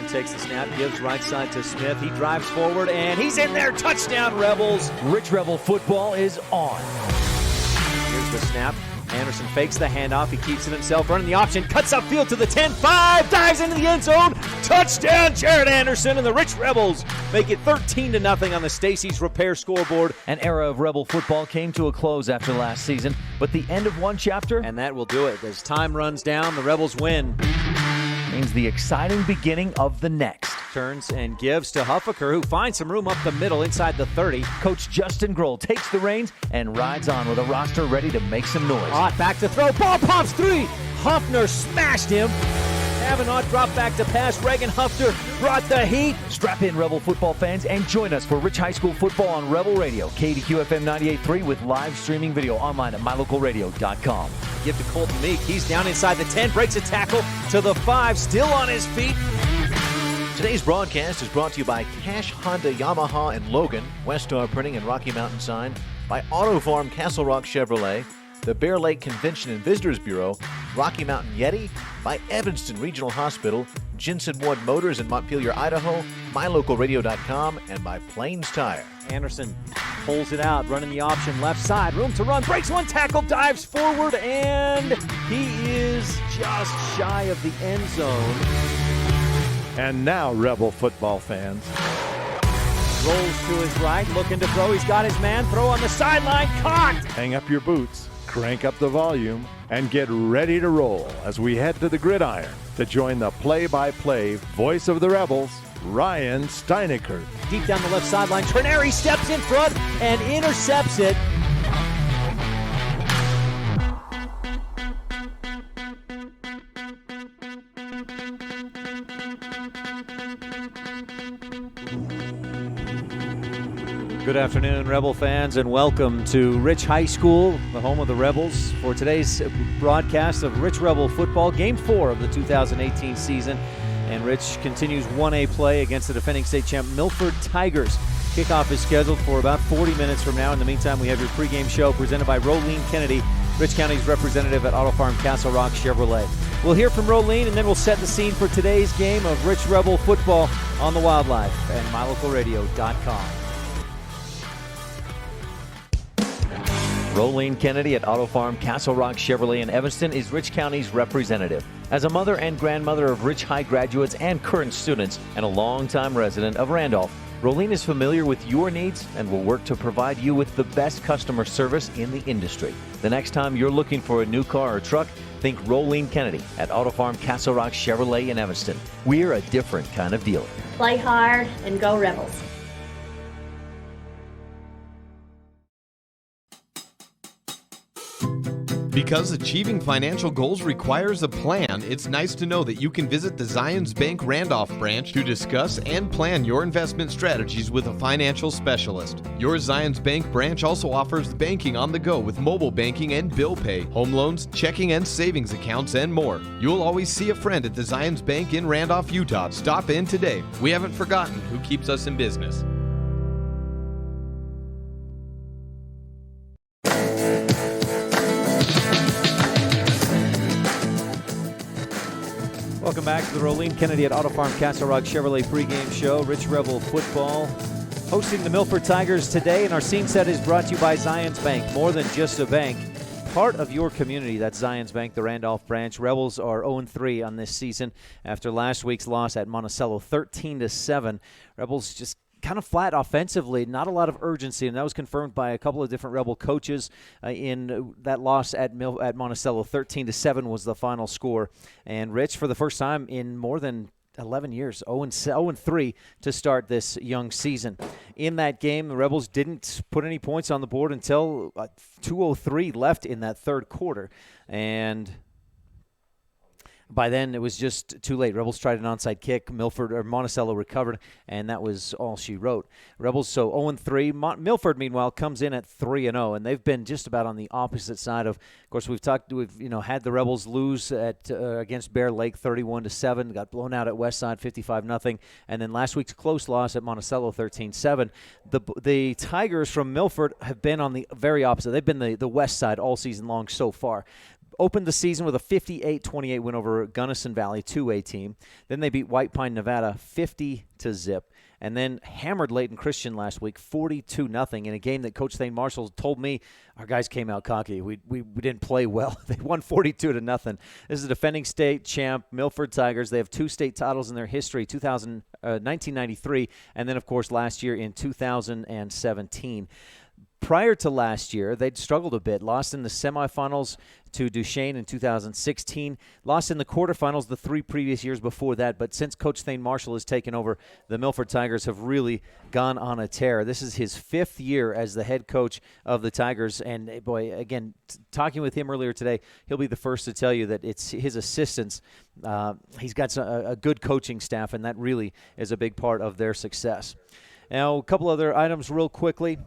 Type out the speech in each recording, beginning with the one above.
Takes the snap, gives right side to Smith. He drives forward, and he's in there. Touchdown, Rebels. Rich Rebel football is on. Here's the snap. Anderson fakes the handoff. He keeps it himself, running the option. Cuts upfield to the 10-5. Dives into the end zone. Touchdown, Jared Anderson, and the Rich Rebels make it 13-0 on the Stacy's Repair scoreboard. An era of Rebel football came to a close after last season, but the end of one chapter, and that will do it. As time runs down, the Rebels win. Means the exciting beginning of the next. Turns and gives to Huffaker, who finds some room up the middle inside the 30. Coach Justin Grohl takes the reins and rides on with a roster ready to make some noise. Ott back to throw. Ball pops 3. Huffner smashed him. Avenant dropped back to pass. Reagan Hufter brought the heat. Strap in, Rebel football fans, and join us for Rich High School football on Rebel Radio, KADQ FM 98.3, with live streaming video online at mylocalradio.com. Give to Colton Meek. He's down inside the 10, breaks a tackle to the 5, still on his feet. Today's broadcast is brought to you by Cash Honda, Yamaha, and Logan, Westar Printing and Rocky Mountain Sign, by Auto Farm Castle Rock Chevrolet, the Bear Lake Convention and Visitors Bureau, Rocky Mountain Yeti, by Evanston Regional Hospital, Jensen Wood Motors in Montpelier, Idaho, mylocalradio.com, and by Plains Tire. Anderson pulls it out, running the option left side, room to run, breaks one tackle, dives forward, and he is just shy of the end zone. And now, Rebel football fans. Rolls to his right, looking to throw. He's got his man. Throw on the sideline. Caught! Hang up your boots, crank up the volume, and get ready to roll as we head to the gridiron to join the play-by-play voice of the Rebels, Ryan Steineckert. Deep down the left sideline, Trineri steps in front and intercepts it. Good afternoon, Rebel fans, and welcome to Rich High School, the home of the Rebels, for today's broadcast of Rich Rebel football, Game 4 of the 2018 season. And Rich continues 1A play against the defending state champ Milford Tigers. Kickoff is scheduled for about 40 minutes from now. In the meantime, we have your pregame show presented by Rolene Kennedy, Rich County's representative at Auto Farm Castle Rock Chevrolet. We'll hear from Rolene, and then we'll set the scene for today's game of Rich Rebel football on the Wildlife and mylocalradio.com. Rolene Kennedy at Auto Farm Castle Rock Chevrolet in Evanston is Rich County's representative. As a mother and grandmother of Rich High graduates and current students, and a longtime resident of Randolph, Rolene is familiar with your needs and will work to provide you with the best customer service in the industry. The next time you're looking for a new car or truck, think Rolene Kennedy at Auto Farm Castle Rock Chevrolet in Evanston. We're a different kind of dealer. Play hard and go Rebels. Because achieving financial goals requires a plan, it's nice to know that you can visit the Zions Bank Randolph branch to discuss and plan your investment strategies with a financial specialist. Your Zions Bank branch also offers banking on the go with mobile banking and bill pay, home loans, checking and savings accounts, and more. You'll always see a friend at the Zions Bank in Randolph, Utah. Stop in today. We haven't forgotten who keeps us in business. Welcome back to the Rolene Kennedy at Auto Farm Castle Rock Chevrolet pregame show. Rich Rebel football hosting the Milford Tigers today, and our scene set is brought to you by Zions Bank. More than just a bank, part of your community. That's Zions Bank, the Randolph branch. Rebels are 0-3 on this season after last week's loss at Monticello, 13-7. Rebels just kind of flat offensively, not a lot of urgency, and that was confirmed by a couple of different Rebel coaches in that loss at Monticello. 13-7 was the final score. And Rich, for the first time in more than 11 years, 0-3 to start this young season. In that game, the Rebels didn't put any points on the board until 2:03 left in that third quarter. And by then, it was just too late. Rebels tried an onside kick. Monticello recovered, and that was all she wrote. Rebels, so 0-3. Milford, meanwhile, comes in at 3-0, and they've been just about on the opposite side of course, we've had the Rebels lose against Bear Lake 31-7, got blown out at Westside 55-0, and then last week's close loss at Monticello 13-7. The Tigers from Milford have been on the very opposite. They've been the West side all season long so far. Opened the season with a 58-28 win over Gunnison Valley 2A team. Then they beat White Pine, Nevada 50-0. And then hammered Layton Christian last week 42-0 in a game that Coach Thane Marshall told me our guys came out cocky. We didn't play well. They won 42-0. This is a defending state champ, Milford Tigers. They have 2 state titles in their history, 1993, and then, of course, last year in 2017. Prior to last year, they'd struggled a bit, lost in the semifinals to Duchesne in 2016, lost in the quarterfinals the 3 previous years before that, but since Coach Thane Marshall has taken over, the Milford Tigers have really gone on a tear. This is his 5th year as the head coach of the Tigers, and boy, again, talking with him earlier today, he'll be the first to tell you that it's his assistants. He's got a good coaching staff, and that really is a big part of their success. Now, a couple other items real quickly.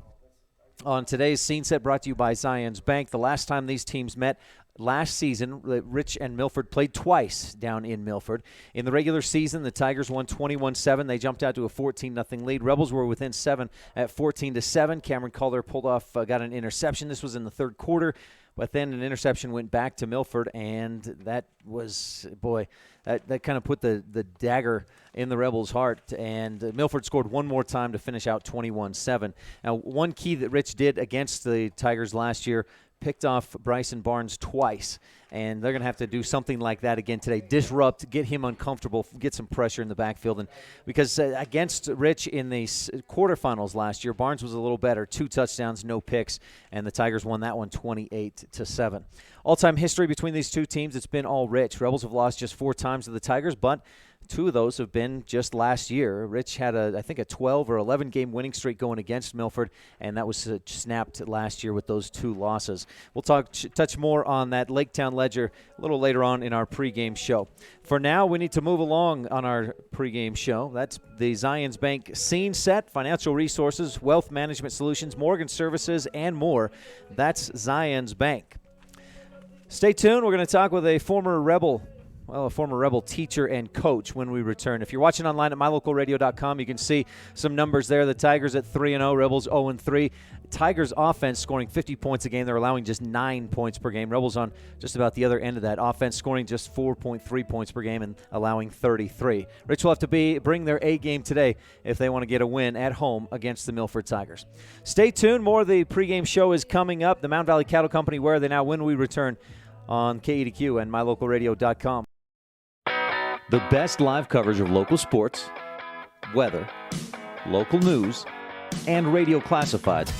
On today's Scene Set, brought to you by Zions Bank. The last time these teams met last season, Rich and Milford played twice down in Milford. In the regular season, the Tigers won 21-7. They jumped out to a 14-0 lead. Rebels were within 7 at 14-7. Cameron Calder pulled off, got an interception. This was in the third quarter. But then an interception went back to Milford, and that was, boy, that kind of put the dagger in the Rebels' heart. And Milford scored one more time to finish out 21-7. Now, one key that Rich did against the Tigers last year, picked off Bryson Barnes twice, and they're going to have to do something like that again today. Disrupt, get him uncomfortable, get some pressure in the backfield. And because against Rich in the quarterfinals last year, Barnes was a little better, 2 touchdowns, no picks, and the Tigers won that one 28-7. All-time history between these two teams, it's been all Rich. Rebels have lost just 4 times to the Tigers, but 2 of those have been just last year. Rich had, I think, a 12 or 11-game winning streak going against Milford, and that was snapped last year with those 2 losses. We'll touch more on that Laketown Ledger a little later on in our pregame show. For now, we need to move along on our pregame show. That's the Zions Bank Scene Set, financial resources, wealth management solutions, mortgage services, and more. That's Zions Bank. Stay tuned. We're going to talk with a former Rebel teacher and coach when we return. If you're watching online at mylocalradio.com, you can see some numbers there. The Tigers at 3-0, Rebels 0-3. Tigers offense scoring 50 points a game. They're allowing just 9 points per game. Rebels on just about the other end of that. Offense scoring just 4.3 points per game and allowing 33. Rich will have to bring their A game today if they want to get a win at home against the Milford Tigers. Stay tuned. More of the pregame show is coming up. The Mountain Valley Cattle Company, where are they now when we return on KADQ and mylocalradio.com. The best live coverage of local sports, weather, local news, and radio classifieds,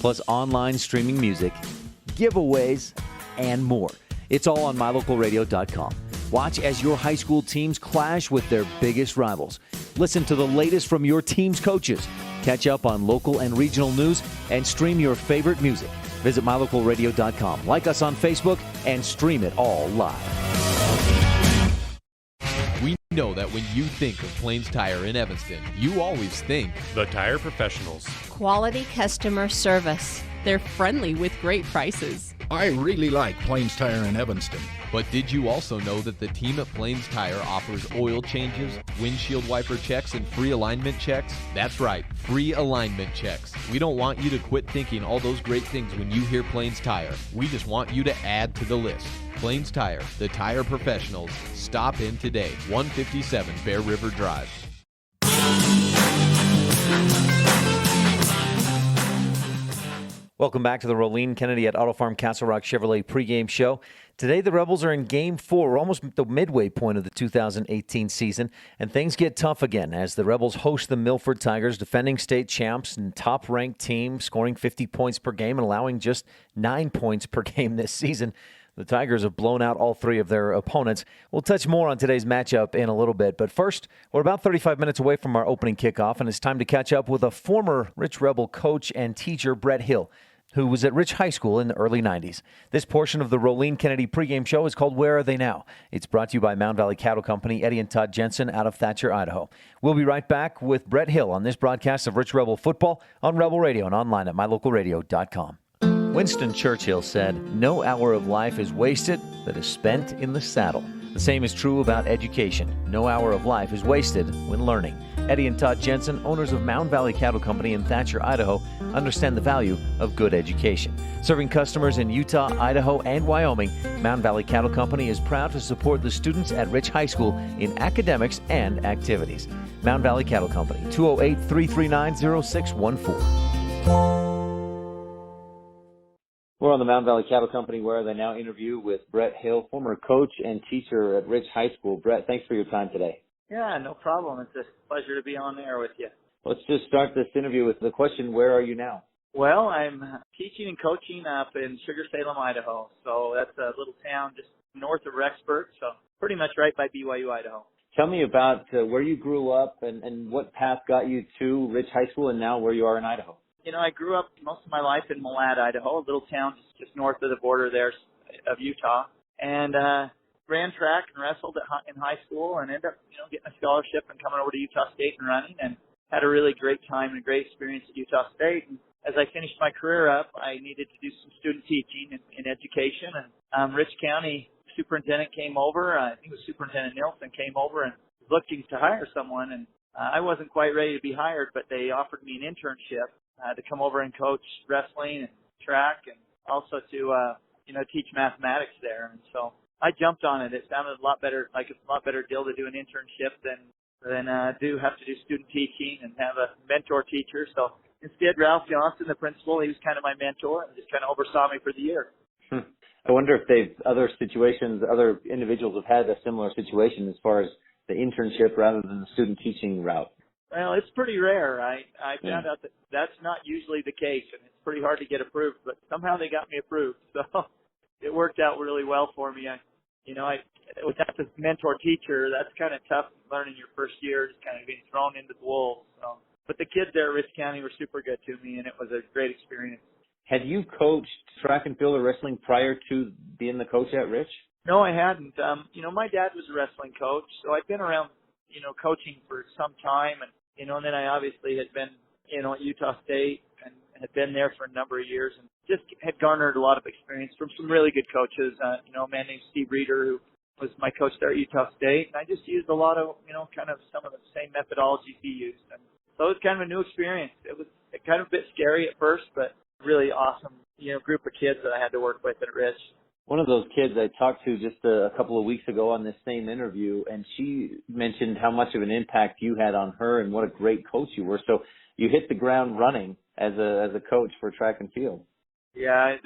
plus online streaming music, giveaways, and more. It's all on mylocalradio.com. Watch as your high school teams clash with their biggest rivals. Listen to the latest from your team's coaches. Catch up on local and regional news and stream your favorite music. Visit mylocalradio.com. Like us on Facebook and stream it all live. We know that when you think of Plains Tire in Evanston, you always think The Tire Professionals. Quality customer service. They're friendly with great prices. I really like Plains Tire in Evanston. But did you also know that the team at Plains Tire offers oil changes, windshield wiper checks, and free alignment checks? That's right, free alignment checks. We don't want you to quit thinking all those great things when you hear Plains Tire. We just want you to add to the list. Plains Tire, the tire professionals. Stop in today, 157 Bear River Drive. Welcome back to the Rolene Kennedy at Auto Farm Castle Rock Chevrolet pregame show. Today, the Rebels are in Game 4. We're almost at the midway point of the 2018 season, and things get tough again as the Rebels host the Milford Tigers, defending state champs and top-ranked team, scoring 50 points per game and allowing just 9 points per game this season. The Tigers have blown out all 3 of their opponents. We'll touch more on today's matchup in a little bit. But first, we're about 35 minutes away from our opening kickoff, and it's time to catch up with a former Rich Rebel coach and teacher, Brett Hill. who was at Rich High School in the early 90s. This portion of the Rolene Kennedy pregame show is called Where Are They Now? It's brought to you by Mound Valley Cattle Company, Eddie and Todd Jensen out of Thatcher, Idaho. We'll be right back with Brett Hill on this broadcast of Rich Rebel Football on Rebel Radio and online at mylocalradio.com. Winston Churchill said, "No hour of life is wasted that is spent in the saddle." The same is true about education. No hour of life is wasted when learning. Eddie and Todd Jensen, owners of Mound Valley Cattle Company in Thatcher, Idaho, understand the value of good education. Serving customers in Utah, Idaho, and Wyoming, Mound Valley Cattle Company is proud to support the students at Rich High School in academics and activities. Mound Valley Cattle Company, 208-339-0614. We're on the Mound Valley Cattle Company, where they now interview with Brett Hill, former coach and teacher at Rich High School. Brett, thanks for your time today. Yeah, no problem. It's a pleasure to be on there with you. Let's just start this interview with the question, where are you now? Well, I'm teaching and coaching up in Sugar Salem, Idaho. So that's a little town just north of Rexburg, so pretty much right by BYU, Idaho. Tell me about where you grew up and what path got you to Rich High School and now where you are in Idaho. You know, I grew up most of my life in Malad, Idaho, a little town just north of the border there of Utah, and ran track and wrestled in high school and ended up, getting a scholarship and coming over to Utah State and running, and had a really great time and a great experience at Utah State. And as I finished my career up, I needed to do some student teaching in education, and Rich County superintendent came over. I think it was Superintendent Nilsson came over and was looking to hire someone, and I wasn't quite ready to be hired, but they offered me an internship to come over and coach wrestling and track, and also to teach mathematics there. And so I jumped on it. It sounded a lot better deal to do an internship than have to do student teaching and have a mentor teacher. So instead, Ralph Johnson, the principal, he was kind of my mentor and just kind of oversaw me for the year. I wonder if other individuals have had a similar situation as far as the internship rather than the student teaching route. Well, it's pretty rare. I found out that that's not usually the case, and it's pretty hard to get approved, but somehow they got me approved. So it worked out really well for me. Without the mentor teacher, that's kind of tough learning your first year, just kind of being thrown into the wolves. So, but the kids there at Rich County were super good to me, and it was a great experience. Had you coached track and field or wrestling prior to being the coach at Rich? No, I hadn't. My dad was a wrestling coach, so I'd been around, coaching for some time, and then I obviously had been, at Utah State and had been there for a number of years and just had garnered a lot of experience from some really good coaches. A man named Steve Reeder, who was my coach there at Utah State, and I just used a lot of, kind of some of the same methodologies he used. And so it was kind of a new experience. It was kind of a bit scary at first, but really awesome, group of kids that I had to work with at Rich. One of those kids I talked to just a couple of weeks ago on this same interview, and she mentioned how much of an impact you had on her and what a great coach you were. So you hit the ground running as a coach for track and field. Yeah,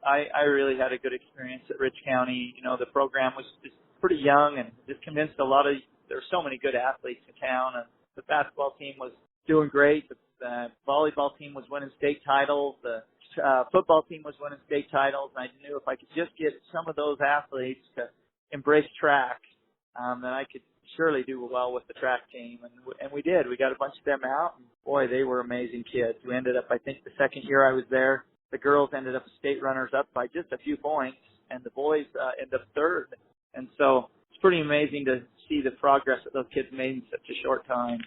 I really had a good experience at Rich County. The program was just pretty young and just convinced there were so many good athletes in town, and the basketball team was doing great. The volleyball team was winning state titles. The football team was winning state titles, and I knew if I could just get some of those athletes to embrace track, then I could surely do well with the track team. And we did. We got a bunch of them out. And boy, they were amazing kids. We ended up, I think, the second year I was there, the girls ended up state runners up by just a few points, and the boys ended up third. And so it's pretty amazing to see the progress that those kids made in such a short time.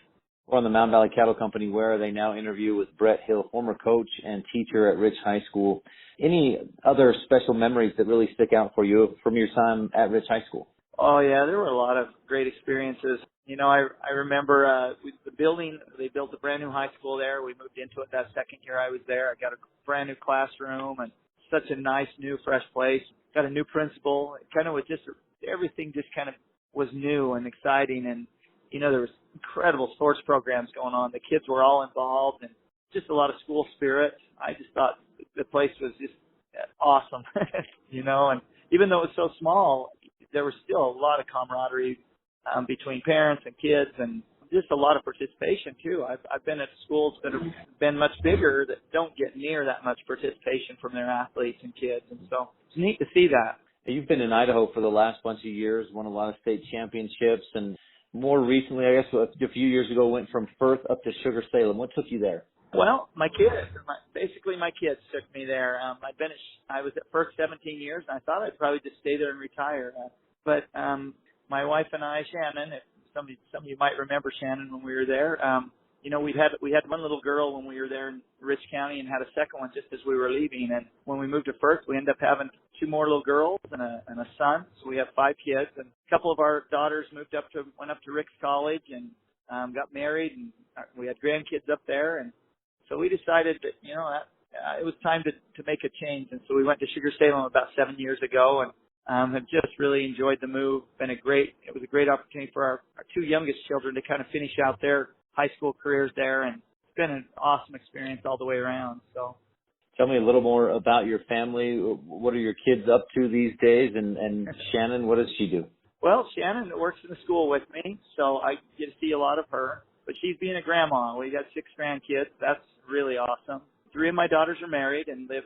We're on the Mound Valley Cattle Company, where they now interview with Brett Hill, former coach and teacher at Rich High School. Any other special memories that really stick out for you from your time at Rich High School? Oh, yeah, there were a lot of great experiences. I remember the building, they built a brand new high school there. We moved into it that second year I was there. I got a brand new classroom and such a nice, new, fresh place. Got a new principal. It kind of was just, everything just kind of was new and exciting, and there was incredible sports programs going on. The kids were all involved and just a lot of school spirit. I just thought the place was just awesome, and even though it was so small, there was still a lot of camaraderie between parents and kids, and just a lot of participation too. I've been at schools that have been much bigger that don't get near that much participation from their athletes and kids, and so it's neat to see that. You've been in Idaho for the last bunch of years, won a lot of state championships, and more recently, I guess a few years ago, went from Firth up to Sugar Salem. What took you there? Well, my kids, basically my kids took me there. I was at Firth 17 years, and I thought I'd probably just stay there and retire. But my wife and I, Shannon, if some of you might remember Shannon when we were there. We had one little girl when we were there in Rich County, and had a second one just as we were leaving. And when we moved to Firth, we ended up having 2 more little girls and a son. So we have 5 kids, and a couple of our daughters went up to Rick's College and got married, and we had grandkids up there. And so we decided that it was time to make a change. And so we went to Sugar Salem about 7 years ago, and have just really enjoyed the move. It was a great opportunity for our 2 youngest children to kind of finish out their high school careers there, and it's been an awesome experience all the way around. So, tell me a little more about your family. What are your kids up to these days? And Shannon, what does she do? Well, Shannon works in the school with me, so I get to see a lot of her. But she's being a grandma. We got 6 grandkids. That's really awesome. 3 of my daughters are married and live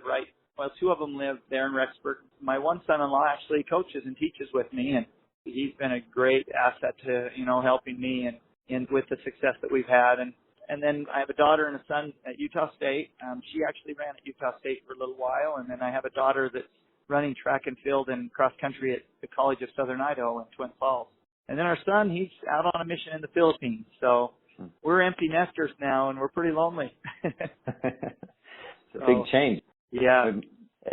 2 of them live there in Rexburg. My one son-in-law actually coaches and teaches with me, and he's been a great asset to, helping me and with the success that we've had. And then I have a daughter and a son at Utah State. She actually ran at Utah State for a little while. And then I have a daughter that's running track and field and cross country at the College of Southern Idaho in Twin Falls. And then our son, he's out on a mission in the Philippines. So we're empty nesters now, and we're pretty lonely. It's a big change. Yeah.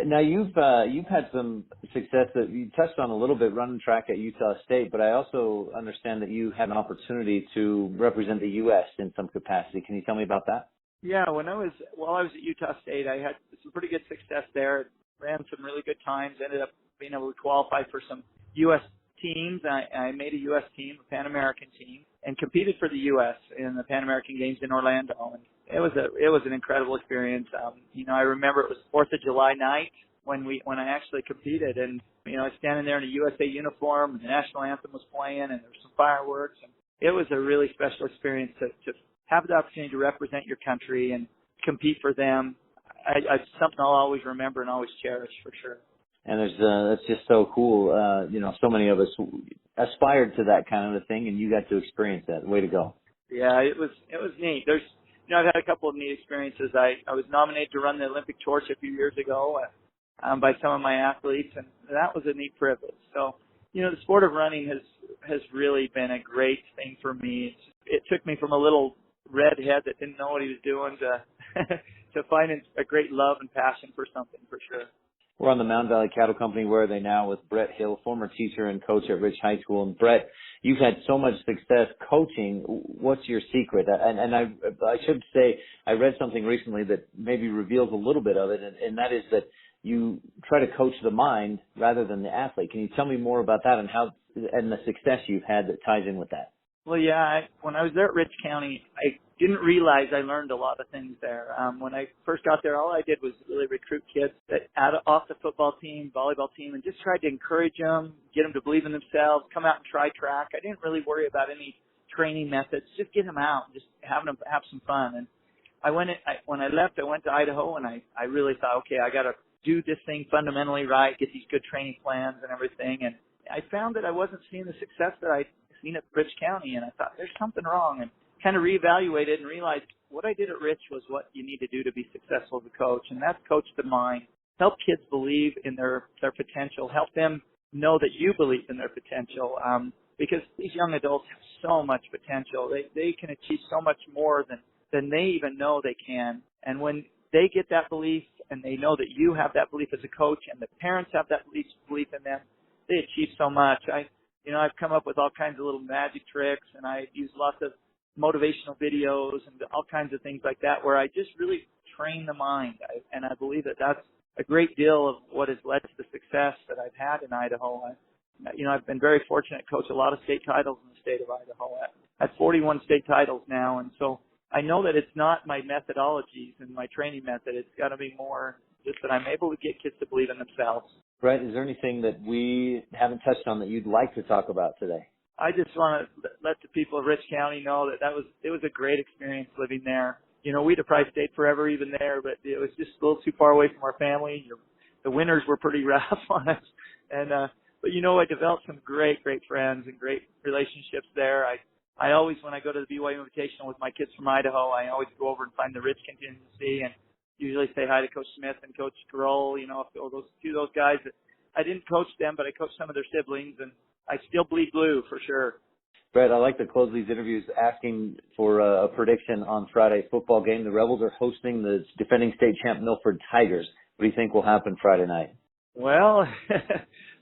Now you've had some success that you touched on a little bit running track at Utah State, but I also understand that you had an opportunity to represent the U.S. in some capacity. Can you tell me about that? Yeah, while I was at Utah State, I had some pretty good success there. Ran some really good times. Ended up being able to qualify for some U.S. teams. I made a U.S. team, a Pan American team, and competed for the U.S. in the Pan American Games in Orlando. And it was an incredible experience. I remember it was 4th of July night when I actually competed, and I was standing there in a USA uniform, and the national anthem was playing, and there were some fireworks, and it was a really special experience to have the opportunity to represent your country and compete for them. It's something I'll always remember and always cherish for sure. And that's just so cool. So many of us aspired to that kind of a thing, and you got to experience that. Way to go. Yeah, it was neat. I've had a couple of neat experiences. I was nominated to run the Olympic torch a few years ago by some of my athletes, and that was a neat privilege. So, the sport of running has really been a great thing for me. It took me from a little redhead that didn't know what he was doing to finding a great love and passion for something, for sure. We're on the Mountain Valley Cattle Company. Where are they now? With Brett Hill, former teacher and coach at Rich High School. And Brett, you've had so much success coaching. What's your secret? And I should say, I read something recently that maybe reveals a little bit of it, and that is that you try to coach the mind rather than the athlete. Can you tell me more about that and the success you've had that ties in with that? Well, yeah, when I was there at Rich County, I didn't realize I learned a lot of things there. When I first got there, all I did was really recruit kids off the football team, volleyball team, and just tried to encourage them, get them to believe in themselves, come out and try track. I didn't really worry about any training methods, just get them out, just having them have some fun. And when I left, I went to Idaho, and I really thought, okay, I got to do this thing fundamentally right, get these good training plans and everything. And I found that I wasn't seeing the success that I'd seen at Rich County, and I thought there's something wrong, and kind of reevaluated and realized what I did at Rich was what you need to do to be successful as a coach, and that's coach the mind. Help kids believe in their potential. Help them know that you believe in their potential, because these young adults have so much potential. They can achieve so much more than they even know they can. And when they get that belief and they know that you have that belief as a coach and the parents have that belief in them, they achieve so much. I've come up with all kinds of little magic tricks, and I use lots of motivational videos and all kinds of things like that where I just really train the mind. And I believe that that's a great deal of what has led to the success that I've had in Idaho. I've been very fortunate to coach a lot of state titles in the state of Idaho. At 41 state titles now, and so I know that it's not my methodologies and my training method. It's got to be more just that I'm able to get kids to believe in themselves. Brett, is there anything that we haven't touched on that you'd like to talk about today? I just want to let the people of Rich County know that it was a great experience living there. We'd have probably stayed forever even there, but it was just a little too far away from our family. The winters were pretty rough on us, but But, you know, I developed some great friends and great relationships there. I always, when I go to the BYU Invitational with my kids from Idaho, I always go over and find the Rich contingency and usually say hi to Coach Smith and Coach Grohl, you know, those guys. I didn't coach them, but I coached some of their siblings, and I still bleed blue for sure. Brett, I like to close these interviews asking for a prediction on Friday's football game. The Rebels are hosting the defending state champ Milford Tigers. What do you think will happen Friday night? Well,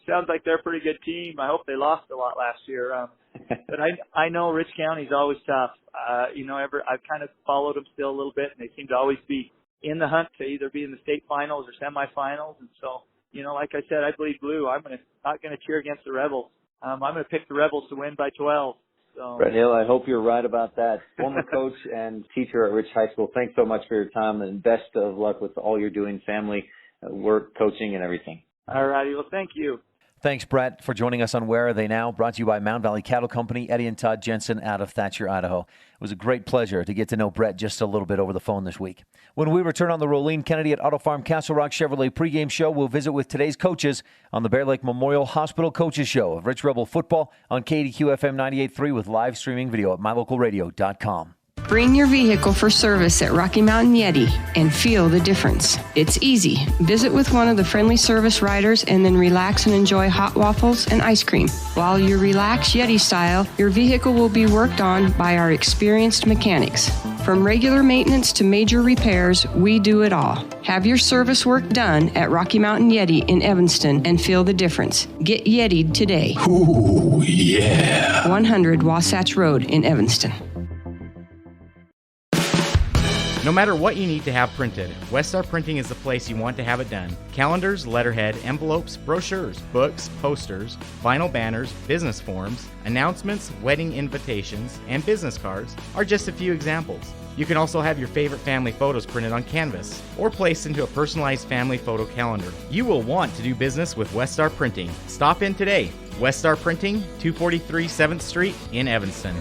sounds like they're a pretty good team. I hope they lost a lot last year. But I know Rich County's always tough. You know, I've kind of followed them still a little bit, and they seem to always be in the hunt to either be in the state finals or semifinals. And so, you know, like I said, I bleed blue. I'm not gonna cheer against the Rebels. I'm gonna pick the Rebels to win by 12. So. Brett Hill, I hope you're right about that. Former coach and teacher at Rich High School, thanks so much for your time, and best of luck with all you're doing, family, work, coaching, and everything. All righty. Well, thank you. Thanks, Brett, for joining us on Where Are They Now? Brought to you by Mound Valley Cattle Company, Eddie and Todd Jensen out of Thatcher, Idaho. It was a great pleasure to get to know Brett just a little bit over the phone this week. When we return on the Rolene Kennedy at Auto Farm Castle Rock Chevrolet pregame show, we'll visit with today's coaches on the Bear Lake Memorial Hospital Coaches Show of Rich Rebel Football on KADQ FM 98.3 with live streaming video at mylocalradio.com. Bring your vehicle for service at Rocky Mountain Yeti and feel the difference. It's easy. Visit with one of the friendly service riders and then relax and enjoy hot waffles and ice cream. While you relax Yeti style, your vehicle will be worked on by our experienced mechanics. From regular maintenance to major repairs, we do it all. Have your service work done at Rocky Mountain Yeti in Evanston and feel the difference. Get Yeti'd today. Ooh, yeah. 100 Wasatch Road in Evanston. No matter what you need to have printed, Westar Printing is the place you want to have it done. Calendars, letterhead, envelopes, brochures, books, posters, vinyl banners, business forms, announcements, wedding invitations, and business cards are just a few examples. You can also have your favorite family photos printed on canvas or placed into a personalized family photo calendar. You will want to do business with Westar Printing. Stop in today. Westar Printing, 243 7th Street in Evanston.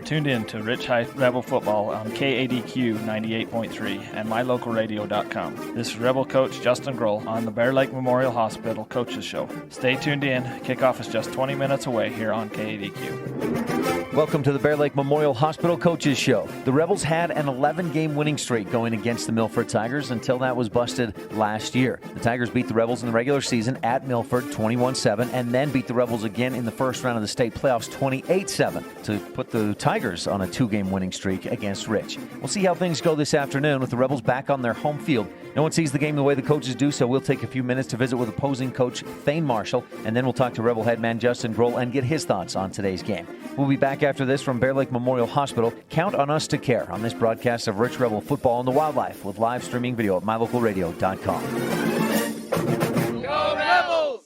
Tuned in to Rich High Rebel Football on KADQ 98.3 and mylocalradio.com. This is Rebel Coach Justin Grohl on the Bear Lake Memorial Hospital Coaches Show. Stay tuned in. Kickoff is just 20 minutes away here on KADQ. Welcome to the Bear Lake Memorial Hospital Coaches Show. The Rebels had an 11-game winning streak going against the Milford Tigers until that was busted last year. The Tigers beat the Rebels in the regular season at Milford 21-7 and then beat the Rebels again in the first round of the state playoffs 28-7 to put the Tigers on a 2-game winning streak against Rich. We'll see how things go this afternoon with the Rebels back on their home field. No one sees the game the way the coaches do, so we'll take a few minutes to visit with opposing coach Thane Marshall, and then we'll talk to Rebel head man Justin Grohl and get his thoughts on today's game. We'll be back after this from Bear Lake Memorial Hospital. Count on us to care on this broadcast of Rich Rebel Football and the Wildlife with live streaming video at mylocalradio.com. Go Rebels!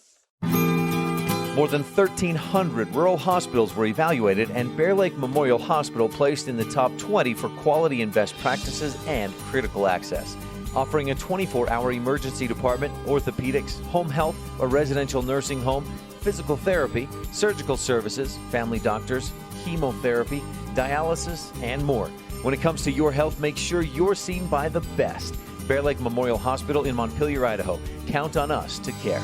More than 1,300 rural hospitals were evaluated, and Bear Lake Memorial Hospital placed in the top 20 for quality and best practices and critical access. Offering a 24-hour emergency department, orthopedics, home health, a residential nursing home, physical therapy, surgical services, family doctors, chemotherapy, dialysis, and more. When it comes to your health, make sure you're seen by the best. Bear Lake Memorial Hospital in Montpelier, Idaho. Count on us to care.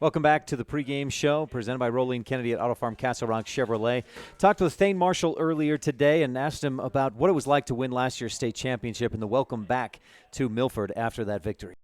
Welcome back to the pregame show presented by Rolene Kennedy at Auto Farm Castle Rock Chevrolet. Talked with Thane Marshall earlier today and asked him about what it was like to win last year's state championship and the welcome back to Milford after that victory.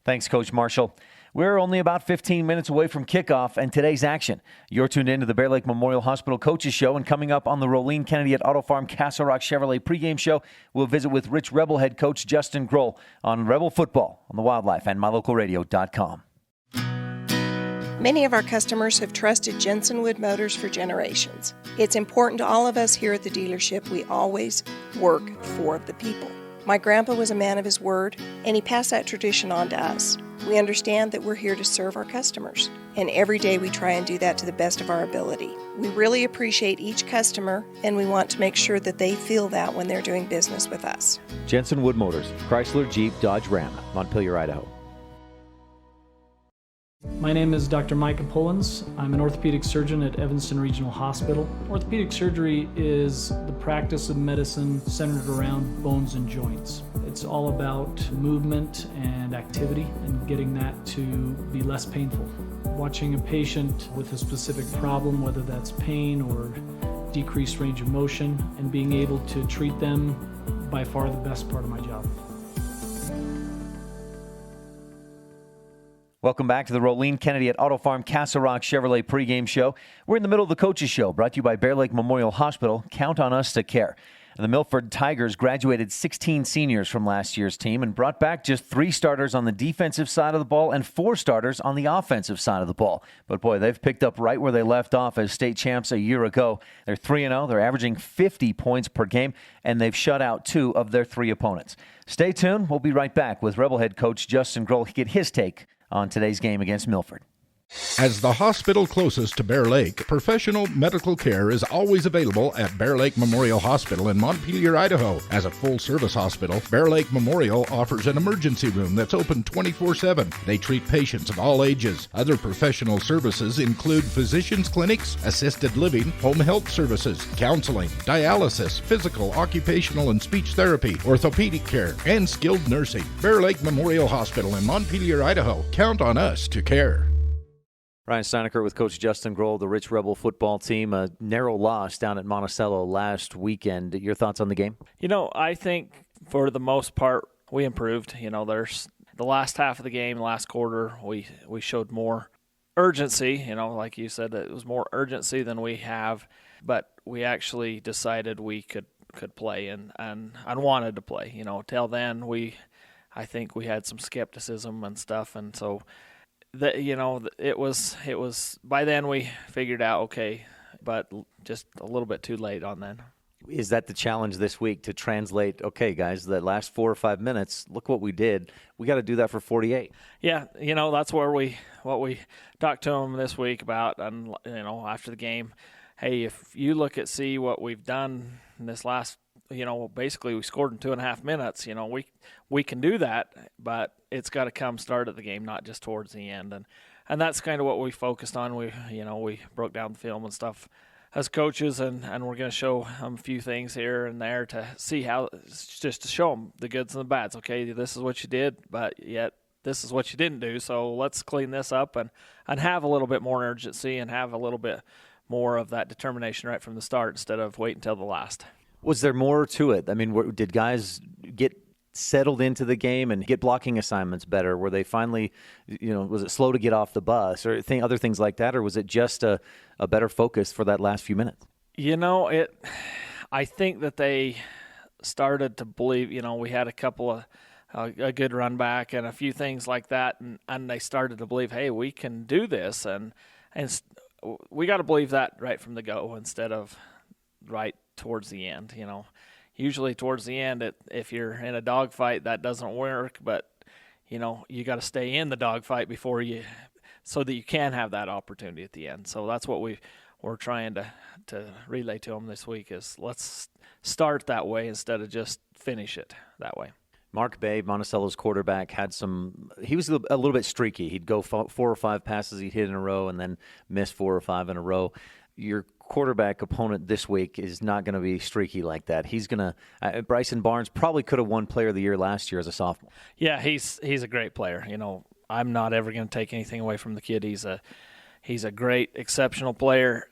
Thanks, Coach Marshall. We're only about 15 minutes away from kickoff and today's action. You're tuned in to the Bear Lake Memorial Hospital Coaches Show, and coming up on the Rolene Kennedy at Auto Farm Castle Rock Chevrolet pregame show, we'll visit with Rich Rebel head coach Justin Grohl on Rebel football on the Wildlife and MyLocalRadio.com. Many of our customers have trusted Jensen Wood Motors for generations. It's important to all of us here at the dealership we always work for the people. My grandpa was a man of his word, and he passed that tradition on to us. We understand that we're here to serve our customers, and every day we try and do that to the best of our ability. We really appreciate each customer, and we want to make sure that they feel that when they're doing business with us. Jensen Wood Motors, Chrysler, Jeep, Dodge, Ram, Montpelier, Idaho. My name is Dr. Micah Pullins. I'm an orthopedic surgeon at Evanston Regional Hospital. Orthopedic surgery is the practice of medicine centered around bones and joints. It's all about movement and activity and getting that to be less painful. Watching a patient with a specific problem, whether that's pain or decreased range of motion, and being able to treat them, by far the best part of my job. Welcome back to the Rolene Kennedy at Auto Farm Castle Rock Chevrolet pregame show. We're in the middle of the Coaches Show, brought to you by Bear Lake Memorial Hospital. Count on us to care. And the Milford Tigers graduated 16 seniors from last year's team and brought back just 3 starters on the defensive side of the ball and 4 starters on the offensive side of the ball. But boy, they've picked up right where they left off as state champs a year ago. They're 3-0. They're averaging 50 points per game, and they've shut out 2 of their 3 opponents. Stay tuned. We'll be right back with Rebel head coach Justin Grohl to get his take on today's game against Milford. As the hospital closest to Bear Lake, professional medical care is always available at Bear Lake Memorial Hospital in Montpelier, Idaho. As a full-service hospital, Bear Lake Memorial offers an emergency room that's open 24/7. They treat patients of all ages. Other professional services include physicians' clinics, assisted living, home health services, counseling, dialysis, physical, occupational, and speech therapy, orthopedic care, and skilled nursing. Bear Lake Memorial Hospital in Montpelier, Idaho. Count on us to care. Ryan STEINECKERT with Coach Justin Grohl, the Rich Rebel football team. A narrow loss down at Monticello last weekend. Your thoughts on the game? I think for the most part we improved. There's the last half of the game, last quarter, we showed more urgency. Like you said, it was more urgency than we have, but we actually decided we could play and wanted to play. Till then I think we had some skepticism and stuff, and so. It was by then we figured out, okay, but just a little bit too late on that. Is that the challenge this week to translate, okay, guys, that last 4 or 5 minutes, look what we did. We got to do that for 48. Yeah, that's what we talked to them this week about, and, after the game, hey, if you see what we've done in this last, basically we scored in 2.5 minutes, we can do that, but it's got to come start of the game, not just towards the end. And that's kind of what we focused on. We broke down the film and stuff as coaches, and we're going to show them a few things here and there to see how, just to show them the goods and the bads. Okay, this is what you did, but yet this is what you didn't do. So let's clean this up and have a little bit more urgency and have a little bit more of that determination right from the start instead of waiting until the last. Was there more to it? I mean, did guys get settled into the game and get blocking assignments better? Were they finally, was it slow to get off the bus or other things like that? Or was it just a better focus for that last few minutes? I think that they started to believe, we had a couple of, a good run back and a few things like that. And they started to believe, hey, we can do this. And we got to believe that right from the go instead of right towards the end. Usually towards the end, if you're in a dogfight, that doesn't work, but you got to stay in the dogfight so that you can have that opportunity at the end. So that's what we're trying to relay to them this week is let's start that way instead of just finish it that way. Mark Bay, Monticello's quarterback, he was a little bit streaky. He'd go 4 or 5 passes he'd hit in a row and then miss 4 or 5 in a row. Your quarterback opponent this week is not going to be streaky like that. He's going to Bryson Barnes probably could have won Player of the Year last year as a sophomore. Yeah, he's a great player. I'm not ever going to take anything away from the kid. He's a great, exceptional player.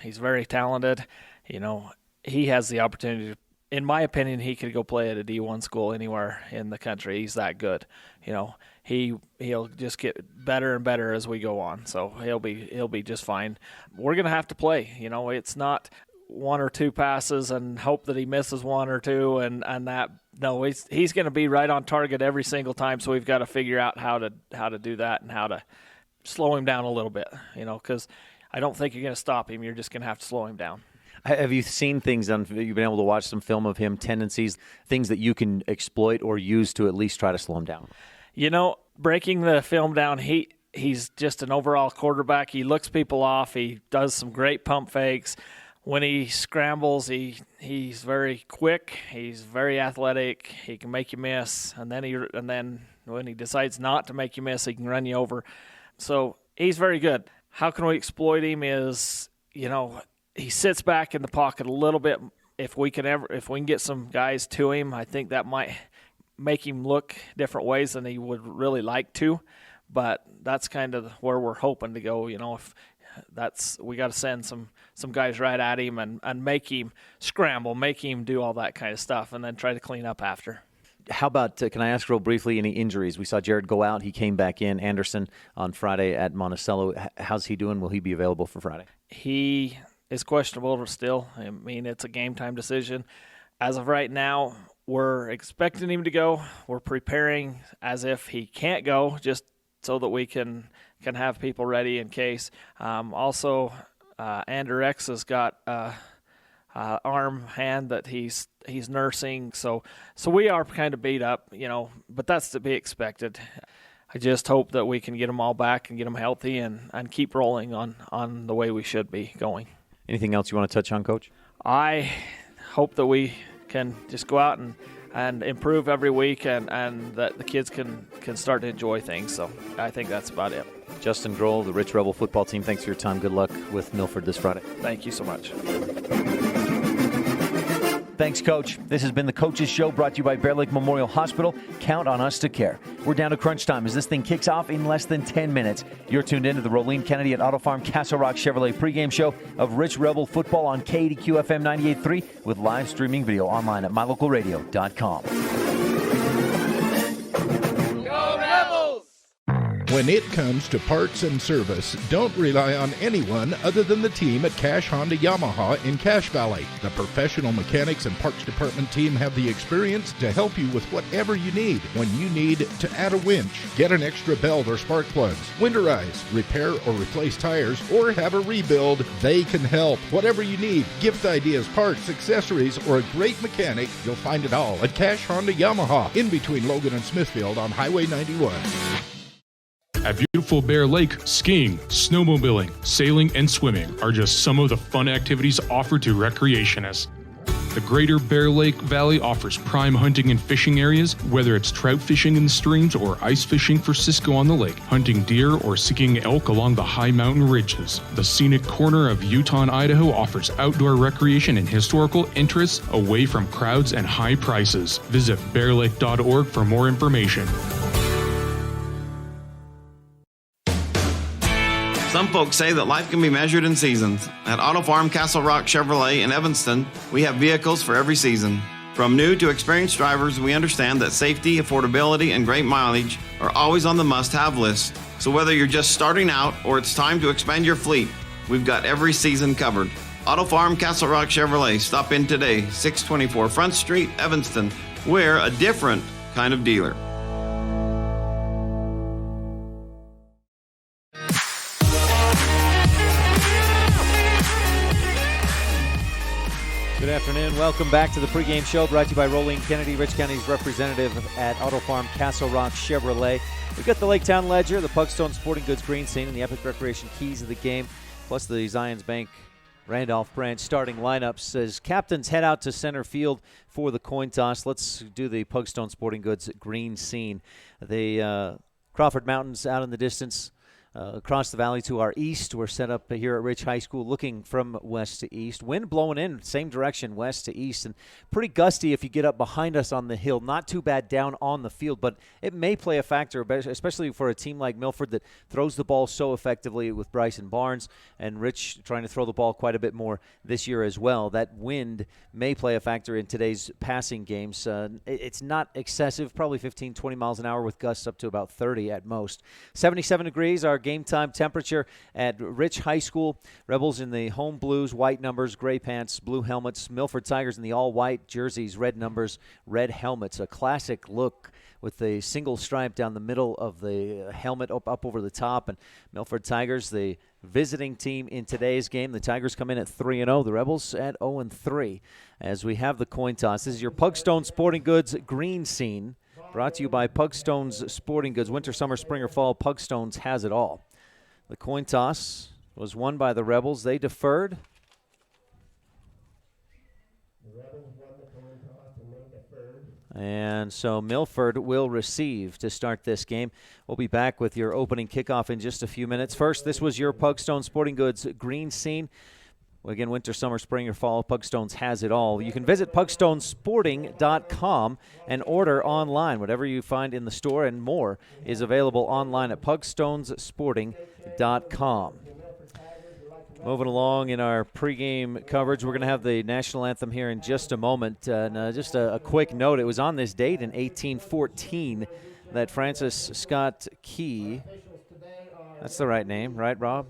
He's very talented. He has the opportunity in my opinion, he could go play at a D1 school anywhere in the country. He's that good. He'll just get better and better as we go on. So he'll be just fine. We're going to have to play. It's not one or two passes and hope that he misses one or two and that. No, he's going to be right on target every single time. So we've got to figure out how to do that and how to slow him down a little bit, because I don't think you're going to stop him. You're just going to have to slow him down. Have you seen things you've been able to watch some film of him, tendencies, things that you can exploit or use to at least try to slow him down? Breaking the film down, he's just an overall quarterback. He looks people off. He does some great pump fakes. When he scrambles, he's very quick. He's very athletic. He can make you miss, and then when he decides not to make you miss, he can run you over. So he's very good. How can we exploit him? Is he sits back in the pocket a little bit. If we can get some guys to him, I think that might make him look different ways than he would really like to. But that's kind of where we're hoping to go. If we got to send some guys right at him and make him scramble, make him do all that kind of stuff, and then try to clean up after. How about, can I ask real briefly, any injuries? We saw Jared go out. He came back in. Anderson on Friday at Monticello. How's he doing? Will he be available for Friday? He is questionable still. I mean, it's a game-time decision. As of right now, we're expecting him to go. We're preparing as if he can't go, just so that we can have people ready in case. Also, Andrew X has got arm hand that he's nursing, so we are kind of beat up, but that's to be expected. I just hope that we can get them all back and get them healthy and keep rolling on the way we should be going. Anything else you want to touch on, Coach? I hope that we can just go out and improve every week and that the kids can start to enjoy things. So I think that's about it. Justin Grohl, the Rich Rebel football team, thanks for your time. Good luck with Milford this Friday. Thank you so much. Thanks, Coach. This has been the Coach's Show, brought to you by Bear Lake Memorial Hospital. Count on us to care. We're down to crunch time as this thing kicks off in less than 10 minutes. You're tuned in to the Rolene Kennedy at Auto Farm Castle Rock Chevrolet pregame show of Rich Rebel football on KADQ FM 98.3 with live streaming video online at mylocalradio.com. When it comes to parts and service, don't rely on anyone other than the team at Cash Honda Yamaha in Cache Valley. The professional mechanics and parts department team have the experience to help you with whatever you need. When you need to add a winch, get an extra belt or spark plugs, winterize, repair or replace tires, or have a rebuild, they can help. Whatever you need, gift ideas, parts, accessories, or a great mechanic, you'll find it all at Cash Honda Yamaha in between Logan and Smithfield on Highway 91. At beautiful Bear Lake, skiing, snowmobiling, sailing, and swimming are just some of the fun activities offered to recreationists. The Greater Bear Lake Valley offers prime hunting and fishing areas, whether it's trout fishing in the streams or ice fishing for Cisco on the lake, hunting deer or seeking elk along the high mountain ridges. The scenic corner of Utah and Idaho offers outdoor recreation and historical interests away from crowds and high prices. Visit bearlake.org for more information. Some folks say that life can be measured in seasons. At Auto Farm Castle Rock Chevrolet in Evanston, we have vehicles for every season. From new to experienced drivers, we understand that safety, affordability, and great mileage are always on the must-have list. So whether you're just starting out or it's time to expand your fleet, we've got every season covered. Auto Farm Castle Rock Chevrolet. Stop in today, 624 Front Street, Evanston. We're a different kind of dealer. Good afternoon. Welcome back to the pregame show brought to you by Rolene Kennedy, Rich County's representative at Auto Farm Castle Rock Chevrolet. We've got the Laketown Ledger, the Pugstone Sporting Goods Green Scene, and the Epic Recreation keys of the game, plus the Zions Bank Randolph branch starting lineups as captains head out to center field for the coin toss. Let's do the Pugstone Sporting Goods Green Scene. The Crawford Mountains out in the distance across the valley to our east. We're set up here at Rich High School looking from west to east. Wind blowing in, same direction, west to east, and pretty gusty if you get up behind us on the hill. Not too bad down on the field, but it may play a factor, especially for a team like Milford that throws the ball so effectively with Bryson Barnes and Rich trying to throw the ball quite a bit more this year as well. That wind may play a factor in today's passing games. It's not excessive, probably 15, 20 miles an hour with gusts up to about 30 at most. 77 degrees, our game time temperature at Rich High School. Rebels in the home blues, white numbers, gray pants, blue helmets. Milford Tigers in the all-white jerseys, red numbers, red helmets. A classic look with a single stripe down the middle of the helmet up over the top. And Milford Tigers, the visiting team in today's game. The Tigers come in at 3-0. The Rebels at 0-3. As we have the coin toss, this is your Pugstone Sporting Goods green scene. Brought to you by Pugstone's Sporting Goods. Winter, summer, spring, or fall, Pugstone's has it all. The coin toss was won by the Rebels. They deferred. And so Milford will receive to start this game. We'll be back with your opening kickoff in just a few minutes. First, this was your Pugstone Sporting Goods green scene. Again, winter, summer, spring, or fall, Pugstone's has it all. You can visit pugstonesporting.com and order online. Whatever you find in the store and more is available online at pugstonesporting.com. Moving along in our pregame coverage, we're going to have the national anthem here in just a moment. Just a quick note, it was on this date in 1814 that Francis Scott Key, that's the right name, right, Rob?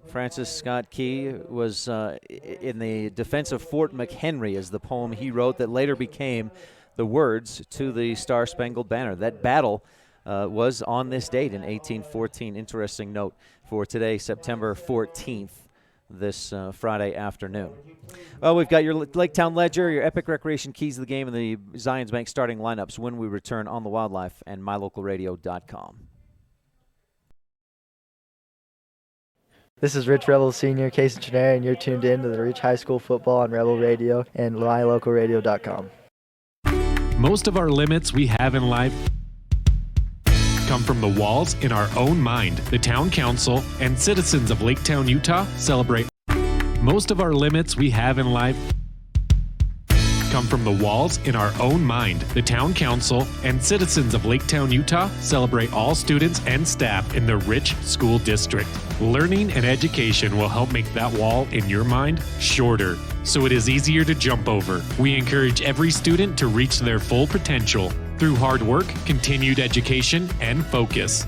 Francis Scott Key was in the defense of Fort McHenry as the poem he wrote that later became the words to the Star-Spangled Banner. That battle was on this date in 1814. Interesting note for today, September 14th, this Friday afternoon. Well, we've got your Laketown Ledger, your Epic Recreation Keys of the Game, and the Zions Bank starting lineups when we return on the Wildlife and mylocalradio.com. This is Rich Rebel Senior, Case Engineer, and you're tuned in to the Rich High School Football on Rebel Radio and mylocalradio.com. Most of our limits we have in life come from the walls in our own mind. The Town Council and citizens of Laketown, Utah celebrate. Most of our limits we have in life come from the walls in our own mind. The Town Council and citizens of Laketown, Utah celebrate all students and staff in the Rich School District. Learning and education will help make that wall in your mind shorter, so it is easier to jump over. We encourage every student to reach their full potential through hard work, continued education, and focus.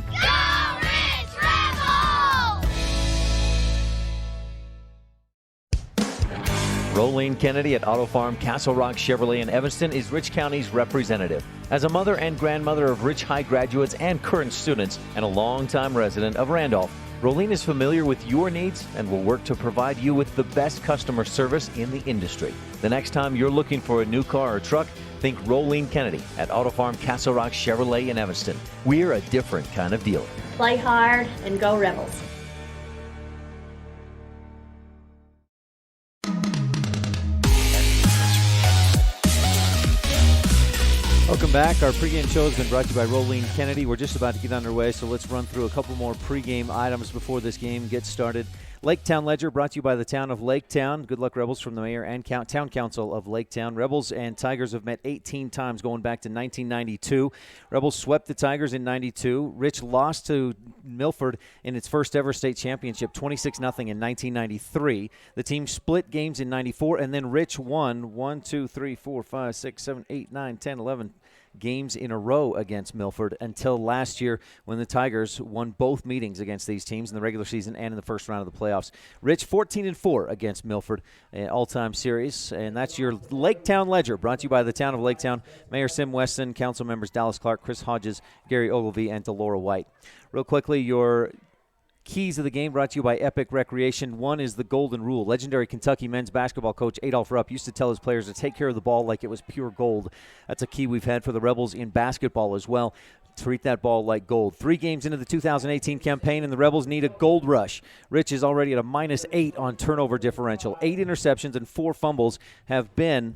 Rolene Kennedy at Auto Farm Castle Rock Chevrolet in Evanston is Rich County's representative. As a mother and grandmother of Rich High graduates and current students, and a longtime resident of Randolph, Rolene is familiar with your needs and will work to provide you with the best customer service in the industry. The next time you're looking for a new car or truck, think Rolene Kennedy at Auto Farm Castle Rock Chevrolet in Evanston. We're a different kind of dealer. Play hard and go Rebels. Welcome back. Our pregame show has been brought to you by Rolene Kennedy. We're just about to get underway, so let's run through a couple more pregame items before this game gets started. Laketown Ledger brought to you by the town of Laketown. Good luck, Rebels, from the mayor and town council of Laketown. Rebels and Tigers have met 18 times going back to 1992. Rebels swept the Tigers in 92. Rich lost to Milford in its first ever state championship, 26-0 in 1993. The team split games in 94, and then Rich won 1, 2, 3, 4, 5, 6, 7, 8, 9, 10, 11 games in a row against Milford until last year when the Tigers won both meetings against these teams in the regular season and in the first round of the playoffs. Rich 14-4 against Milford, all-time series, and that's your Laketown Ledger brought to you by the town of Laketown. Mayor Sim Weston, council members Dallas Clark, Chris Hodges, Gary Ogilvie, and Delora White. Real quickly, your keys of the game brought to you by Epic Recreation. One is the golden rule. Legendary Kentucky men's basketball coach Adolph Rupp used to tell his players to take care of the ball like it was pure gold. That's a key we've had for the Rebels in basketball as well. Treat that ball like gold. 3 games into the 2018 campaign, and the Rebels need a gold rush. Rich is already at a -8 on turnover differential. 8 interceptions and 4 fumbles have been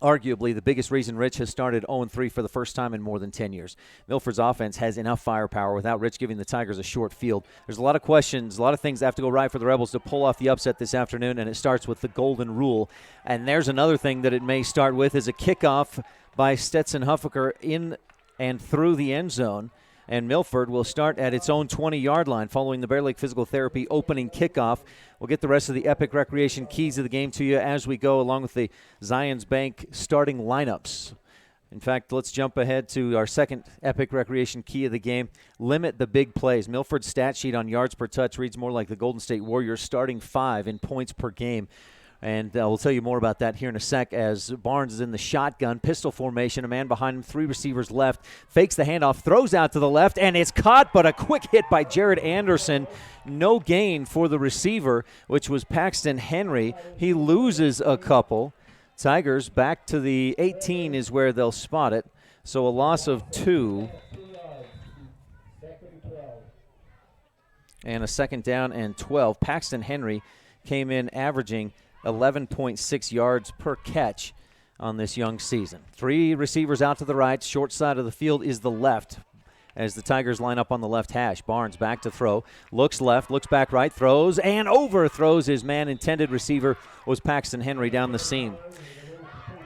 arguably the biggest reason Rich has started 0-3 for the first time in more than 10 years. Milford's offense has enough firepower without Rich giving the Tigers a short field. There's a lot of questions, a lot of things that have to go right for the Rebels to pull off the upset this afternoon, and it starts with the golden rule. And there's another thing that it may start with is a kickoff by Stetson Huffaker in and through the end zone. And Milford will start at its own 20-yard line following the Bear Lake Physical Therapy opening kickoff. We'll get the rest of the Epic Recreation keys of the game to you as we go, along with the Zions Bank starting lineups. In fact, let's jump ahead to our second Epic Recreation key of the game. Limit the big plays. Milford's stat sheet on yards per touch reads more like the Golden State Warriors, starting 5 in points per game. And we'll tell you more about that here in a sec as Barnes is in the shotgun, pistol formation, a man behind him, 3 receivers left, fakes the handoff, throws out to the left, and it's caught, but a quick hit by Jared Anderson. No gain for the receiver, which was Paxton Henry. He loses a couple. Tigers back to the 18 is where they'll spot it. So a loss of 2. And a second down and 12. Paxton Henry came in averaging 11.6 yards per catch on this young season. 3 receivers out to the right. Short side of the field is the left as the Tigers line up on the left hash. Barnes back to throw. Looks left, looks back right, throws, and overthrows his man. Intended receiver was Paxton Henry down the seam.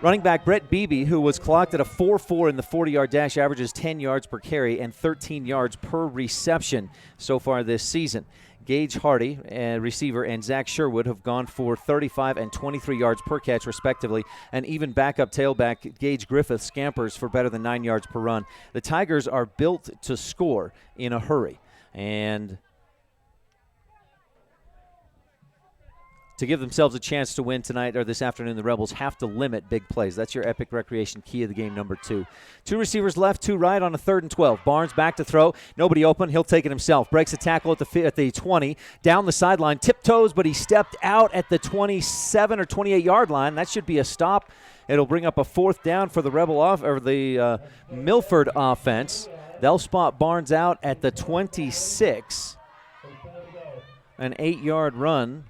Running back Brett Beebe, who was clocked at a 4.4 in the 40-yard dash, averages 10 yards per carry and 13 yards per reception so far this season. Gage Hardy, receiver, and Zach Sherwood have gone for 35 and 23 yards per catch, respectively. And even backup tailback Gage Griffith scampers for better than 9 yards per run. The Tigers are built to score in a hurry. And to give themselves a chance to win tonight or this afternoon, the Rebels have to limit big plays. That's your Epic Recreation key of the game, number 2. 2 receivers left, 2 right on a 3rd and 12. Barnes back to throw. Nobody open. He'll take it himself. Breaks a tackle at the 20. Down the sideline. Tiptoes, but he stepped out at the 27 or 28-yard line. That should be a stop. It'll bring up a 4th down for the Milford offense. They'll spot Barnes out at the 26. An 8-yard run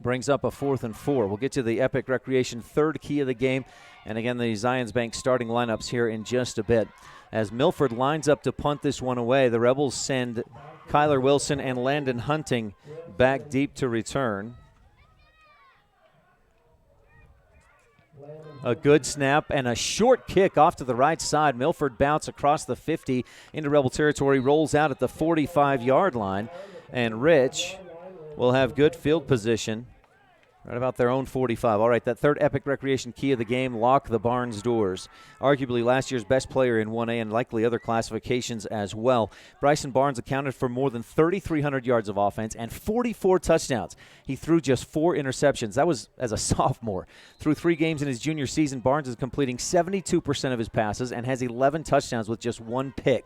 brings up a 4th and 4. We'll get to the Epic Recreation 3rd key of the game. And again, the Zions Bank starting lineups here in just a bit. As Milford lines up to punt this one away, the Rebels send Kyler Wilson and Landon Hunting back deep to return. A good snap and a short kick off to the right side. Milford bounce across the 50 into Rebel territory, rolls out at the 45-yard line. And Rich will have good field position right about their own 45. All right, that 3rd Epic Recreation key of the game, lock the Barnes doors. Arguably last year's best player in 1A and likely other classifications as well. Bryson Barnes accounted for more than 3,300 yards of offense and 44 touchdowns. He threw just 4 interceptions. That was as a sophomore. Through 3 games in his junior season, Barnes is completing 72% of his passes and has 11 touchdowns with just 1 pick.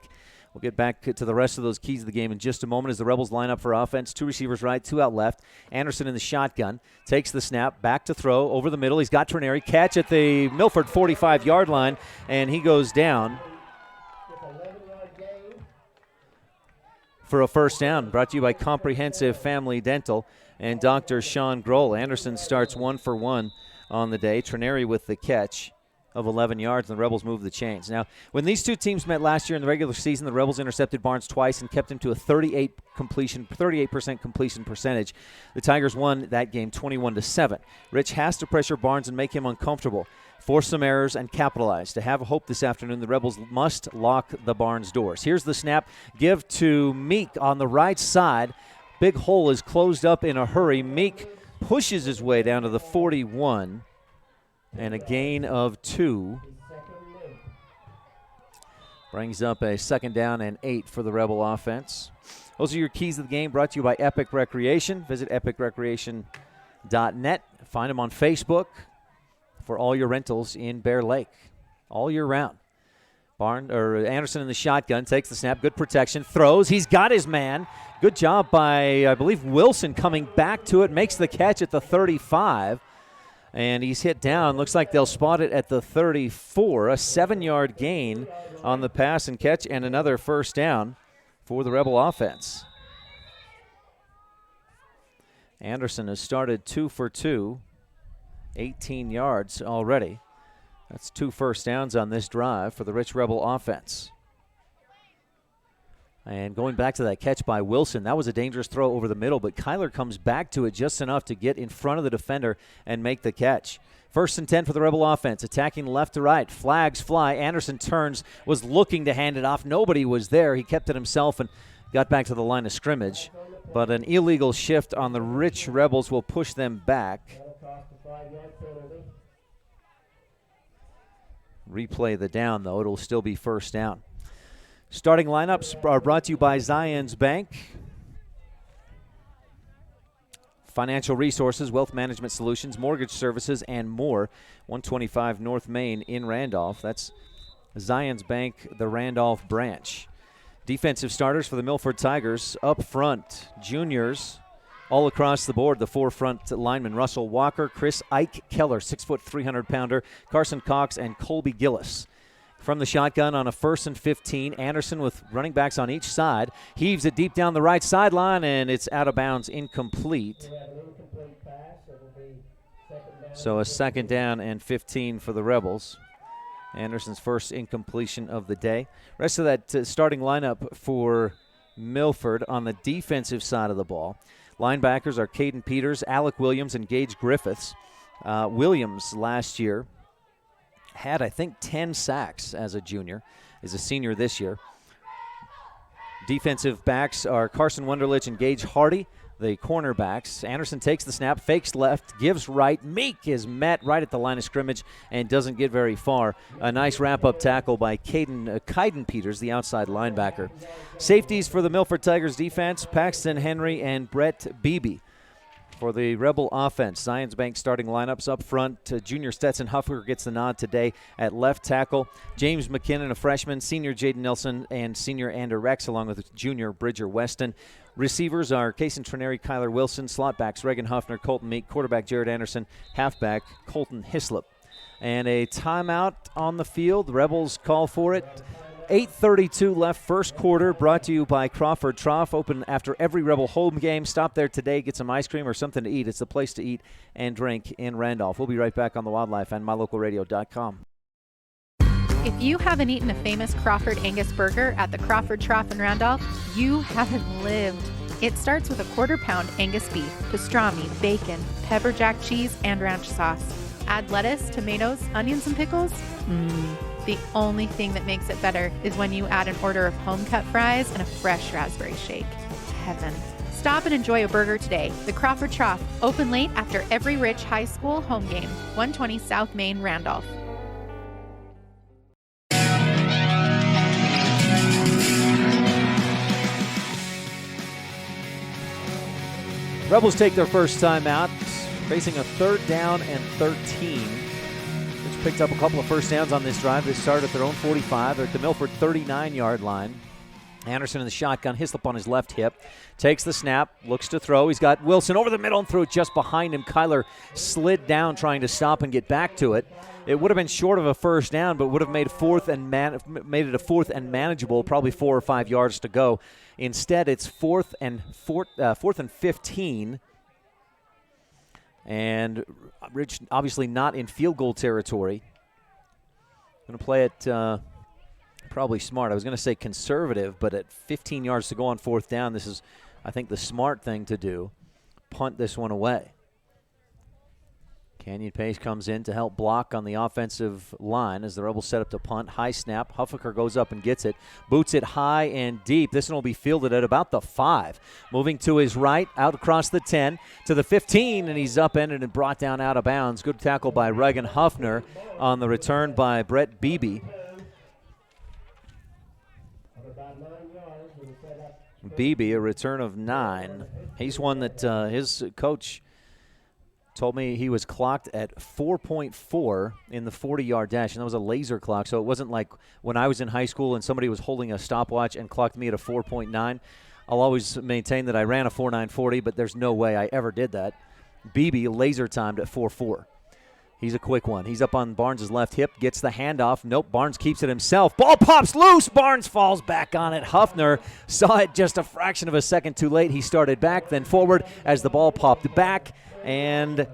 We'll get back to the rest of those keys of the game in just a moment as the Rebels line up for offense. 2 receivers right, 2 out left. Anderson in the shotgun. Takes the snap, back to throw, over the middle. He's got Trineri. Catch at the Milford 45-yard line, and he goes down for a 1st down. Brought to you by Comprehensive Family Dental and Dr. Sean Grohl. Anderson starts 1 for 1 on the day. Trineri with the catch of 11 yards, and the Rebels move the chains. Now, when these 2 teams met last year in the regular season, the Rebels intercepted Barnes twice and kept him to a 38% completion percentage. The Tigers won that game 21-7. Rich has to pressure Barnes and make him uncomfortable, force some errors, and capitalize. To have a hope this afternoon, the Rebels must lock the Barnes doors. Here's the snap. Give to Meek on the right side. Big hole is closed up in a hurry. Meek pushes his way down to the 41. And a gain of 2. Brings up a 2nd down and 8 for the Rebel offense. Those are your keys of the game, brought to you by Epic Recreation. Visit epicrecreation.net. Find them on Facebook for all your rentals in Bear Lake all year round. Anderson in the shotgun, takes the snap, good protection, throws. He's got his man. Good job by, I believe, Wilson coming back to it, makes the catch at the 35. And he's hit down. Looks like they'll spot it at the 34. A 7-yard gain on the pass and catch, and another 1st down for the Rebel offense. Anderson has started 2 for 2 18 yards already. That's 2 first downs on this drive for the Rich Rebel offense. And going back to that catch by Wilson, that was a dangerous throw over the middle, but Kyler comes back to it just enough to get in front of the defender and make the catch. 1st and 10 for the Rebel offense, attacking left to right. Flags fly. Anderson turns, was looking to hand it off. Nobody was there. He kept it himself and got back to the line of scrimmage. But an illegal shift on the Rich Rebels will push them back. Replay the down, though. It'll still be first down. Starting lineups are brought to you by Zions Bank. Financial resources, wealth management solutions, mortgage services, and more. 125 North Main in Randolph. That's Zions Bank, the Randolph branch. Defensive starters for the Milford Tigers. Up front, juniors all across the board. The 4 front linemen, Russell Walker, Chris Ike Keller, 6', 300-pounder, Carson Cox, and Colby Gillis. From the shotgun on a 1st and 15, Anderson with running backs on each side. Heaves it deep down the right sideline, and it's out of bounds, incomplete. So a 2nd down and 15 for the Rebels. Anderson's first incompletion of the day. Rest of that starting lineup for Milford on the defensive side of the ball. Linebackers are Caden Peters, Alec Williams, and Gage Griffiths. Williams last year had, I think, 10 sacks as a junior, is a senior this year. Defensive backs are Carson Wunderlich and Gage Hardy, the cornerbacks. Anderson takes the snap, fakes left, gives right. Meek is met right at the line of scrimmage and doesn't get very far. A nice wrap-up tackle by Caden Peters, the outside linebacker. Safeties for the Milford Tigers defense, Paxton Henry and Brett Beebe. For the Rebel offense, Zions Bank starting lineups up front. Junior Stetson Huffer gets the nod today at left tackle. James McKinnon, a freshman, senior Jaden Nelson, and senior Ander Rex, along with junior Bridger Weston. Receivers are Kason Trineri, Kyler Wilson. Slot backs Reagan Huffner, Colton Meek. Quarterback Jared Anderson. Halfback Colton Hislop. And a timeout on the field. The Rebels call for it. 8:32 left, first quarter, brought to you by Crawford Trough. Open after every Rebel home game. Stop there today, get some ice cream or something to eat. It's the place to eat and drink in Randolph. We'll be right back on the Wildlife and mylocalradio.com. If you haven't eaten a famous Crawford Angus burger at the Crawford Trough in Randolph, you haven't lived. It starts with a quarter-pound Angus beef, pastrami, bacon, pepper jack cheese, and ranch sauce. Add lettuce, tomatoes, onions, and pickles. The only thing that makes it better is when you add an order of home-cut fries and a fresh raspberry shake. Heaven. Stop and enjoy a burger today. The Crawford Trough, open late after every Rich High School home game. 120 South Main, Randolph. Rebels take their first time out, facing a 3rd down and 13. Picked up a couple of first downs on this drive. They start at their own 45. They're at the Milford 39-yard line. Anderson in the shotgun, Hislop on his left hip. Takes the snap, looks to throw. He's got Wilson over the middle and threw it just behind him. Kyler slid down trying to stop and get back to it. It would have been short of a first down, but would have made it a 4th and manageable, probably 4 or 5 yards to go. Instead, it's 4th and 15. And Rich obviously not in field goal territory. Going to play it probably smart. I was going to say conservative, but at 15 yards to go on 4th down, this is, I think, the smart thing to do. Punt this one away. Canyon Pace comes in to help block on the offensive line as the Rebels set up to punt. High snap. Huffaker goes up and gets it. Boots it high and deep. This one will be fielded at about the 5. Moving to his right, out across the 10 to the 15, and he's upended and brought down out of bounds. Good tackle by Reagan Huffner on the return by Brett Beebe. Beebe, a return of 9. He's one that his coach told me he was clocked at 4.4 in the 40-yard dash, and that was a laser clock, so it wasn't like when I was in high school and somebody was holding a stopwatch and clocked me at a 4.9. I'll always maintain that I ran a 4.940, but there's no way I ever did that. Beebe laser timed at 4.4. He's a quick one. He's up on Barnes' left hip, gets the handoff. Nope, Barnes keeps it himself. Ball pops loose. Barnes falls back on it. Huffner saw it just a fraction of a second too late. He started back, then forward as the ball popped back. And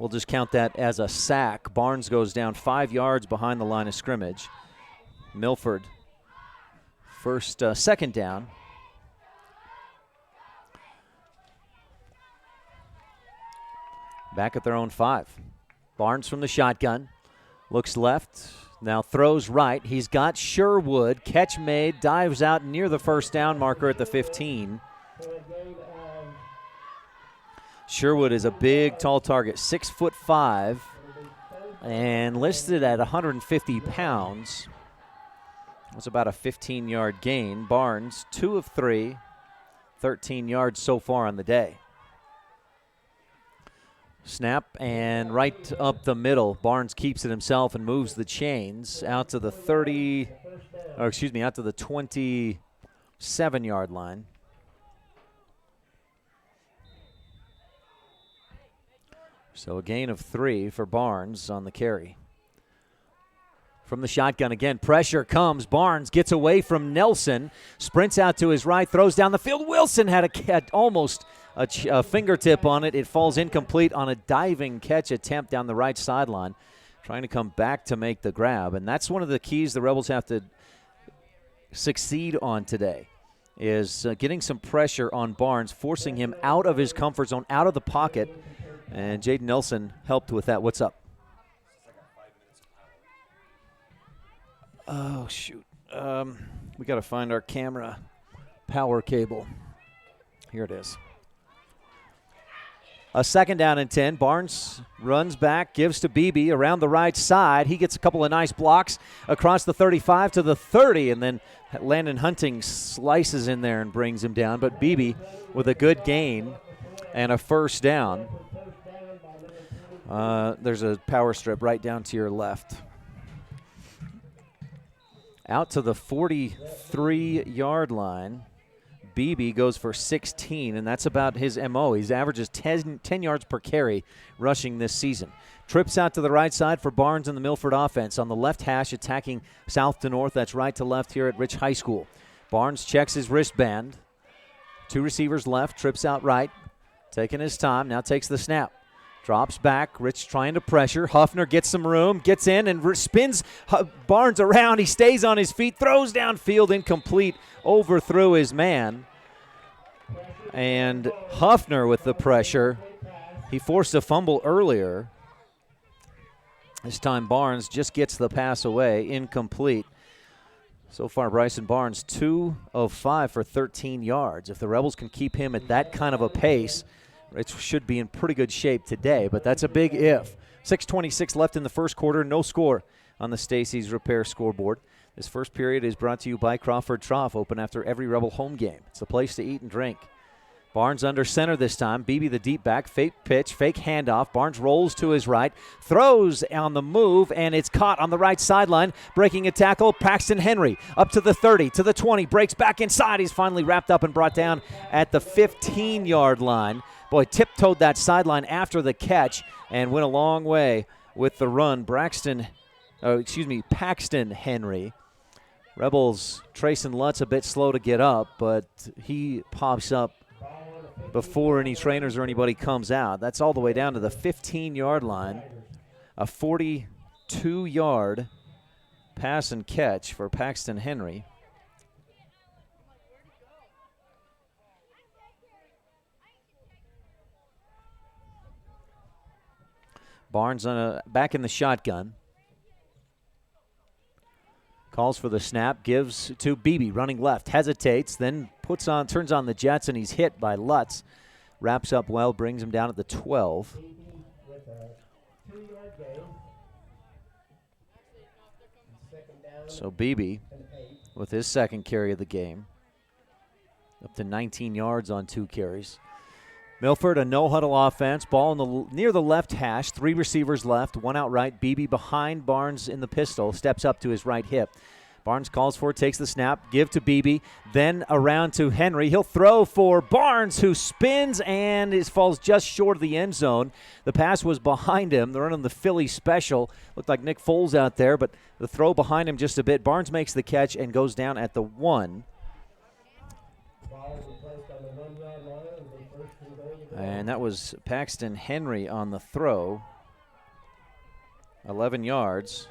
We'll just count that as a sack. Barnes goes down 5 yards behind the line of scrimmage. Milford, second down. Back at their own 5. Barnes from the shotgun. Looks left, now throws right. He's got Sherwood. Catch made, dives out near the first down marker at the 15. Sherwood is a big, tall target, 6'5", and listed at 150 pounds. It was about a 15-yard gain. Barnes, 2 of 3, 13 yards so far on the day. Snap and right up the middle. Barnes keeps it himself and moves the chains out to the out to the 27-yard line. So a gain of 3 for Barnes on the carry. From the shotgun again, pressure comes. Barnes gets away from Nelson, sprints out to his right, throws down the field. Wilson had almost a fingertip on it. It falls incomplete on a diving catch attempt down the right sideline, trying to come back to make the grab. And that's one of the keys the Rebels have to succeed on today, is getting some pressure on Barnes, forcing him out of his comfort zone, out of the pocket. And Jaden Nelson helped with that. What's up? Oh, shoot. We got to find our camera power cable. Here it is. A second down and 10. Barnes runs back, gives to Beebe around the right side. He gets a couple of nice blocks across the 35 to the 30, and then Landon Hunting slices in there and brings him down. But Beebe with a good gain and a first down. There's a power strip right down to your left. Out to the 43-yard line. Beebe goes for 16, and that's about his MO. He averages 10 yards per carry rushing this season. Trips out to the right side for Barnes and the Milford offense. On the left hash, attacking south to north. That's right to left here at Rich High School. Barnes checks his wristband. 2 receivers left, trips out right. Taking his time, now takes the snap. Drops back, Rich trying to pressure. Huffner gets some room, gets in and spins Barnes around. He stays on his feet, throws downfield, incomplete, overthrew his man. And Huffner with the pressure. He forced a fumble earlier. This time Barnes just gets the pass away, incomplete. So far, Bryson Barnes, 2 of 5 for 13 yards. If the Rebels can keep him at that kind of a pace, it should be in pretty good shape today, but that's a big if. 6:26 left in the first quarter, no score on the Stacy's Repair scoreboard. This first period is brought to you by Crawford Trough, open after every Rebel home game. It's the place to eat and drink. Barnes under center this time. Beebe the deep back, fake pitch, fake handoff. Barnes rolls to his right, throws on the move, and it's caught on the right sideline. Breaking a tackle, Paxton Henry up to the 30, to the 20, breaks back inside. He's finally wrapped up and brought down at the 15-yard line. Boy, tiptoed that sideline after the catch and went a long way with the run. Paxton Henry. Rebels, Trayson Lutz a bit slow to get up, but he pops up before any trainers or anybody comes out. That's all the way down to the 15-yard line. A 42-yard pass and catch for Paxton Henry. Barnes back in the shotgun. Calls for the snap, gives to Beebe, running left, hesitates, then turns on the jets, and he's hit by Lutz. Wraps up well, brings him down at the 12. So Beebe with his second carry of the game. Up to 19 yards on 2 carries. Milford, a no-huddle offense. Ball near the left hash. 3 receivers left, 1 out right. Beebe behind Barnes in the pistol. Steps up to his right hip. Barnes calls for it, takes the snap, give to Beebe, then around to Henry. He'll throw for Barnes, who spins and falls just short of the end zone. The pass was behind him. They're running the Philly special. Looked like Nick Foles out there, but the throw behind him just a bit. Barnes makes the catch and goes down at the 1. And that was Paxton Henry on the throw. 11 yards.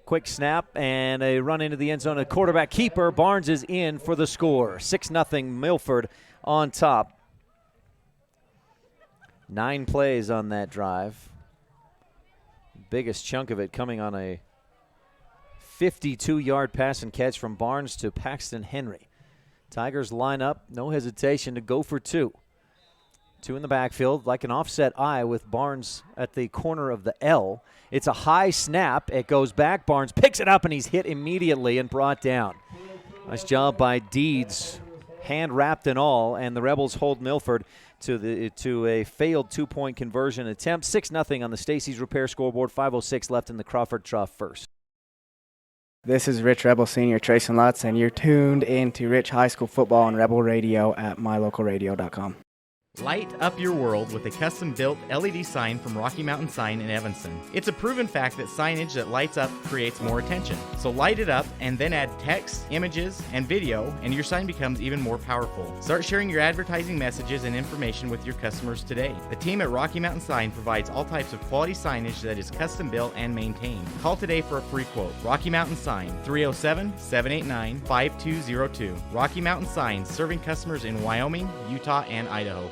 Quick snap and a run into the end zone. A quarterback keeper. Barnes is in for the score. 6-0 Milford on top. 9 plays on that drive. Biggest chunk of it coming on a 52-yard pass and catch from Barnes to Paxton Henry. Tigers line up, no hesitation to go for 2. 2 in the backfield, like an offset I with Barnes at the corner of the L. It's a high snap. It goes back. Barnes picks it up, and he's hit immediately and brought down. Nice job by Deeds, hand wrapped and all, and the Rebels hold Milford to a failed 2-point conversion attempt. 6-0 on the Stacy's Repair scoreboard. 5:06 left in the Crawford Trough first. This is Rich Rebel Senior Trayson Lutz, and you're tuned into Rich High School Football on Rebel Radio at mylocalradio.com. Light up your world with a custom-built LED sign from Rocky Mountain Sign in Evanston. It's a proven fact that signage that lights up creates more attention. So light it up and then add text, images, and video, and your sign becomes even more powerful. Start sharing your advertising messages and information with your customers today. The team at Rocky Mountain Sign provides all types of quality signage that is custom-built and maintained. Call today for a free quote. Rocky Mountain Sign, 307-789-5202. Rocky Mountain Sign, serving customers in Wyoming, Utah, and Idaho.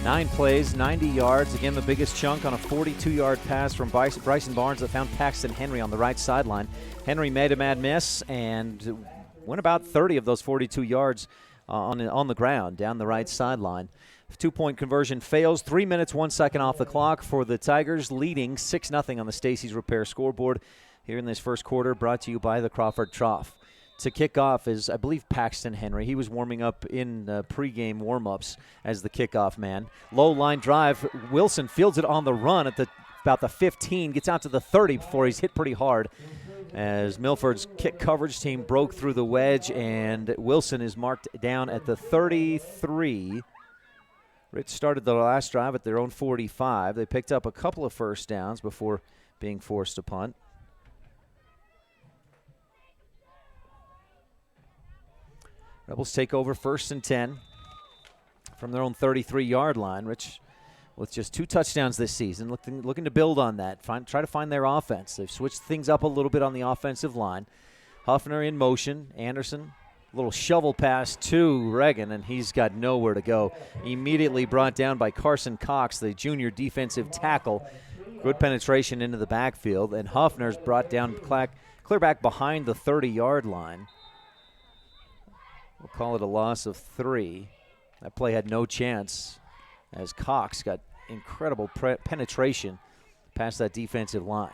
Nine plays, 90 yards. Again, the biggest chunk on a 42-yard pass from Bryson Barnes that found Paxton Henry on the right sideline. Henry made a mad miss and went about 30 of those 42 yards on the ground down the right sideline. 2-point conversion fails. 3 minutes, 1 second off the clock for the Tigers, leading 6-0 on the Stacy's Repair scoreboard here in this first quarter, brought to you by the Crawford Trough. To kick off is, I believe, Paxton Henry. He was warming up in pregame warm-ups as the kickoff man. Low line drive. Wilson fields it on the run at about the 15, gets out to the 30 before he's hit pretty hard as Milford's kick coverage team broke through the wedge, and Wilson is marked down at the 33. Rich started the last drive at their own 45. They picked up a couple of first downs before being forced to punt. Rebels take over 1st and 10 from their own 33-yard line. Rich with just 2 touchdowns this season, looking to build on that, try to find their offense. They've switched things up a little bit on the offensive line. Huffner in motion. Anderson, a little shovel pass to Reagan, and he's got nowhere to go. Immediately brought down by Carson Cox, the junior defensive tackle. Good penetration into the backfield, and Huffner's brought down clear back behind the 30-yard line. We'll call it a loss of 3. That play had no chance as Cox got incredible penetration past that defensive line.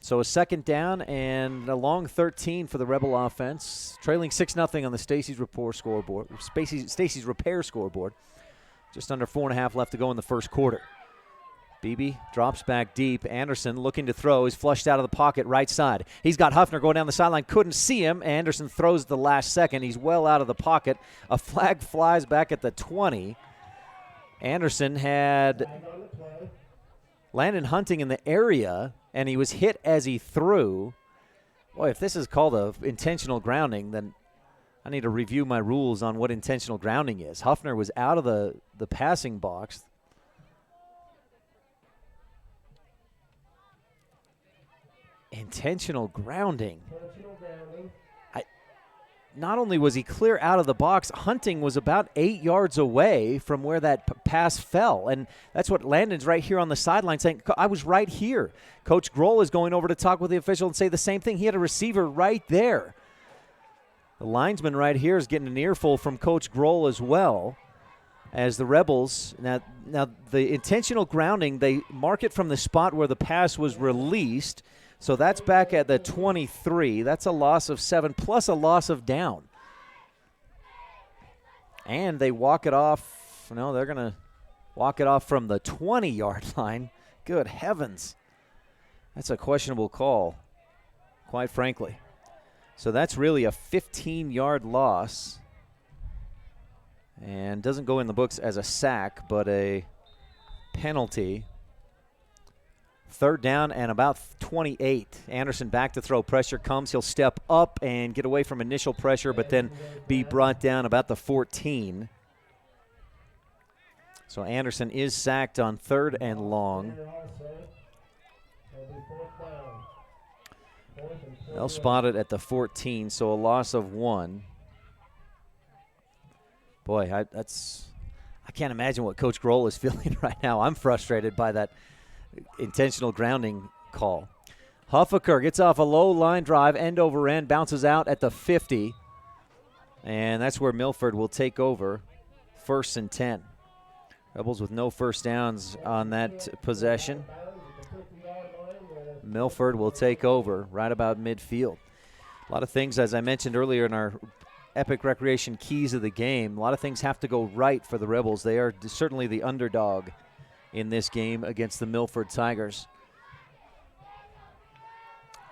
So a 2nd down and a long 13 for the Rebel offense, trailing 6-0 on the Stacy's Repair scoreboard. Stacy's Repair scoreboard. Just under 4.5 left to go in the first quarter. Beebe drops back deep. Anderson looking to throw. He's flushed out of the pocket right side. He's got Huffner going down the sideline. Couldn't see him. Anderson throws at the last second. He's well out of the pocket. A flag flies back at the 20. Anderson had Landon Hunting in the area, and he was hit as he threw. Boy, if this is called a intentional grounding, then I need to review my rules on what intentional grounding is. Huffner was out of the passing box. Intentional grounding. Not only was he clear out of the box, Hunting was about 8 yards away from where that pass fell. And that's what Landon's right here on the sideline saying, I was right here. Coach Grohl is going over to talk with the official and say the same thing. He had a receiver right there. The linesman right here is getting an earful from Coach Grohl as well. As the Rebels, now the intentional grounding, they mark it from the spot where the pass was released. So that's back at the 23. That's a loss of 7 plus a loss of down. And they walk it off. No, they're going to walk it off from the 20-yard line. Good heavens. That's a questionable call, quite frankly. So that's really a 15-yard loss. And doesn't go in the books as a sack, but a penalty. Third down and about 28. Anderson back to throw. Pressure comes. He'll step up and get away from initial pressure, but then be brought down about the 14. So Anderson is sacked on 3rd and long. They'll spot it at the 14, so a loss of 1. Boy, I can't imagine what Coach Grohl is feeling right now. I'm frustrated by that intentional grounding call. Huffaker gets off a low line drive, end over end, bounces out at the 50. And that's where Milford will take over, 1st and 10. Rebels with no first downs on that possession. Milford will take over right about midfield. A lot of things, as I mentioned earlier in our Epic Recreation keys of the game, a lot of things have to go right for the Rebels. They are certainly the underdog in this game against the Milford Tigers.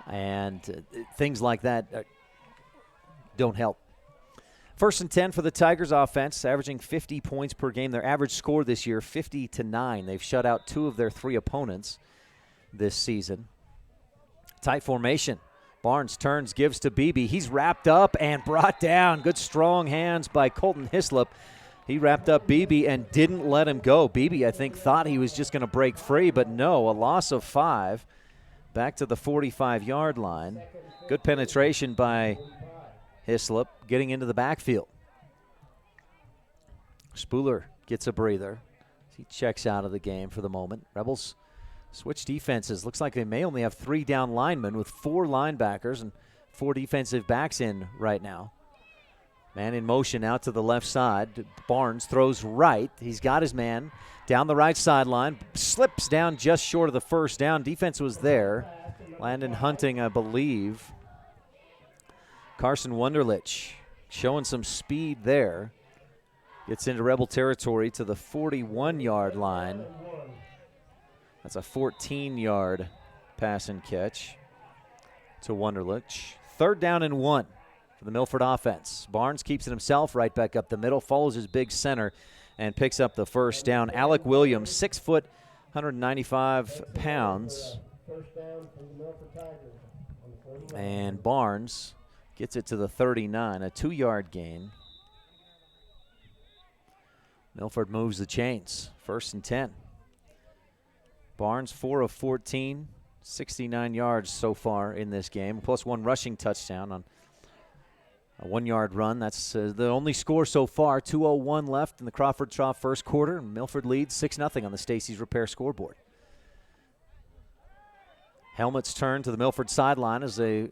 And things like that don't help. 1st and 10 for the Tigers offense, averaging 50 points per game. Their average score this year, 50-9. They've shut out 2 of their 3 opponents this season. Tight formation. Barnes turns, gives to Beebe. He's wrapped up and brought down. Good strong hands by Colton Hislop. He wrapped up Beebe and didn't let him go. Beebe, I think, thought he was just going to break free, but no, a loss of 5. Back to the 45-yard line. Good penetration by Hislop, getting into the backfield. Spooler gets a breather. He checks out of the game for the moment. Rebels switch defenses. Looks like they may only have 3 down linemen with 4 linebackers and 4 defensive backs in right now. Man in motion out to the left side. Barnes throws right. He's got his man down the right sideline. Slips down just short of the first down. Defense was there. Landon Hunting, I believe. Carson Wunderlich showing some speed there. Gets into Rebel territory to the 41-yard line. That's a 14-yard pass and catch to Wunderlich. 3rd down and 1 for the Milford offense. Barnes keeps it himself right back up the middle, follows his big center, and picks up the first down. Alec Williams, 6 foot, 195 pounds. And Barnes gets it to the 39, a 2-yard gain. Milford moves the chains, 1st and 10. Barnes, 4 of 14, 69 yards so far in this game, plus 1 rushing touchdown on a 1-yard run. That's the only score so far. 2:01 left in the Crawford Trough first quarter. Milford leads 6-0 on the Stacey's Repair scoreboard. Helmets turn to the Milford sideline as a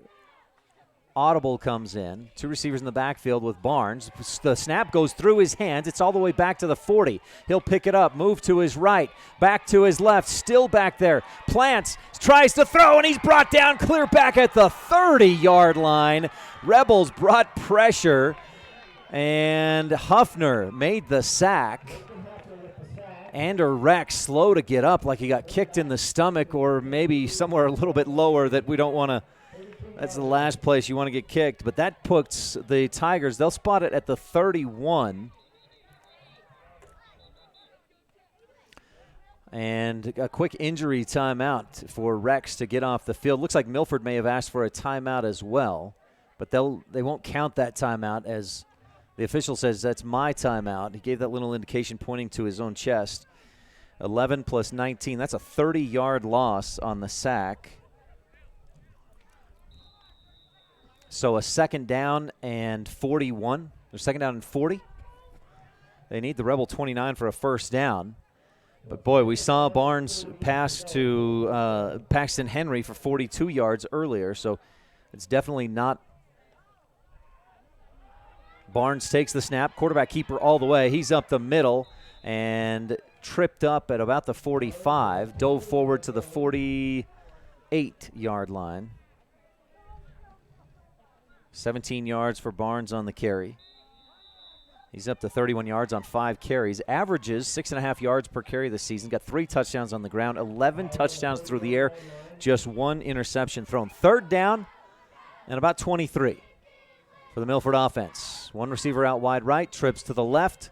audible comes in. 2 receivers in the backfield with Barnes. The snap goes through his hands. It's all the way back to the 40. He'll pick it up, move to his right, back to his left, still back there. Plants, tries to throw, and he's brought down clear back at the 30-yard line. Rebels brought pressure, and Huffner made the sack. Ander Rex slow to get up, like he got kicked in the stomach or maybe somewhere a little bit lower that we don't want to. That's the last place you want to get kicked. But that puts the Tigers, they'll spot it at the 31. And a quick injury timeout for Rex to get off the field. Looks like Milford may have asked for a timeout as well. But they won't count that timeout, as the official says that's my timeout. He gave that little indication pointing to his own chest. 11 plus 19, that's a 30-yard loss on the sack. So a 2nd down and 41. They're 2nd down and 40. They need the Rebel 29 for a first down. But, boy, we saw Barnes pass to Paxton Henry for 42 yards earlier, so it's definitely not. Barnes takes the snap, quarterback keeper all the way. He's up the middle and tripped up at about the 45, dove forward to the 48-yard line. 17 yards for Barnes on the carry. He's up to 31 yards on 5 carries. Averages 6.5 yards per carry this season. Got 3 touchdowns on the ground, 11 touchdowns through the air, just 1 interception thrown. 3rd down and about 23 for the Milford offense. 1 receiver out wide right, trips to the left,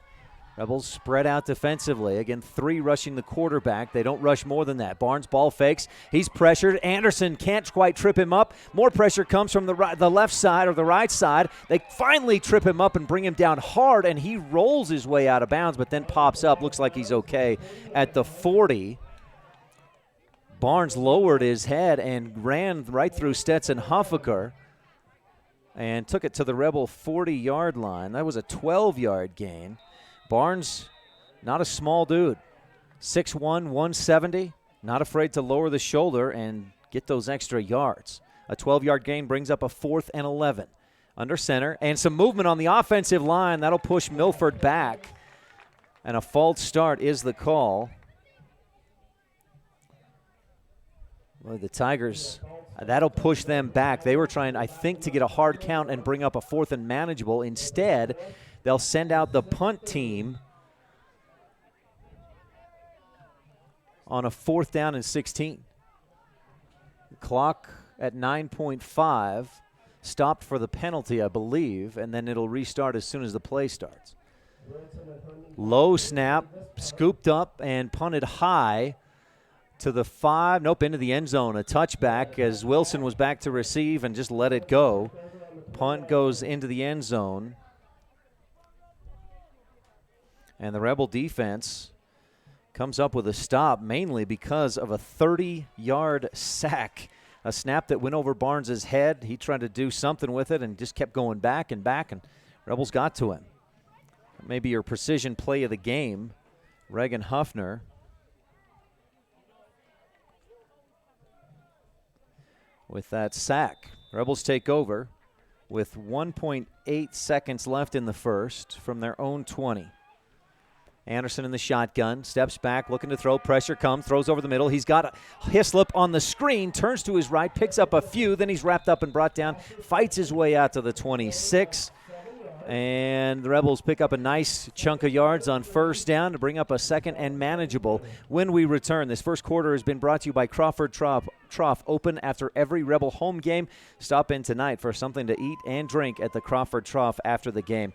Rebels spread out defensively. Again, 3 rushing the quarterback. They don't rush more than that. Barnes ball fakes. He's pressured. Anderson can't quite trip him up. More pressure comes from the left side or the right side. They finally trip him up and bring him down hard, and he rolls his way out of bounds, but then pops up. Looks like he's okay at the 40. Barnes lowered his head and ran right through Stetson Huffaker and took it to the Rebel 40-yard line. That was a 12-yard gain. Barnes, not a small dude, 6'1", 170, not afraid to lower the shoulder and get those extra yards. A 12-yard gain brings up a 4th and 11. Under center, and some movement on the offensive line. That'll push Milford back, and a false start is the call. Well, the Tigers, that'll push them back. They were trying, I think, to get a hard count and bring up a 4th and manageable. Instead, they'll send out the punt team on a 4th down and 16. The clock at 9.5, stopped for the penalty, I believe, and then it'll restart as soon as the play starts. Low snap, scooped up and punted high to the 5, into the end zone. A touchback as Wilson was back to receive and just let it go. Punt goes into the end zone. And the Rebel defense comes up with a stop mainly because of a 30-yard sack. A snap that went over Barnes' head. He tried to do something with it and just kept going back, and Rebels got to him. Maybe your precision play of the game, Reagan Huffner. With that sack, Rebels take over with 1.8 seconds left in the first from their own 20. Anderson in the shotgun, steps back, looking to throw. Pressure comes, throws over the middle. He's got Hislop on the screen, turns to his right, picks up a few, then he's wrapped up and brought down, fights his way out to the 26. And the Rebels pick up a nice chunk of yards on first down to bring up a 2nd and manageable when we return. This first quarter has been brought to you by Crawford Trough, open after every Rebel home game. Stop in tonight for something to eat and drink at the Crawford Trough after the game.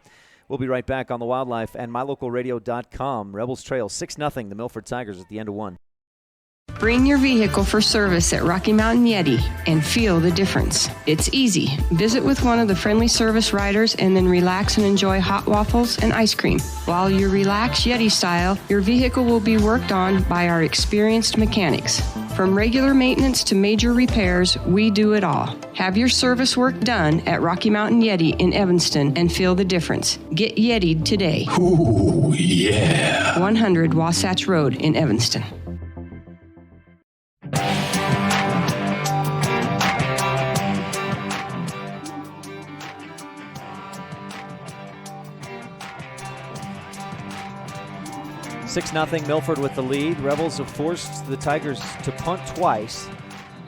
We'll be right back on the Wildlife and MyLocalRadio.com. Rebels trail 6-0 the Milford Tigers at the end of 1. Bring your vehicle for service at Rocky Mountain Yeti and feel the difference. It's easy. Visit with one of the friendly service riders and then relax and enjoy hot waffles and ice cream. While you relax Yeti style, your vehicle will be worked on by our experienced mechanics. From regular maintenance to major repairs, we do it all. Have your service work done at Rocky Mountain Yeti in Evanston and feel the difference. Get Yeti'd today. Ooh, yeah. 100 Wasatch Road in Evanston. $6-0 Milford with the lead. Rebels have forced the Tigers to punt twice.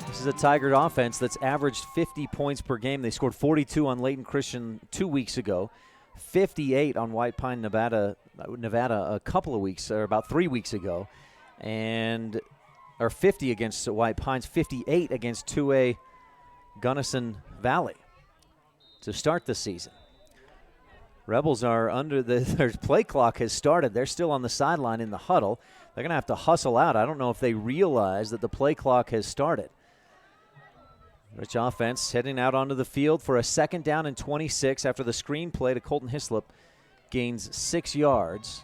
This is a Tiger offense that's averaged 50 points per game. They scored 42 on Layton Christian 2 weeks ago, 58 on White Pine, Nevada a couple of weeks, or about 3 weeks ago, or 50 against White Pines, 58 against 2A Gunnison Valley to start the season. Rebels are under their play clock has started. They're still on the sideline in the huddle. They're going to have to hustle out. I don't know if they realize that the play clock has started. Rich offense heading out onto the field for a 2nd down and 26 after the screen play to Colton Hislop gains 6 yards.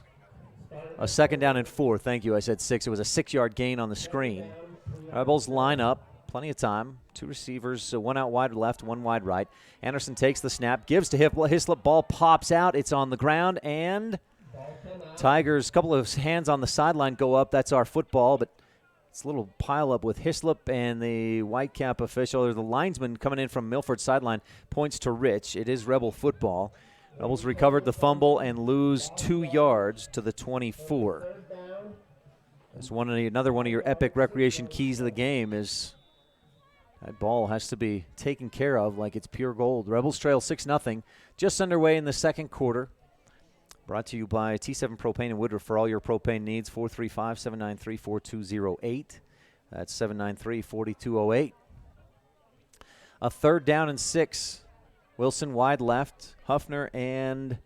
A 2nd down and 4. Thank you. I said 6. It was a 6-yard gain on the screen. Rebels line up. Plenty of time. 2 receivers, 1 out wide left, 1 wide right. Anderson takes the snap, gives to Hislop. Ball pops out. It's on the ground, and Tigers, a couple of hands on the sideline go up. That's our football, but it's a little pile up with Hislop and the Whitecap official, or the linesman coming in from Milford sideline, points to Rich. It is Rebel football. Rebels recovered the fumble and lose 2 yards to the 24. That's another one of your epic recreation keys of the game is that ball has to be taken care of like it's pure gold. Rebels trail 6-0, just underway in the second quarter. Brought to you by T7 Propane and Woodruff for all your propane needs, 435-793-4208. That's 793-4208. A 3rd down and 6. Wilson wide left. Huffner and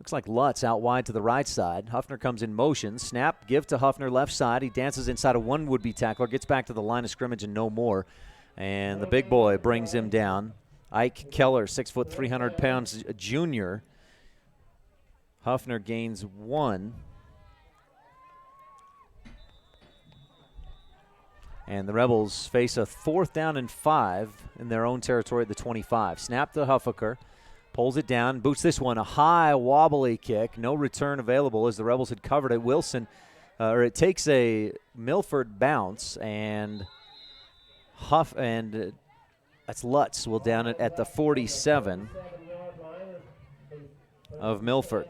Looks like Lutz out wide to the right side. Huffner comes in motion. Snap, give to Huffner left side. He dances inside of one would-be tackler, gets back to the line of scrimmage and no more. And the big boy brings him down. Ike Keller, 6 foot, 300 pounds, junior. Huffner gains 1. And the Rebels face a 4th down and 5 in their own territory at the 25. Snap to Huffaker. Pulls it down, boots this one, a high wobbly kick. No return available as the Rebels had covered it. Wilson, it takes a Milford bounce, and that's Lutz will down it at the 47 of Milford.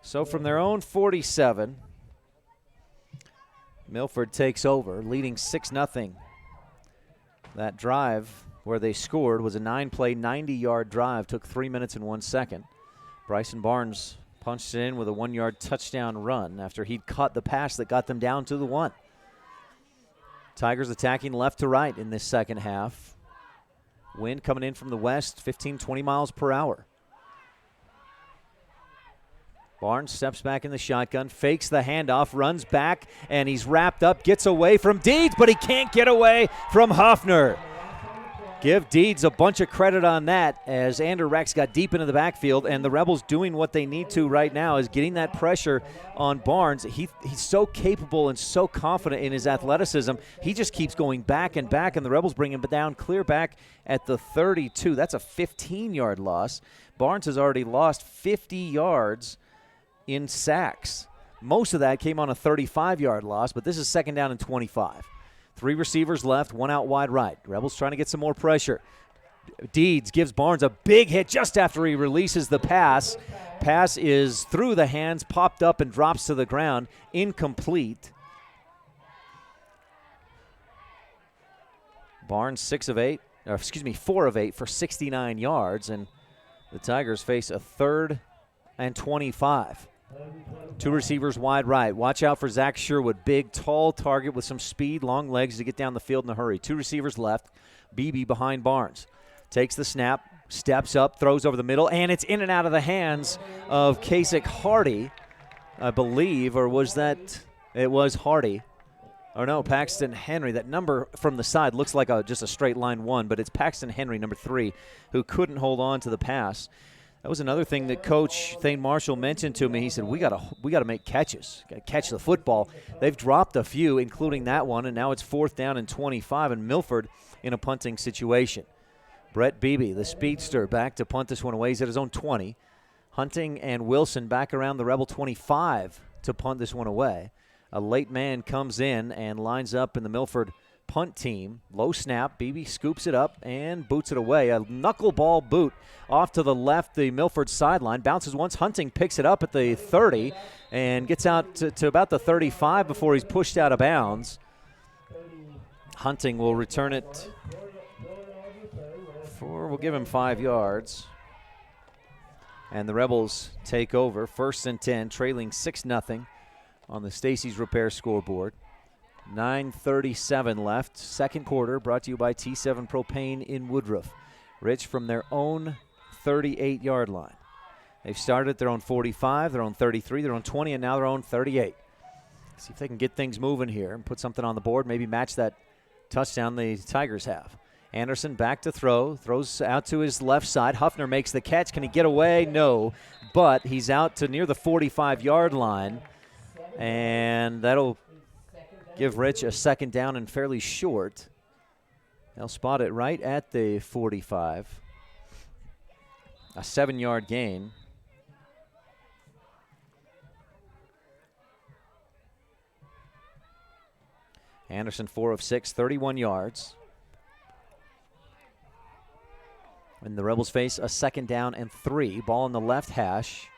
So from their own 47, Milford takes over, leading 6-0. That drive where they scored was a 9-play, 90-yard drive, took 3 minutes and 1 second. Bryson Barnes punched it in with a 1-yard touchdown run after he'd caught the pass that got them down to the 1. Tigers attacking left to right in this second half. Wind coming in from the west, 15, 20 miles per hour. Barnes steps back in the shotgun, fakes the handoff, runs back, and he's wrapped up, gets away from Deeds, but he can't get away from Huffner. Give Deeds a bunch of credit on that as Ander Rex got deep into the backfield, and the Rebels doing what they need to right now is getting that pressure on Barnes. He's so capable and so confident in his athleticism. He just keeps going back and back, and the Rebels bring him down clear back at the 32. That's a 15-yard loss. Barnes has already lost 50 yards in sacks. Most of that came on a 35-yard loss, but this is 2nd down and 25. 3 receivers left, 1 out wide right. Rebels trying to get some more pressure. Deeds gives Barnes a big hit just after he releases the pass. Pass is through the hands, popped up and drops to the ground. Incomplete. Barnes 4 of 8 for 69 yards, and the Tigers face a 3rd and 25. 2 receivers wide right. Watch out for Zach Sherwood. Big, tall target with some speed, long legs to get down the field in a hurry. 2 receivers left. Beebe behind Barnes. Takes the snap, steps up, throws over the middle, and it's in and out of the hands of Kasich Hardy, I believe, or was that? It was Hardy. Or no, Paxton Henry. That number from the side looks like just a straight line 1, but it's Paxton Henry, number 3, who couldn't hold on to the pass. That was another thing that Coach Thane Marshall mentioned to me. He said, we got to make catches, got to catch the football. They've dropped a few, including that one, and now it's 4th down and 25, and Milford in a punting situation. Brett Beebe, the speedster, back to punt this one away. He's at his own 20. Hunting and Wilson back around the Rebel 25 to punt this one away. A late man comes in and lines up in the Milford punt team. Low snap. Beebe scoops it up and boots it away. A knuckleball boot off to the left, the Milford sideline. Bounces once. Hunting picks it up at the 30 and gets out to about the 35 before he's pushed out of bounds. Hunting will return it we'll give him 5 yards. And the Rebels take over. 1st and 10, trailing 6-0 on the Stacy's Repair scoreboard. 9:37 left. Second quarter, brought to you by T7 Propane in Woodruff. Rich from their own 38-yard line. They've started at their own 45, their own 33, their own 20, and now their own 38. See if they can get things moving here and put something on the board, maybe match that touchdown the Tigers have. Anderson back to throw, throws out to his left side. Huffner makes the catch. Can he get away? No, but he's out to near the 45-yard line, and that'll give Rich a 2nd down and fairly short. They'll spot it right at the 45. A 7-yard gain. Anderson 4 of 6, 31 yards. And the Rebels face a 2nd down and 3. Ball on the left hash.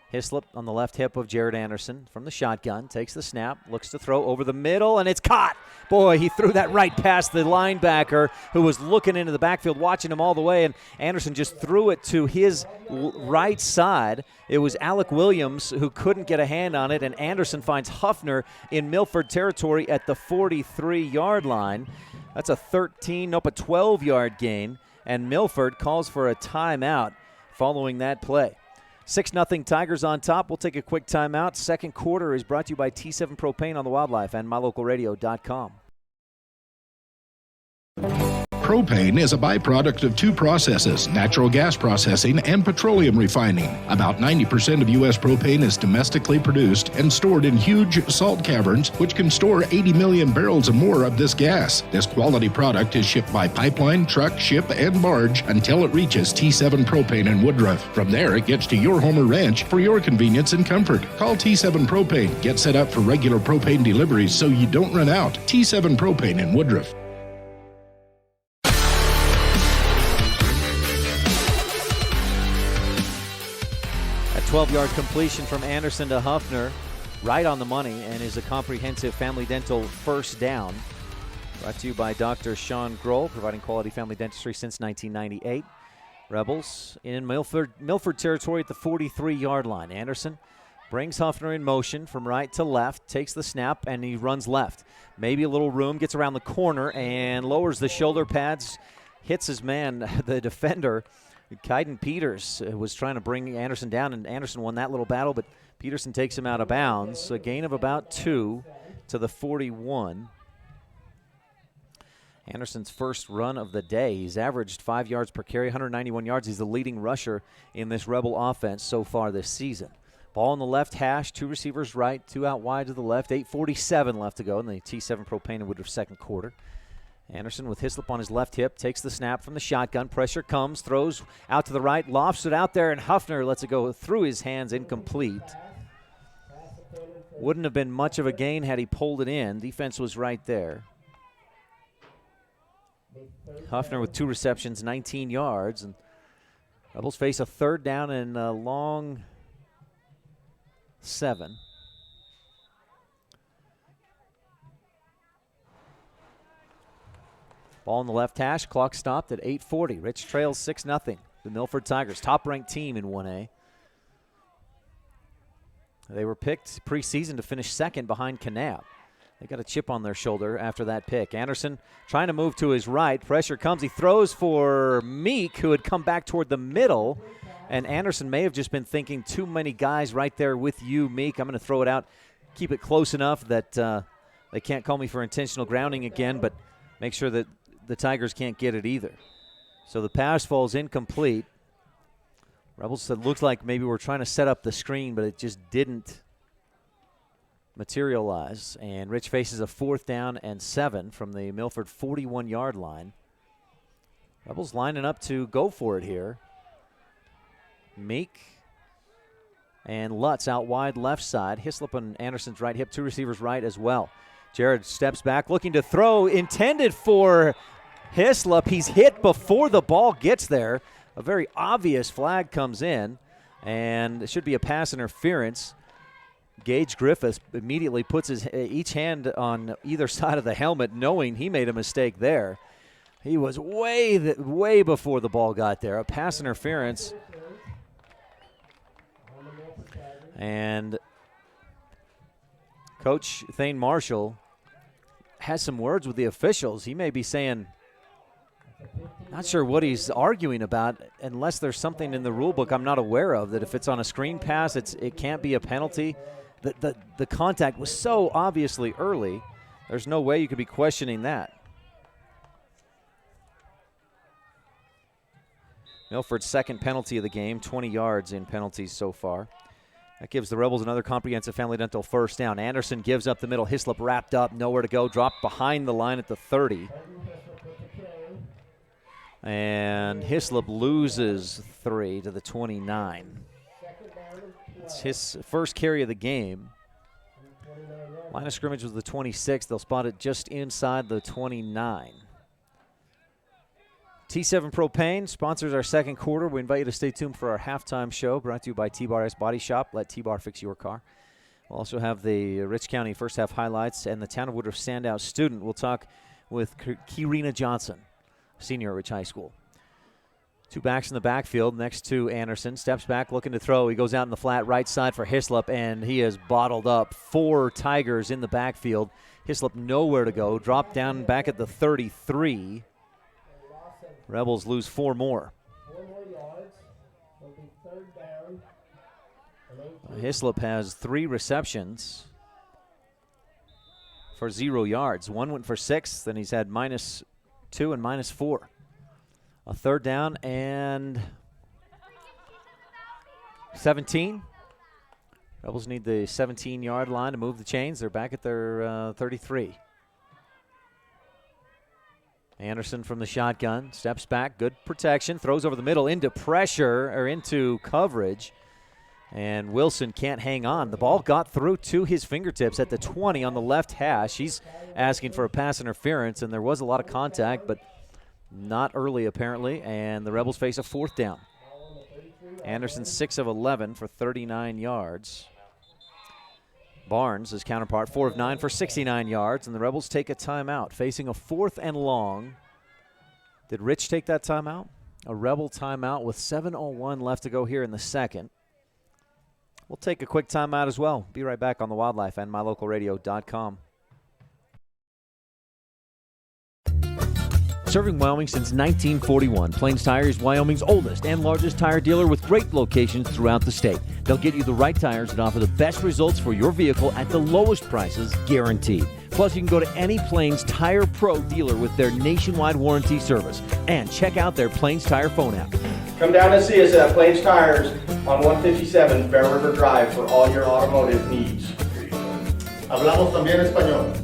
Hislop on the left hip of Jared Anderson from the shotgun. Takes the snap, looks to throw over the middle, and it's caught. Boy, he threw that right past the linebacker who was looking into the backfield, watching him all the way, and Anderson just threw it to his right side. It was Alec Williams who couldn't get a hand on it, and Anderson finds Huffner in Milford territory at the 43-yard line. That's a 12-yard gain, and Milford calls for a timeout following that play. 6-0 Tigers on top. We'll take a quick timeout. Second quarter is brought to you by T7 Propane on the Wildlife and mylocalradio.com. Propane is a byproduct of two processes, natural gas processing and petroleum refining. About 90% of U.S. propane is domestically produced and stored in huge salt caverns, which can store 80 million barrels or more of this gas. This quality product is shipped by pipeline, truck, ship, and barge until it reaches T7 Propane in Woodruff. From there, it gets to your home or ranch for your convenience and comfort. Call T7 Propane. Get set up for regular propane deliveries so you don't run out. T7 Propane in Woodruff. A 12-yard completion from Anderson to Huffner, right on the money, and is a comprehensive family dental first down. Brought to you by Dr. Sean Grohl, providing quality family dentistry since 1998. Rebels in Milford territory at the 43-yard line. Anderson brings Huffner in motion from right to left, takes the snap, and he runs left. Maybe a little room, gets around the corner, and lowers the shoulder pads, hits his man, the defender. Kaiden Peters was trying to bring Anderson down, and Anderson won that little battle, but Peterson takes him out of bounds. A gain of about 2 to the 41. Anderson's first run of the day. He's averaged 5 yards per carry, 191 yards. He's the leading rusher in this Rebel offense so far this season. Ball on the left hash, 2 receivers right, 2 out wide to the left. 8:47 left to go in the T7 Propane and Woodruff second quarter. Anderson with Hislop on his left hip, takes the snap from the shotgun. Pressure comes, throws out to the right, lofts it out there, and Huffner lets it go through his hands, incomplete. Wouldn't have been much of a gain had he pulled it in. Defense was right there. Huffner with 2 receptions, 19 yards, and Rebels face a third down and a long 7. Ball on the left hash, clock stopped at 8:40. Rich trails 6-0. The Milford Tigers, top-ranked team in 1A. They were picked preseason to finish second behind Kanab. They got a chip on their shoulder after that pick. Anderson trying to move to his right. Pressure comes. He throws for Meek, who had come back toward the middle. And Anderson may have just been thinking, too many guys right there with you, Meek. I'm going to throw it out, keep it close enough that they can't call me for intentional grounding again, but make sure that the Tigers can't get it either. So the pass falls incomplete. Rebels said, looks like maybe we're trying to set up the screen, but it just didn't materialize. And Rich faces a 4th down and 7 from the Milford 41-yard line. Rebels lining up to go for it here. Meek and Lutz out wide left side. Hislop on Anderson's right hip, 2 receivers right as well. Jared steps back, looking to throw, intended for Hislop. He's hit before the ball gets there. A very obvious flag comes in, and it should be a pass interference. Gage Griffiths immediately puts each hand on either side of the helmet, knowing he made a mistake there. He was way before the ball got there. A pass interference. And Coach Thane Marshall has some words with the officials. He may be saying, not sure what he's arguing about, unless there's something in the rule book I'm not aware of, that if it's on a screen pass, it can't be a penalty. The contact was so obviously early, there's no way you could be questioning that. Milford's second penalty of the game, 20 yards in penalties so far. That gives the Rebels another comprehensive family dental first down. Anderson gives up the middle. Hislop wrapped up, nowhere to go. Dropped behind the line at the 30. And Hislop loses 3 to the 29. It's his first carry of the game. Line of scrimmage was the 26. They'll spot it just inside the 29. T7 Propane sponsors our second quarter. We invite you to stay tuned for our halftime show, brought to you by T-Bar S Body Shop. Let T-Bar fix your car. We'll also have the Rich County first half highlights and the Town of Woodruff standout student. We'll talk with Kirina Johnson, senior at Rich High School. 2 backs in the backfield next to Anderson. Steps back looking to throw. He goes out in the flat right side for Hislop, and he is bottled up. 4 Tigers in the backfield. Hislop nowhere to go. Dropped down back at the 33. Rebels lose 4 more. 4 more yards. It'll be 3rd down Hislop has 3 receptions for 0 yards. One went for 6, then he's had -2 and -4. A third down and 17. Rebels need the 17-yard line to move the chains. They're back at their 33. Anderson from the shotgun, steps back, good protection, throws over the middle into pressure or into coverage, and Wilson can't hang on. The ball got through to his fingertips at the 20 on the left hash. He's asking for a pass interference, and there was a lot of contact, but not early apparently, and the Rebels face a 4th down. Anderson 6 of 11 for 39 yards. Barnes, his counterpart, 4 of 9 for 69 yards, and the Rebels take a timeout, facing a 4th and long. Did Rich take that timeout? A Rebel timeout with 7:01 left to go here in the second. We'll take a quick timeout as well. Be right back on the Wildlife and mylocalradio.com. Serving Wyoming since 1941, Plains Tire is Wyoming's oldest and largest tire dealer with great locations throughout the state. They'll get you the right tires that offer the best results for your vehicle at the lowest prices, guaranteed. Plus, you can go to any Plains Tire Pro dealer with their nationwide warranty service. And check out their Plains Tire phone app. Come down and see us at Plains Tires on 157 Bear River Drive for all your automotive needs. Hablamos también español.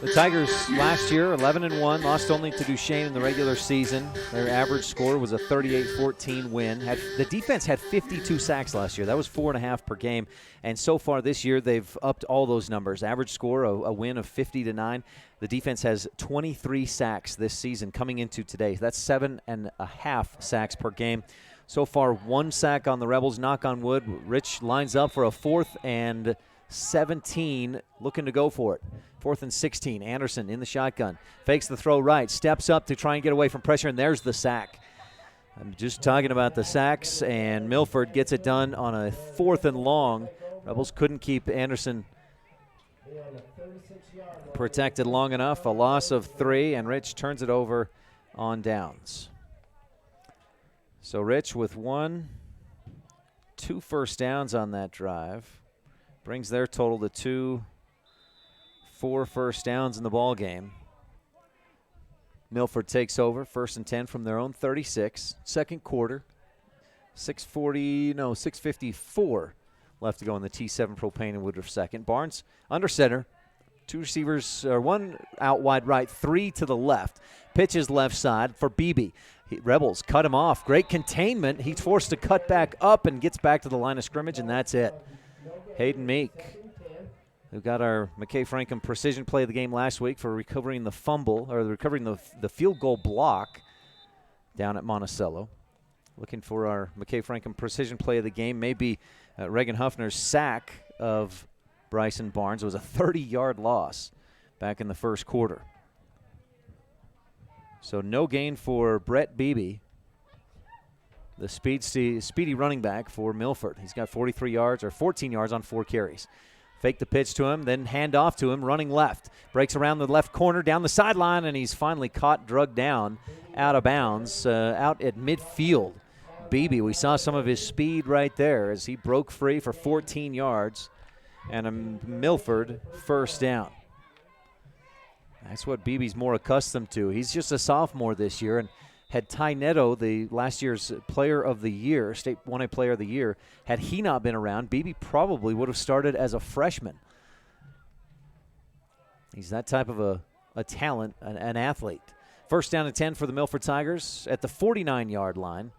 The Tigers last year, 11-1, lost only to Duchesne in the regular season. Their average score was a 38-14 win. The defense had 52 sacks last year. That was 4.5 per game. And so far this year, they've upped all those numbers. Average score, a win of 50-9. The defense has 23 sacks this season coming into today. That's 7.5 sacks per game. So far, 1 sack on the Rebels. Knock on wood. Rich lines up for a 4th and 17, looking to go for it. 4th and 16. Anderson in the shotgun. Fakes the throw right. Steps up to try and get away from pressure, and there's the sack. I'm just talking about the sacks, and Milford gets it done on a 4th and long. Rebels couldn't keep Anderson protected long enough. A loss of 3, and Rich turns it over on downs. So Rich with 2 first downs on that drive. Brings their total to 4 first downs in the ball game. Milford takes over, 1st and 10 from their own 36. Second quarter, 6:54 left to go in the T7 Propane and Woodruff second. Barnes under center. 2 receivers, 1 out wide right, 3 to the left. Pitches left side for Beebe. Rebels cut him off. Great containment. He's forced to cut back up and gets back to the line of scrimmage, and that's it. Hayden Meek, who got our McKay Franklin precision play of the game last week for recovering the fumble, or recovering the field goal block down at Monticello. Looking for our McKay Franklin precision play of the game, maybe Reagan Huffner's sack of Bryson Barnes. It was a 30-yard loss back in the first quarter. So no gain for Brett Beebe, the speedy running back for Milford. He's got 43 yards or 14 yards on 4 carries. Fake the pitch to him, then hand off to him, running left. Breaks around the left corner, down the sideline, and he's finally caught, drugged down, out of bounds, out at midfield. Beebe, we saw some of his speed right there as he broke free for 14 yards and a Milford first down. That's what Beebe's more accustomed to. He's just a sophomore this year, and had Ty Neto, the last year's player of the year, state 1A player of the year, had he not been around, Beebe probably would have started as a freshman. He's that type of a talent, an athlete. First down and 10 for the Milford Tigers at the 49-yard line.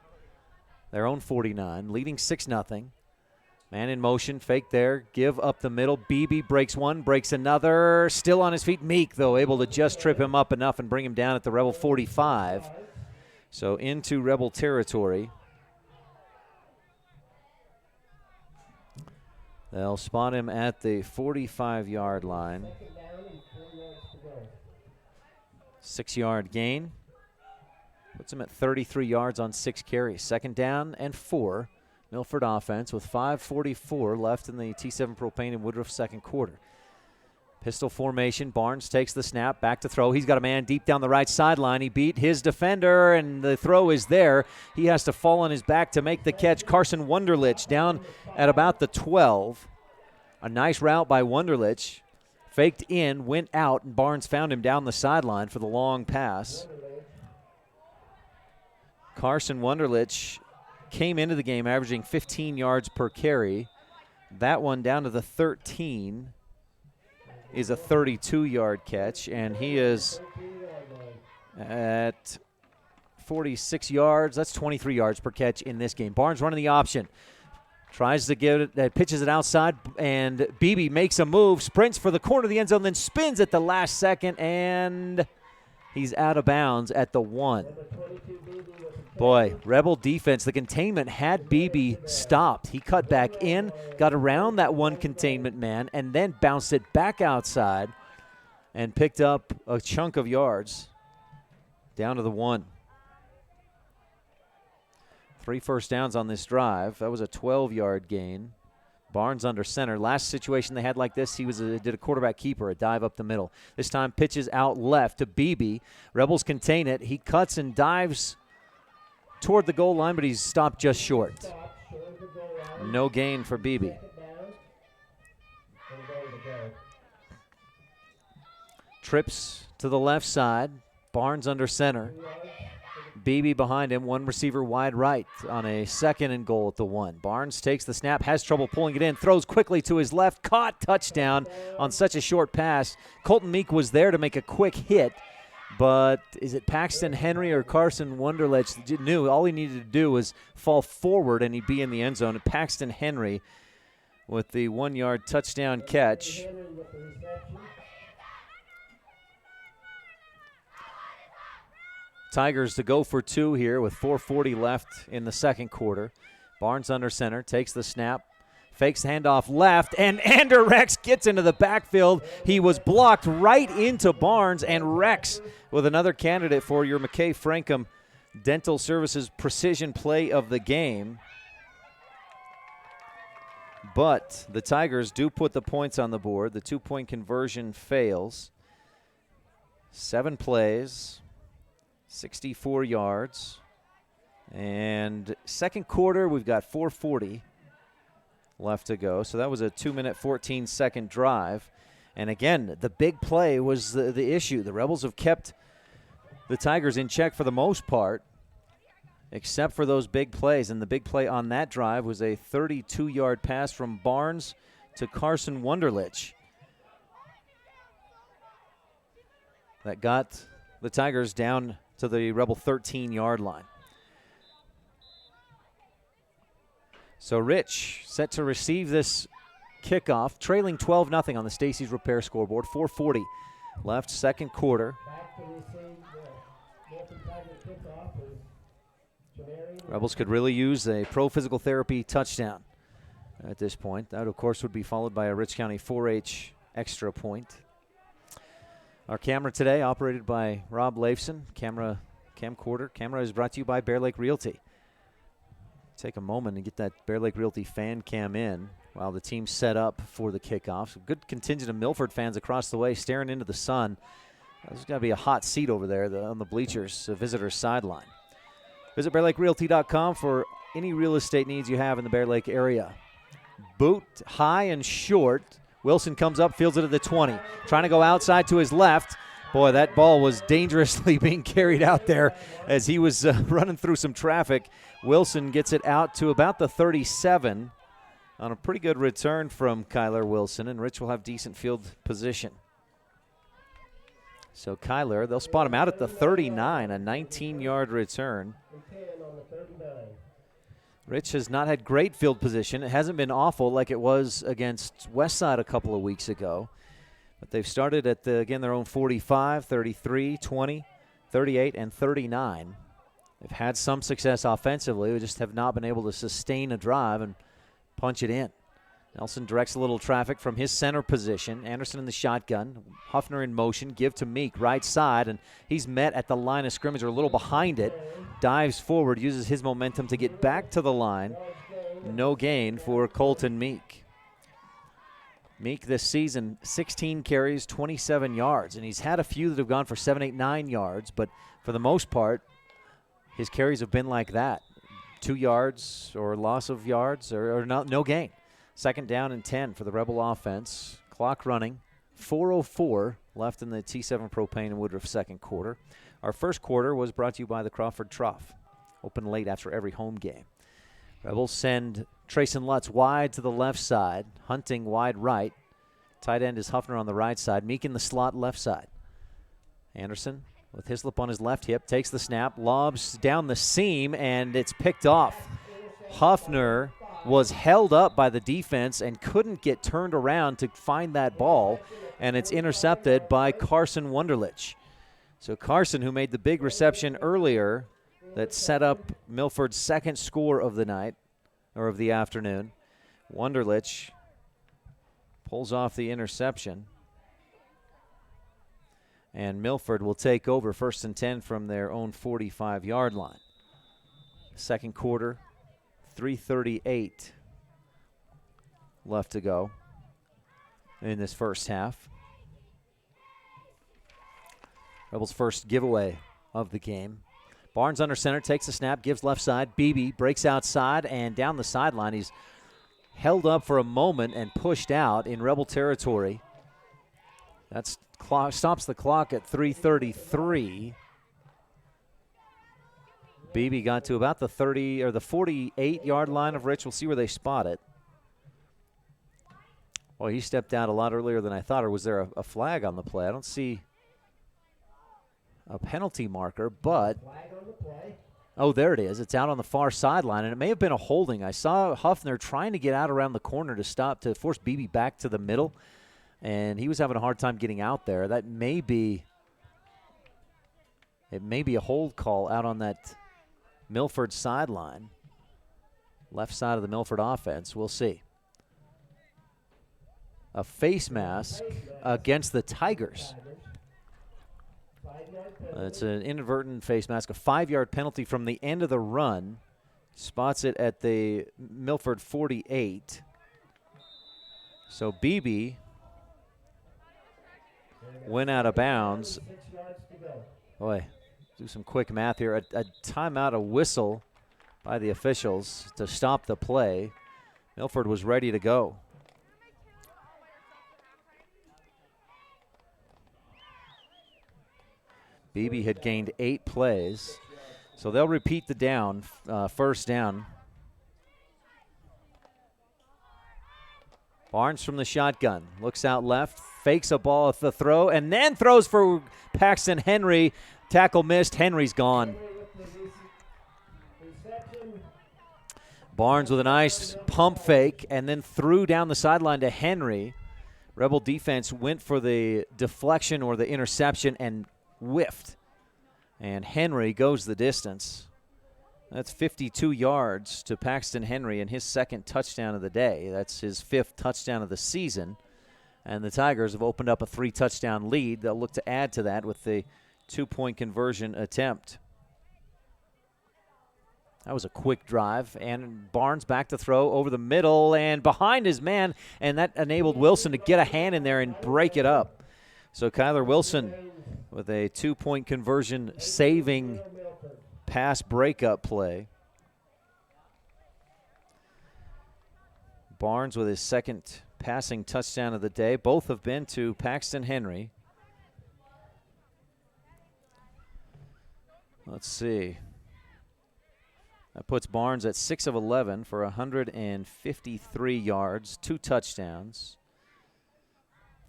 Their own 49, leading 6-0. Man in motion, fake there, give up the middle. Beebe breaks one, breaks another. Still on his feet. Meek, though, able to just trip him up enough and bring him down at the Rebel 45. So into Rebel territory. They'll spot him at the 45-yard line. 6-yard gain. Puts him at 33 yards on 6 carries. 2nd down and 4. Milford offense with 5:44 left in the T7 Propane and Woodruff second quarter. Pistol formation. Barnes takes the snap, back to throw. He's got a man deep down the right sideline. He beat his defender, and the throw is there. He has to fall on his back to make the catch. Carson Wunderlich down at about the 12. A nice route by Wunderlich. Faked in, went out, and Barnes found him down the sideline for the long pass. Carson Wunderlich came into the game averaging 15 yards per carry. That one down to the 13 is a 32-yard catch, and he is at 46 yards. That's 23 yards per catch in this game. Barnes running the option. Tries to get it, pitches it outside, and Beebe makes a move, sprints for the corner of the end zone, then spins at the last second, and he's out of bounds at the 1. Boy, Rebel defense, the containment had Beebe stopped. He cut back in, got around that one containment man, and then bounced it back outside and picked up a chunk of yards down to the 1. 3 first downs on this drive. That was a 12-yard gain. Barnes under center. Last situation they had like this, he did a quarterback keeper, a dive up the middle. This time pitches out left to Beebe. Rebels contain it. He cuts and dives toward the goal line, but he's stopped just short. No gain for Beebe. Trips to the left side. Barnes under center. Beebe behind him, one receiver wide right on a 2nd and goal at the 1. Barnes takes the snap, has trouble pulling it in, throws quickly to his left, caught, touchdown on such a short pass. Colton Meek was there to make a quick hit, but is it Paxton Henry or Carson Wunderlich? Knew all he needed to do was fall forward and he'd be in the end zone. Paxton Henry with the 1-yard touchdown catch. Tigers to go for 2 here with 4:40 left in the second quarter. Barnes under center, takes the snap, fakes handoff left, and Ander Rex gets into the backfield. He was blocked right into Barnes, and Rex with another candidate for your McKay Frankham Dental Services precision play of the game. But the Tigers do put the points on the board. The 2-point conversion fails. 7 plays. 64 yards. And second quarter, we've got 4:40 left to go. So that was a 2-minute, 14-second drive. And again, the big play was the issue. The Rebels have kept the Tigers in check for the most part, except for those big plays. And the big play on that drive was a 32-yard pass from Barnes to Carson Wunderlich that got the Tigers down to the Rebel 13-yard line. So Rich set to receive this kickoff, trailing 12-0 on the Stacey's Repair scoreboard. 4:40 left, second quarter. Rebels could really use a pro physical therapy touchdown at this point. That, of course, would be followed by a Rich County 4-H extra point. Our camera today, operated by Rob Leifson. Camera is brought to you by Bear Lake Realty. Take a moment and get that Bear Lake Realty fan cam in while the team's set up for the kickoff. A good contingent of Milford fans across the way staring into the sun. There's got to be a hot seat over there on the bleachers, the visitor's sideline. Visit BearLakeRealty.com for any real estate needs you have in the Bear Lake area. Boot high and short. Wilson comes up, fields it at the 20. Trying to go outside to his left. Boy, that ball was dangerously being carried out there as he was running through some traffic. Wilson gets it out to about the 37 on a pretty good return from Kyler Wilson, and Rich will have decent field position. So Kyler, they'll spot him out at the 39, a 19-yard return. Rich has not had great field position. It hasn't been awful like it was against Westside a couple of weeks ago. But they've started at, their own 45, 33, 20, 38, and 39. They've had some success offensively. They just have not been able to sustain a drive and punch it in. Nelson directs a little traffic from his center position. Anderson in the shotgun. Huffner in motion. Give to Meek, right side. And he's met at the line of scrimmage or a little behind it. Dives forward, uses his momentum to get back to the line. No gain for Colton Meek. Meek this season, 16 carries, 27 yards, and he's had a few that have gone for 7, 8, 9 yards, but for the most part, his carries have been like that. 2 yards or loss of yards or no gain. 2nd down and 10 for the Rebel offense. Clock running. 4:04 left in the T7 Propane and Woodruff second quarter. Our first quarter was brought to you by the Crawford Trough. Open late after every home game. Rebels send Trayson Lutz wide to the left side. Hunting wide right. Tight end is Huffner on the right side. Meek in the slot left side. Anderson with Hislop on his left hip, takes the snap, lobs down the seam, and it's picked off. Huffner was held up by the defense and couldn't get turned around to find that ball, and it's intercepted by Carson Wunderlich. So Carson, who made the big reception earlier that set up Milford's second score of the night, or of the afternoon, Wunderlich pulls off the interception. And Milford will take over 1st and 10 from their own 45-yard line. Second quarter, 3:38 left to go in this first half. Rebels' first giveaway of the game. Barnes under center, takes the snap, gives left side. Beebe breaks outside and down the sideline. He's held up for a moment and pushed out in Rebel territory. That's stops the clock at 3:33. Beebe got to about the 30 or the 48-yard line of Rich. We'll see where they spot it. Well, he stepped out a lot earlier than I thought, or was there a flag on the play? I don't see a penalty marker, but oh, there it is. It's out on the far sideline, and it may have been a holding. I saw Huffner trying to get out around the corner to force Beebe back to the middle. And he was having a hard time getting out there. That may be a hold call out on that Milford sideline. Left side of the Milford offense. We'll see. A face mask against the Tigers. It's an inadvertent face mask. A 5-yard penalty from the end of the run. Spots it at the Milford 48. So Beebe went out of bounds. Boy, do some quick math here. A timeout, a whistle by the officials to stop the play. Milford was ready to go. Beebe had gained 8 plays. So they'll repeat the down, first down. Barnes from the shotgun, looks out left, fakes a ball at the throw, and then throws for Paxton Henry. Tackle missed. Henry's gone. Barnes with a nice pump fake and then threw down the sideline to Henry. Rebel defense went for the deflection or the interception and whiffed. And Henry goes the distance. That's 52 yards to Paxton Henry and his second touchdown of the day. That's his 5th touchdown of the season. And the Tigers have opened up a 3-touchdown lead. They'll look to add to that with the 2-point conversion attempt. That was a quick drive, and Barnes back to throw over the middle and behind his man, and that enabled Wilson to get a hand in there and break it up. So Kyler Wilson with a 2-point conversion saving pass breakup play. Barnes with his second passing touchdown of the day. Both have been to Paxton Henry. Let's see. That puts Barnes at 6 of 11 for 153 yards, 2 touchdowns.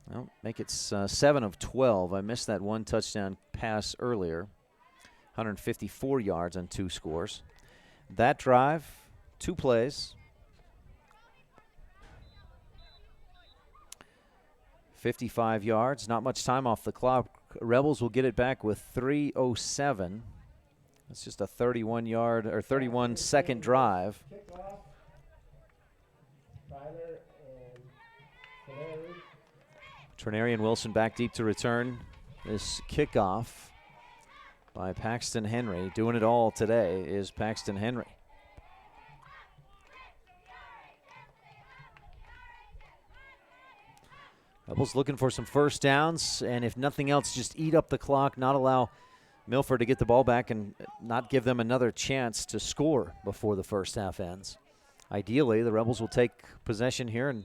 Well, make it 7 of 12. I missed that 1 touchdown pass earlier. 154 yards on 2 scores. That drive, 2 plays. 55 yards, not much time off the clock. Rebels will get it back with 3:07. That's just a 31-yard or 31-second drive. Trenarian Wilson back deep to return this kickoff by Paxton Henry. Doing it all today is Paxton Henry. Rebels looking for some first downs, and if nothing else, just eat up the clock, not allow Milford to get the ball back and not give them another chance to score before the first half ends. Ideally, the Rebels will take possession here and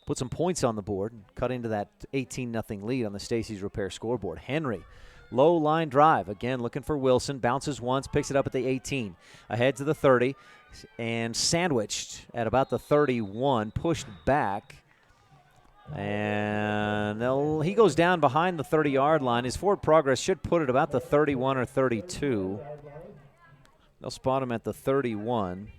put some points on the board and cut into that 18-0 lead on the Stacey's Repair scoreboard. Henry, low line drive. Again, looking for Wilson. Bounces once, picks it up at the 18. Ahead to the 30, and sandwiched at about the 31, pushed back. And he goes down behind the 30-yard line. His forward progress should put it about the 31 or 32. They'll spot him at the 31.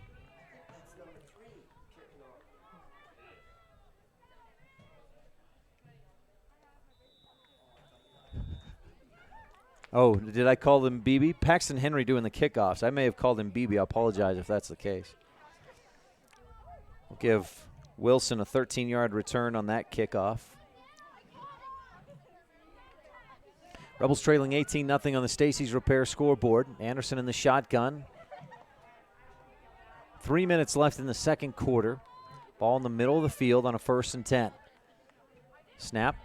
Oh, did I call them BB? Paxton Henry doing the kickoffs. I may have called him BB. I apologize if that's the case. We'll give Wilson a 13-yard return on that kickoff. Rebels trailing 18-0 on the Stacey's Repair scoreboard. Anderson in the shotgun. 3 minutes left in the second quarter. Ball in the middle of the field on a 1st and 10. Snap.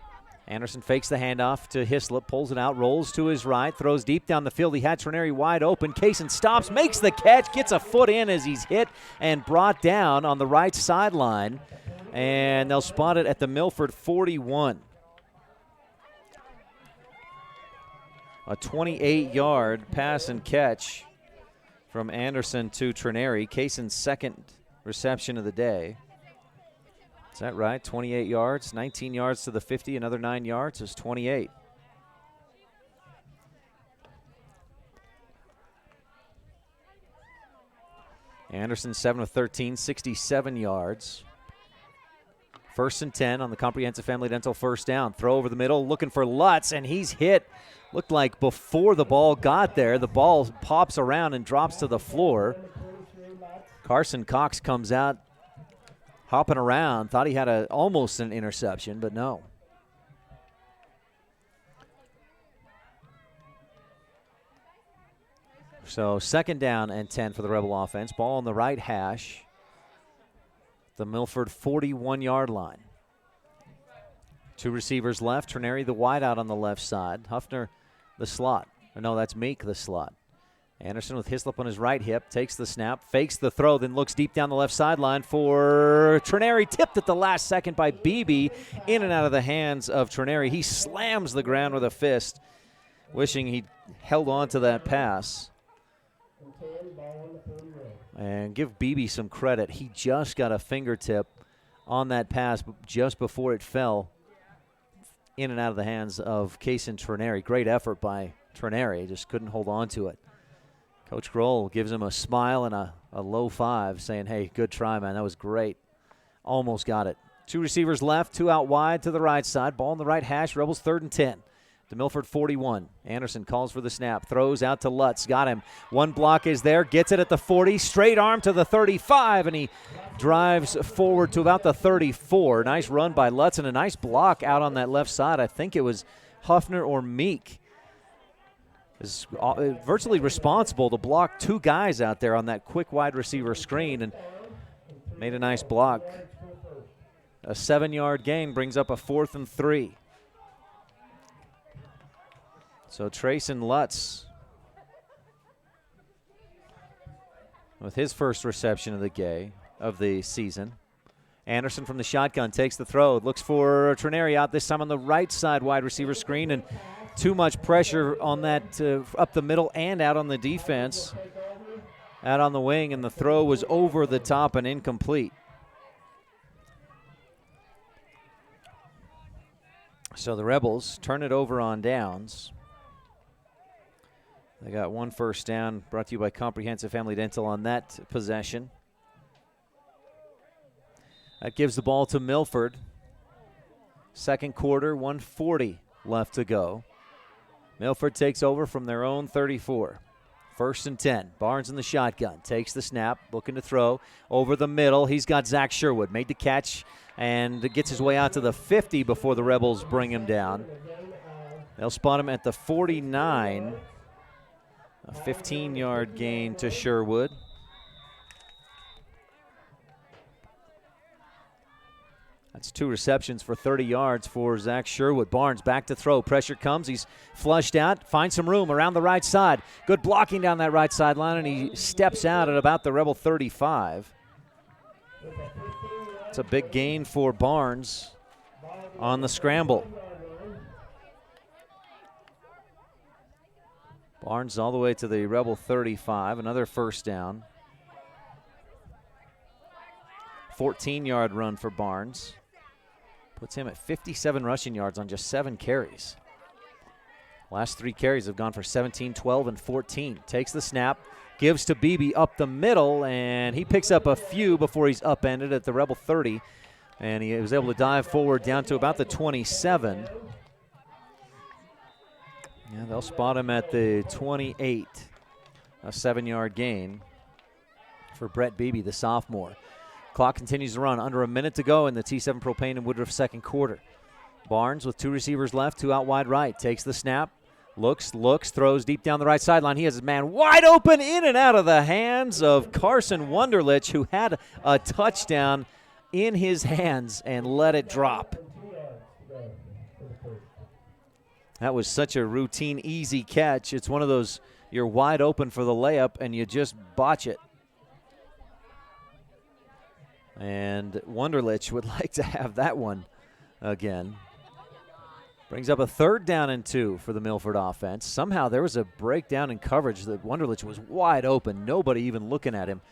Anderson fakes the handoff to Hislop, pulls it out, rolls to his right, throws deep down the field. He had Trineri wide open. Kaysen stops, makes the catch, gets a foot in as he's hit and brought down on the right sideline. And they'll spot it at the Milford 41. A 28-yard pass and catch from Anderson to Trineri. Kaysen's second reception of the day. Is that right? 28 yards, 19 yards to the 50, another 9 yards is 28. Anderson 7 of 13, 67 yards. 1st and 10 on the Comprehensive Family Dental first down. Throw over the middle, looking for Lutz, and he's hit. Looked like before the ball got there, the ball pops around and drops to the floor. Carson Cox comes out hopping around, thought he had almost an interception, but no. So 2nd down and 10 for the Rebel offense. Ball on the right hash. The Milford 41-yard line. 2 receivers left. Trineri the wide out on the left side. Huffner the slot. Or no, that's Meek the slot. Anderson with Hislop on his right hip, takes the snap, fakes the throw, then looks deep down the left sideline for Trineri. Tipped at the last second by Beebe, in and out of the hands of Trineri. He slams the ground with a fist, wishing he'd held on to that pass. And give Beebe some credit. He just got a fingertip on that pass just before it fell in and out of the hands of Kaysen Trineri. Great effort by Trineri, just couldn't hold on to it. Coach Grohl gives him a smile and a low 5, saying, hey, good try, man. That was great. Almost got it. 2 receivers left, 2 out wide to the right side. Ball in the right hash. Rebels 3rd and 10. To Milford 41. Anderson calls for the snap. Throws out to Lutz. Got him. 1 block is there. Gets it at the 40. Straight arm to the 35, and he drives forward to about the 34. Nice run by Lutz and a nice block out on that left side. I think it was Huffner or Meek. Is virtually responsible to block 2 guys out there on that quick wide receiver screen and made a nice block. A 7-yard gain brings up a 4th and 3. So Trayson Lutz with his first reception of the season. Anderson from the shotgun takes the throw, looks for Trineri out this time on the right side wide receiver screen, and too much pressure on that up the middle and out on the defense, out on the wing, and the throw was over the top and incomplete. So the Rebels turn it over on downs. They got 1 first down, brought to you by Comprehensive Family Dental on that possession. That gives the ball to Milford. Second quarter, 1:40 left to go. Milford takes over from their own 34. 1st and 10. Barnes in the shotgun. Takes the snap, looking to throw. Over the middle, he's got Zach Sherwood. Made the catch and gets his way out to the 50 before the Rebels bring him down. They'll spot him at the 49. A 15-yard gain to Sherwood. That's 2 receptions for 30 yards for Zach Sherwood. Barnes back to throw. Pressure comes. He's flushed out. Finds some room around the right side. Good blocking down that right sideline, and he steps out at about the Rebel 35. It's a big gain for Barnes on the scramble. Barnes all the way to the Rebel 35. Another first down. 14-yard run for Barnes. Puts him at 57 rushing yards on just 7 carries. Last 3 carries have gone for 17, 12, and 14. Takes the snap, gives to Beebe up the middle, and he picks up a few before he's upended at the Rebel 30. And he was able to dive forward down to about the 27. Yeah, they'll spot him at the 28. A 7-yard gain for Brett Beebe, the sophomore. Clock continues to run. Under a minute to go in the T7 Propane and Woodruff second quarter. Barnes with 2 receivers left, 2 out wide right. Takes the snap, looks, throws deep down the right sideline. He has his man wide open, in and out of the hands of Carson Wunderlich, who had a touchdown in his hands and let it drop. That was such a routine, easy catch. It's one of those, you're wide open for the layup and you just botch it. And Wunderlich would like to have that one again. Brings up a 3rd down and 2 for the Milford offense. Somehow there was a breakdown in coverage that Wunderlich was wide open. Nobody even looking at him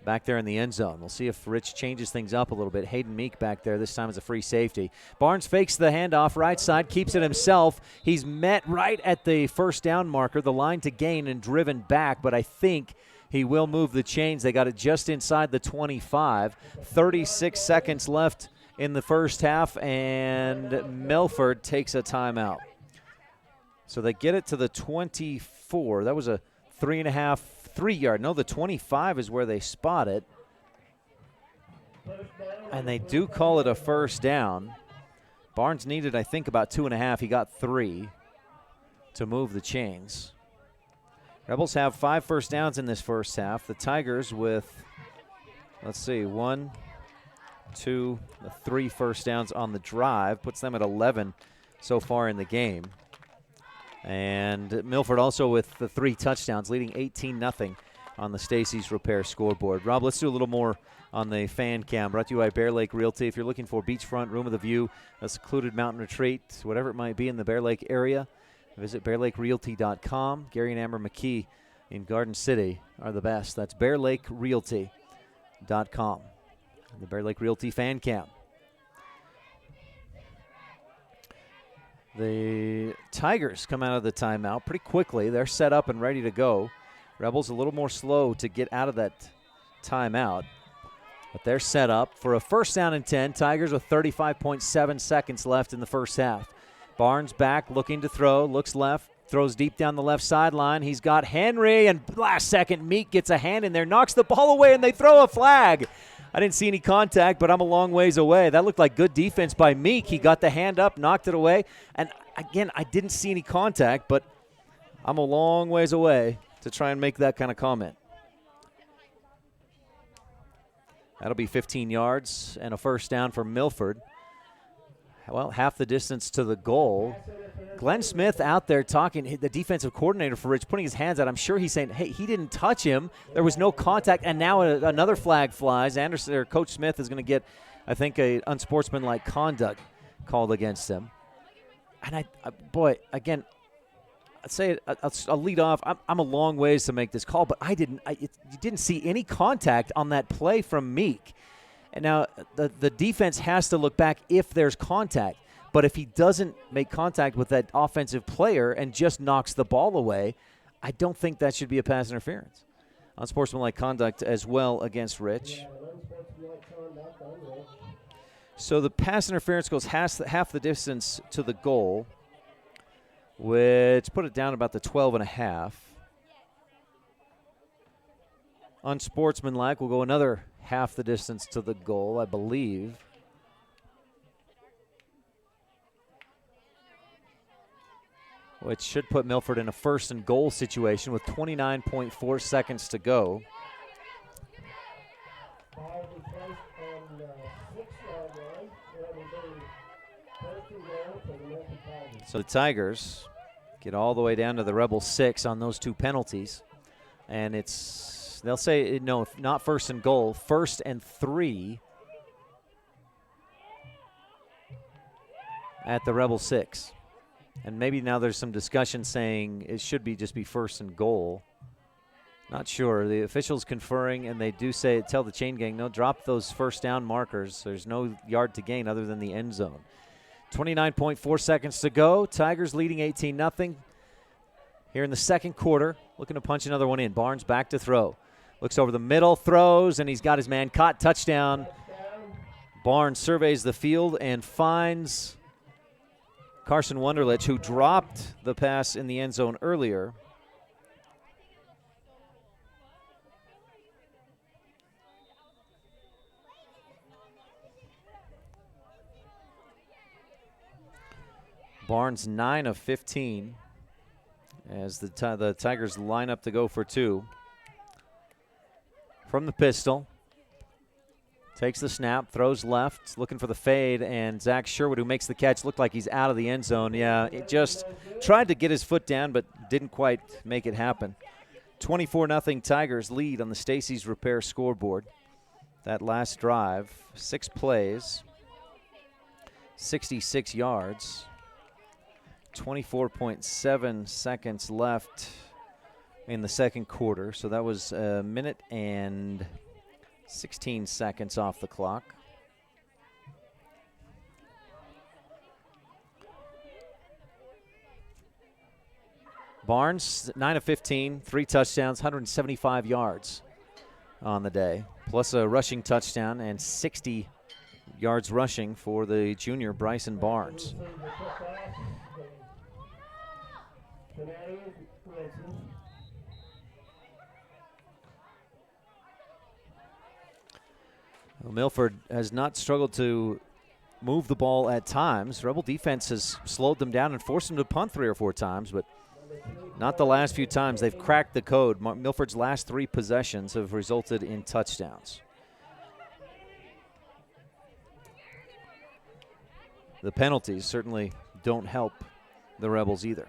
back there in the end zone. We'll see if Rich changes things up a little bit. Hayden Meek back there, this time as a free safety. Barnes fakes the handoff right side, keeps it himself. He's met right at the first down marker, the line to gain, and driven back, but I think he will move the chains. They got it just inside the 25. 36 seconds left in the first half, and Milford takes a timeout. So they get it to the 24. That was a 3.5-3 yard. No, the 25 is where they spot it. And they do call it a first down. Barnes needed, I think, about 2.5. He got 3 to move the chains. Rebels have 5 first downs in this first half. The Tigers with, 1, 2, 3 first downs on the drive. Puts them at 11 so far in the game. And Milford also with the 3 touchdowns, leading 18-0 on the Stacy's Repair scoreboard. Rob, let's do a little more on the fan cam. Brought to you by Bear Lake Realty. If you're looking for beachfront, room of the view, a secluded mountain retreat, whatever it might be in the Bear Lake area, visit bearlakerealty.com. Gary and Amber McKee in Garden City are the best. That's bearlakerealty.com. The Bear Lake Realty fan cam. The Tigers come out of the timeout pretty quickly. They're set up and ready to go. Rebels a little more slow to get out of that timeout. But they're set up for a first down and 10. Tigers with 35.7 seconds left in the first half. Barnes back, looking to throw, looks left, throws deep down the left sideline. He's got Henry, and last second, Meek gets a hand in there, knocks the ball away, and they throw a flag. I didn't see any contact, but I'm a long ways away. That looked like good defense by Meek. He got the hand up, knocked it away. And again, I didn't see any contact, but I'm a long ways away to try and make that kind of comment. That'll be 15 yards and a first down for Milford. Well, half the distance to the goal. Glenn Smith out there talking, the defensive coordinator for Rich, putting his hands out. I'm sure he's saying, hey, he didn't touch him. There was no contact, and now another flag flies. Anderson, or Coach Smith is going to get, I think, a unsportsmanlike conduct called against him. And boy, again, I'd say I'll lead off. I'm a long ways to make this call, but you didn't see any contact on that play from Meek. And now the defense has to look back if there's contact. But if he doesn't make contact with that offensive player and just knocks the ball away, I don't think that should be a pass interference. Unsportsmanlike conduct as well against Rich. So the pass interference goes half the distance to the goal, which put it down about the 12.5. Unsportsmanlike will go another half the distance to the goal, I believe. Which should put Milford in a first and goal situation with 29.4 seconds to go. So the Tigers get all the way down to the Rebel 6 on those 2 penalties. And they'll say, no, not first and goal, 1st and 3 at the Rebel 6. And maybe now there's some discussion saying it should just be 1st and goal. Not sure. The officials conferring, and they do tell the chain gang, no, drop those first down markers. There's no yard to gain other than the end zone. 29.4 seconds to go. Tigers leading 18-0 here in the second quarter. Looking to punch another one in. Barnes back to throw. Looks over the middle, throws, and he's got his man caught. Touchdown. Barnes surveys the field and finds Carson Wunderlich, who dropped the pass in the end zone earlier. Barnes 9 of 15 as the Tigers line up to go for 2. From the pistol. Takes the snap, throws left, looking for the fade, and Zach Sherwood, who makes the catch, looked like he's out of the end zone. Yeah, it just tried to get his foot down, but didn't quite make it happen. 24-0 Tigers lead on the Stacy's Repair scoreboard. That last drive, 6 plays, 66 yards. 24.7 seconds left in the second quarter. So that was a minute and 16 seconds off the clock. Barnes, 9 of 15, 3 touchdowns, 175 yards on the day, plus a rushing touchdown and 60 yards rushing for the junior Bryson Barnes. Well, Milford has not struggled to move the ball at times. Rebel defense has slowed them down and forced them to punt 3 or 4 times, but not the last few times. They've cracked the code. Milford's last 3 possessions have resulted in touchdowns. The penalties certainly don't help the Rebels either.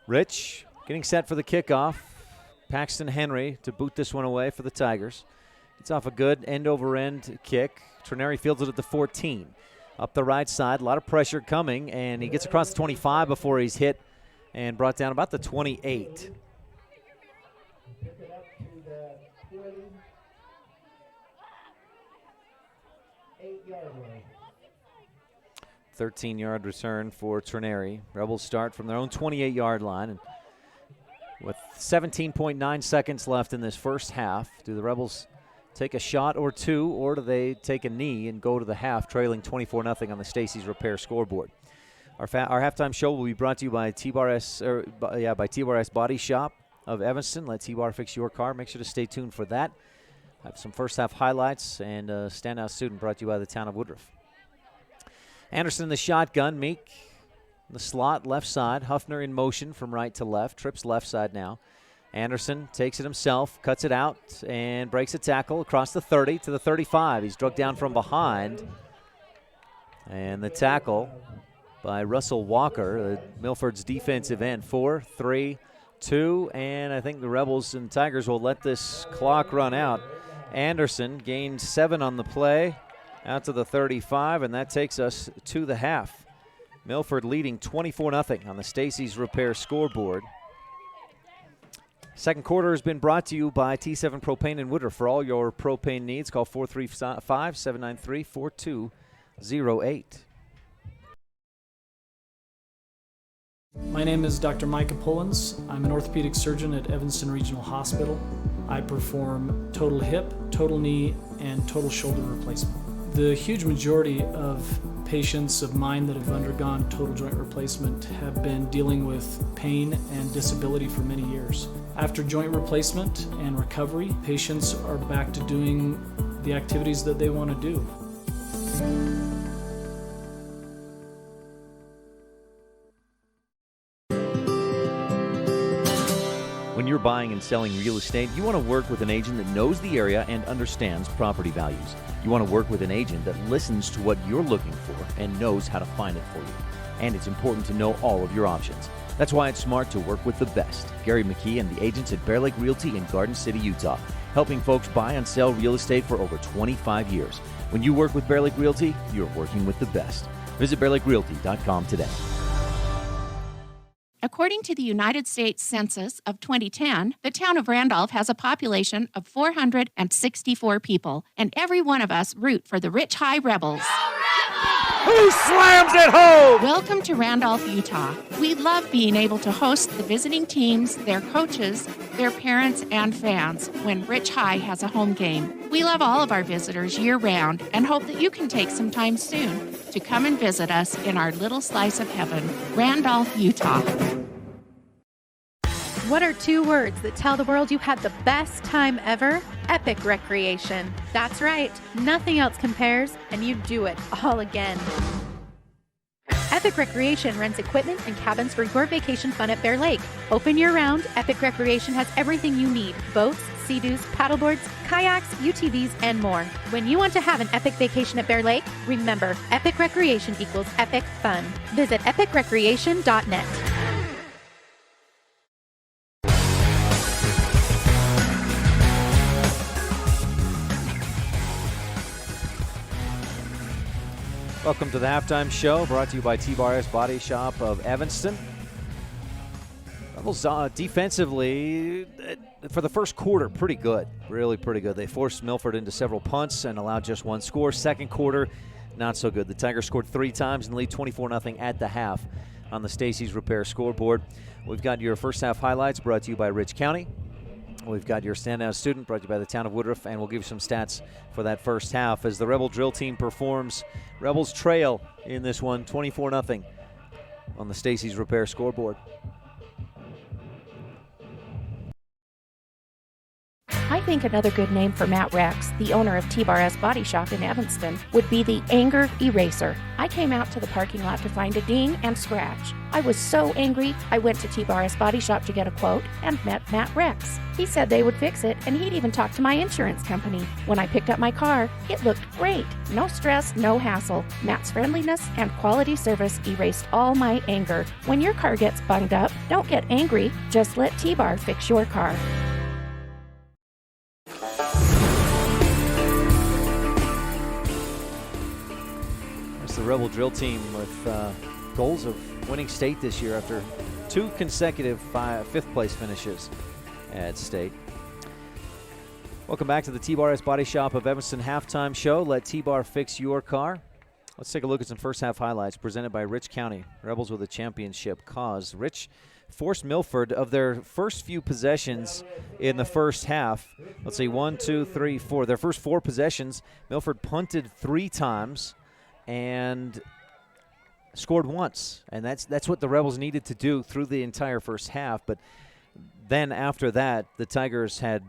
Rich getting set for the kickoff. Paxton Henry to boot this one away for the Tigers. It's off a good end-over-end kick. Trenary fields it at the 14. Up the right side, a lot of pressure coming, and he gets across the 25 before he's hit and brought down about the 28. 13-yard return for Trenary. Rebels start from their own 28-yard line. And with 17.9 seconds left in this first half, do the Rebels take a shot or 2, or do they take a knee and go to the half, trailing 24-0 on the Stacy's Repair scoreboard? Our halftime show will be brought to you by T-Bar S Body Shop of Evanston. Let T-Bar fix your car. Make sure to stay tuned for that. Have some first half highlights and a standout student brought to you by the town of Woodruff. Anderson in the shotgun. Meek in the slot, left side. Huffner in motion from right to left. Trips left side now. Anderson takes it himself, cuts it out, and breaks a tackle across the 30 to the 35. He's drugged down from behind. And the tackle by Russell Walker, Milford's defensive end. 4, 3, 2, and I think the Rebels and Tigers will let this clock run out. Anderson gained 7 on the play, out to the 35, and that takes us to the half. Milford leading 24-0 on the Stacy's Repair scoreboard. Second quarter has been brought to you by T7 Propane in Woodruff. For all your propane needs, call 435-793-4208. My name is Dr. Micah Pullins. I'm an orthopedic surgeon at Evanston Regional Hospital. I perform total hip, total knee, and total shoulder replacement. The huge majority of patients of mine that have undergone total joint replacement have been dealing with pain and disability for many years. After joint replacement and recovery, patients are back to doing the activities that they want to do. When you're buying and selling real estate, you want to work with an agent that knows the area and understands property values. You want to work with an agent that listens to what you're looking for and knows how to find it for you. And it's important to know all of your options. That's why it's smart to work with the best. Gary McKee and the agents at Bear Lake Realty in Garden City, Utah, helping folks buy and sell real estate for over 25 years. When you work with Bear Lake Realty, you're working with the best. Visit bearlakerealty.com today. According to the United States Census of 2010, the town of Randolph has a population of 464 people, and every one of us root for the Rich High Rebels. Who slams it home? Welcome to Randolph, Utah. We love being able to host the visiting teams, their coaches, their parents, and fans when Rich High has a home game. We love all of our visitors year-round and hope that you can take some time soon to come and visit us in our little slice of heaven, Randolph, Utah. What are 2 words that tell the world you had the best time ever? Epic recreation. That's right. Nothing else compares, and you do it all again. Epic Recreation rents equipment and cabins for your vacation fun at Bear Lake. Open year-round, Epic Recreation has everything you need. Boats, Sea-Doos, paddleboards, kayaks, UTVs, and more. When you want to have an epic vacation at Bear Lake, remember, Epic Recreation equals epic fun. Visit epicrecreation.net. Welcome to the halftime show, brought to you by T-Bar Body Shop of Evanston. Rebels defensively, for the first quarter, pretty good, really pretty good. They forced Milford into several punts and allowed just 1 score. Second quarter, not so good. The Tigers scored 3 times and lead 24-0 at the half on the Stacy's Repair scoreboard. We've got your first half highlights brought to you by Rich County. We've got your standout student brought to you by the town of Woodruff, and we'll give you some stats for that first half as the Rebel drill team performs. Rebels trail in this one, 24-0 on the Stacy's Repair scoreboard. I think another good name for Matt Rex, the owner of T-Bar Body Shop in Evanston, would be the Anger Eraser. I came out to the parking lot to find a ding and scratch. I was so angry, I went to T-Bar Body Shop to get a quote and met Matt Rex. He said they would fix it, and he'd even talk to my insurance company. When I picked up my car, it looked great. No stress, no hassle. Matt's friendliness and quality service erased all my anger. When your car gets bunged up, don't get angry. Just let T-Bar fix your car. The Rebel drill team with goals of winning state this year after 2 consecutive 5th place finishes at state. Welcome back to the T-Bar Body Shop of Evanston halftime show. Let T-Bar fix your car. Let's take a look at some first half highlights presented by Rich County. Rebels with a championship cause. Rich forced Milford of their first few possessions in the first half. Let's see, 1, 2, 3, 4. Their first 4 possessions, Milford punted 3 times and scored once, and that's what the Rebels needed to do through the entire first half. But then after that, the Tigers had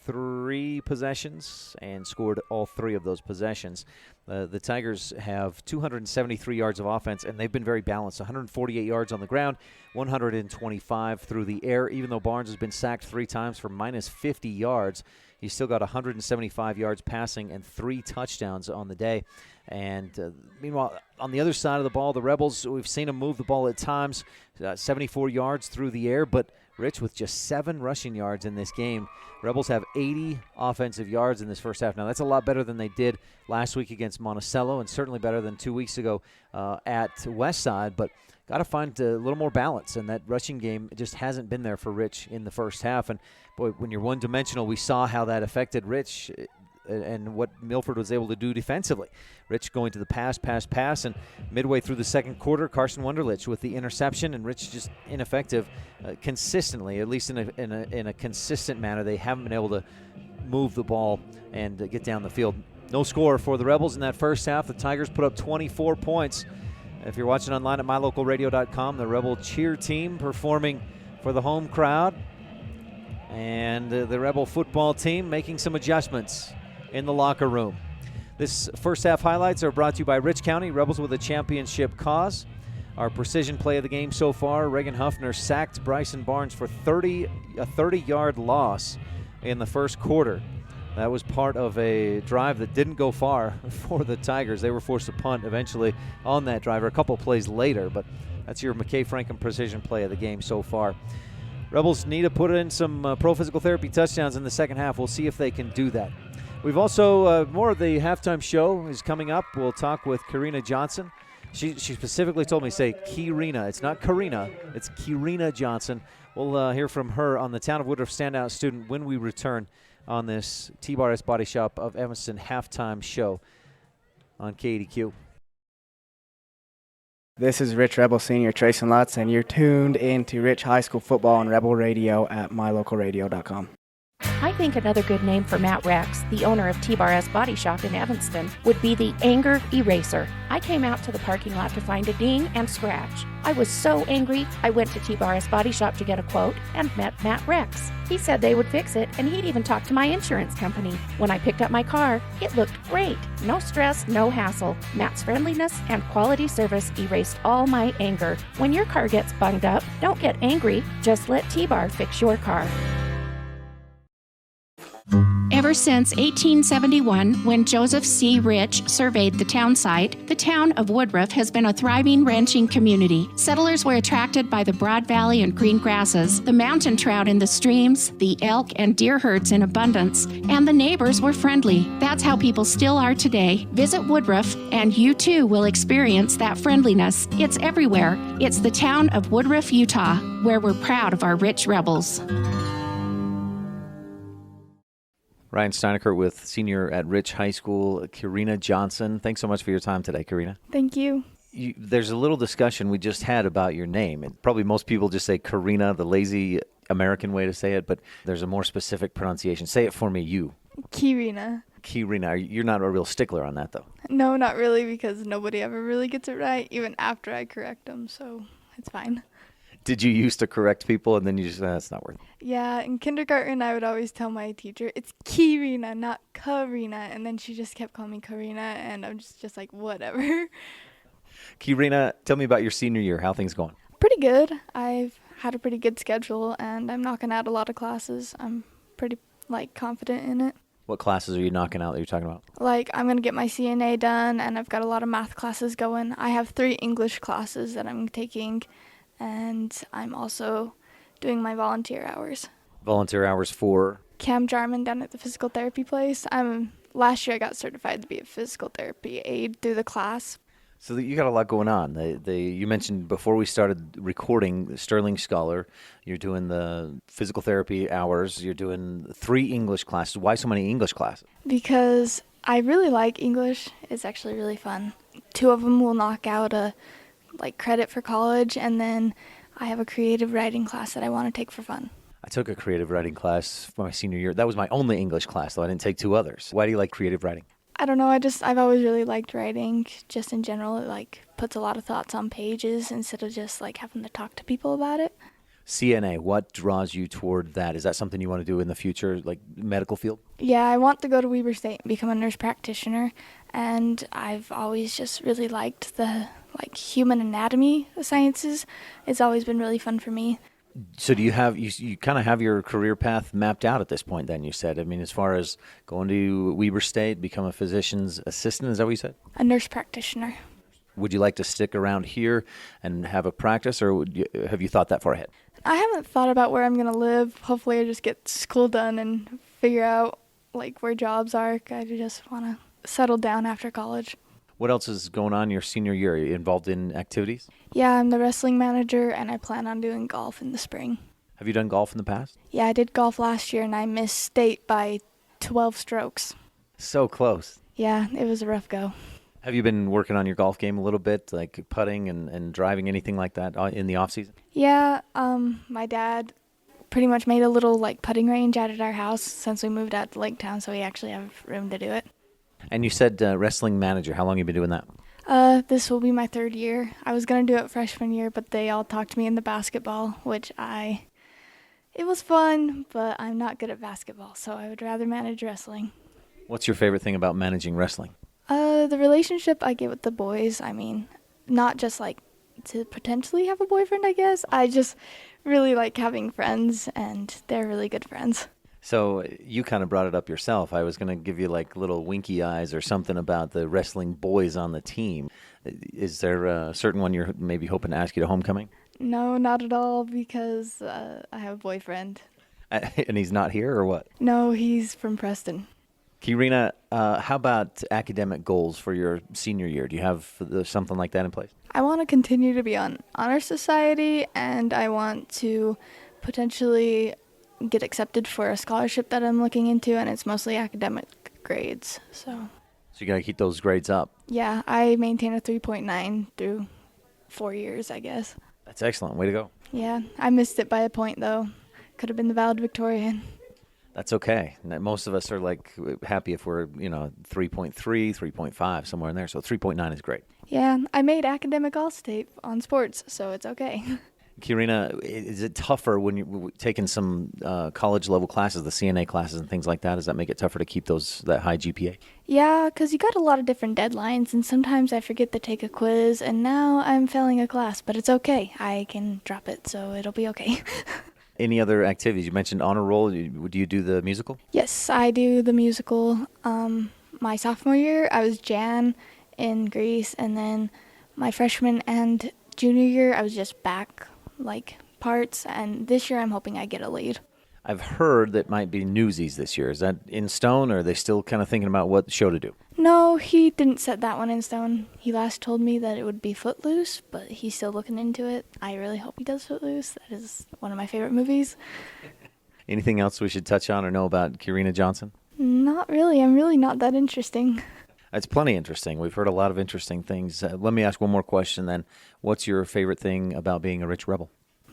3 possessions and scored all 3 of those possessions. The Tigers have 273 yards of offense, and they've been very balanced. 148 yards on the ground, 125 through the air. Even though Barnes has been sacked 3 times for minus 50 yards, he's still got 175 yards passing and 3 touchdowns on the day. And meanwhile, on the other side of the ball, the Rebels, we've seen them move the ball at times, 74 yards through the air, but Rich with just 7 rushing yards in this game. Rebels have 80 offensive yards in this first half. Now, that's a lot better than they did last week against Monticello, and certainly better than 2 weeks ago at Westside, but got to find a little more balance, and that rushing game just hasn't been there for Rich in the first half. And, boy, when you're one-dimensional, we saw how that affected Rich and what Milford was able to do defensively. Rich going to the pass, and midway through the second quarter, Carson Wunderlich with the interception, and Rich just ineffective consistently, at least in a consistent manner. They haven't been able to move the ball and get down the field. No score for the Rebels in that first half. The Tigers put up 24 points. If you're watching online at mylocalradio.com, the Rebel cheer team performing for the home crowd, and the Rebel football team making some adjustments in the locker room. This first half highlights are brought to you by Rich County, Rebels with a championship cause. Our precision play of the game so far, Reagan Huffner sacked Bryson Barnes for a 30-yard loss in the first quarter. That was part of a drive that didn't go far for the Tigers. They were forced to punt eventually on that drive, or a couple plays later, but that's your McKay Franklin precision play of the game so far. Rebels need to put in some pro physical therapy touchdowns in the second half. We'll see if they can do that. We've also, more of the halftime show is coming up. We'll talk with Karina Johnson. She specifically told me to say Kirina. It's not Karina, it's Kirina Johnson. We'll hear from her on the Town of Woodruff Standout Student when we return on this T-Bar S Body Shop of Evanston halftime show on KADQ. This is Rich Rebel Senior Trayson Lutz, and you're tuned into Rich High School Football on Rebel Radio at mylocalradio.com. I think another good name for Matt Rex, the owner of T-Bar S Body Shop in Evanston, would be the Anger Eraser. I came out to the parking lot to find a ding and scratch. I was so angry, I went to T-Bar S Body Shop to get a quote and met Matt Rex. He said they would fix it, and he'd even talked to my insurance company. When I picked up my car, it looked great. No stress, no hassle. Matt's friendliness and quality service erased all my anger. When your car gets bunged up, don't get angry. Just let T-Bar fix your car. Ever since 1871, when Joseph C. Rich surveyed the town site, the town of Woodruff has been a thriving ranching community. Settlers were attracted by the broad valley and green grasses, the mountain trout in the streams, the elk and deer herds in abundance, and the neighbors were friendly. That's how people still are today. Visit Woodruff, and you too will experience that friendliness. It's everywhere. It's the town of Woodruff, Utah, where we're proud of our rich rebels. Ryan Steineckert with senior at Rich High School, Karina Johnson. Thanks so much for your time today, Karina. Thank you. There's a little discussion we just had about your name. And probably most people just say Karina, the lazy American way to say it, but there's a more specific pronunciation. Say it for me, you. Kirina. Kirina. You're not a real stickler on that, though. No, not really, because nobody ever really gets it right, even after I correct them, so it's fine. Did you used to correct people and then you just, it's not worth it? Yeah, in kindergarten, I would always tell my teacher, it's Kirina, not Karina. And then she just kept calling me Karina, and I'm just like, whatever. Kirina, tell me about your senior year. How are things going? Pretty good. I've had a pretty good schedule, and I'm knocking out a lot of classes. I'm pretty, confident in it. What classes are you knocking out that you're talking about? I'm going to get my CNA done, and I've got a lot of math classes going. I have 3 English classes that I'm taking. And I'm also doing my volunteer hours. Volunteer hours for? Cam Jarman down at the physical therapy place. Last year I got certified to be a physical therapy aide through the class. So you got a lot going on. You mentioned before we started recording, the Sterling Scholar. You're doing the physical therapy hours. You're doing 3 English classes. Why so many English classes? Because I really like English. It's actually really fun. 2 of them will knock out a credit for college, and then I have a creative writing class that I want to take for fun. I took a creative writing class for my senior year. That was my only English class, though. I didn't take 2 others. Why do you like creative writing? I don't know. I've always really liked writing. Just in general, it puts a lot of thoughts on pages instead of just having to talk to people about it. CNA, what draws you toward that? Is that something you want to do in the future, medical field? Yeah, I want to go to Weber State and become a nurse practitioner, and I've always just really liked the human anatomy sciences. It's always been really fun for me. So do you have you kind of have your career path mapped out at this point then, you said? I mean, as far as going to Weber State, become a physician's assistant, is that what you said? A nurse practitioner. Would you like to stick around here and have a practice, or have you thought that far ahead? I haven't thought about where I'm going to live. Hopefully I just get school done and figure out where jobs are. I just want to settle down after college. What else is going on your senior year? Are you involved in activities? Yeah, I'm the wrestling manager, and I plan on doing golf in the spring. Have you done golf in the past? Yeah, I did golf last year, and I missed state by 12 strokes. So close. Yeah, it was a rough go. Have you been working on your golf game a little bit, like putting and driving, anything like that in the off season? Yeah, my dad pretty much made a little putting range out at our house since we moved out to Lake Town, so we actually have room to do it. And you said wrestling manager. How long have you been doing that? This will be my 3rd year. I was going to do it freshman year, but they all talked me into basketball, which it was fun, but I'm not good at basketball, so I would rather manage wrestling. What's your favorite thing about managing wrestling? The relationship I get with the boys. I mean, not just to potentially have a boyfriend, I guess. I just really like having friends, and they're really good friends. So you kind of brought it up yourself. I was going to give you like little winky eyes or something about the wrestling boys on the team. Is there a certain one you're maybe hoping to ask you to homecoming? No, not at all, because I have a boyfriend. And he's not here or what? No, he's from Preston. Kirina, how about academic goals for your senior year? Do you have something like that in place? I want to continue to be on Honor Society, and I want to potentially get accepted for a scholarship that I'm looking into, and it's mostly academic grades. So you got to keep those grades up. Yeah, I maintain a 3.9 through 4 years, I guess. That's excellent. Way to go. Yeah, I missed it by a point, though. Could have been the valedictorian. That's okay. Most of us are like happy if we're, 3.3, 3.5, somewhere in there. So 3.9 is great. Yeah, I made academic all-state on sports, so it's okay. Kirina, is it tougher when you're taking some college-level classes, the CNA classes and things like that? Does that make it tougher to keep that high GPA? Yeah, because you got a lot of different deadlines, and sometimes I forget to take a quiz, and now I'm failing a class, but it's okay. I can drop it, so it'll be okay. Any other activities? You mentioned honor roll. Do you do the musical? Yes, I do the musical. My sophomore year, I was Jan in Greece, and then my freshman and junior year, I was just back parts, and this year I'm hoping I get a lead. I've heard that might be Newsies this year. Is that in stone, or are they still kind of thinking about what show to do? No, he didn't set that one in stone. He last told me that it would be Footloose, but he's still looking into it. I really hope he does Footloose. That is one of my favorite movies. Anything else we should touch on or know about Kirina Johnson? Not really. I'm really not that interesting. It's plenty interesting. We've heard a lot of interesting things. Let me ask one more question then. What's your favorite thing about being a Rich Rebel?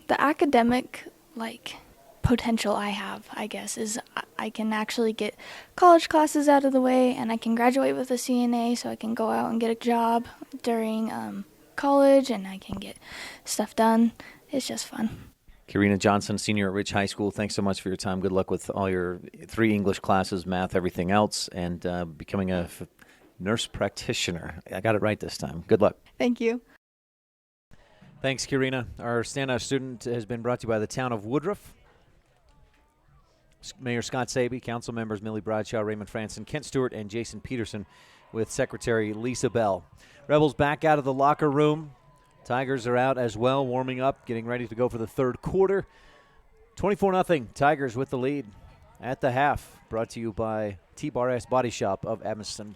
The academic, potential I have, I guess, is I can actually get college classes out of the way, and I can graduate with a CNA, so I can go out and get a job during college, and I can get stuff done. It's just fun. Kirina Johnson, senior at Rich High School, thanks so much for your time. Good luck with all your 3 English classes, math, everything else, and becoming a nurse practitioner. I got it right this time. Good luck. Thank you. Thanks, Kirina. Our standout student has been brought to you by the town of Woodruff. Mayor Scott Sabey, council members Millie Bradshaw, Raymond Franson, Kent Stewart, and Jason Peterson with Secretary Lisa Bell. Rebels back out of the locker room. Tigers are out as well, warming up, getting ready to go for the third quarter. 24-0, Tigers with the lead at the half. Brought to you by T-Bar Body Shop of Evanston.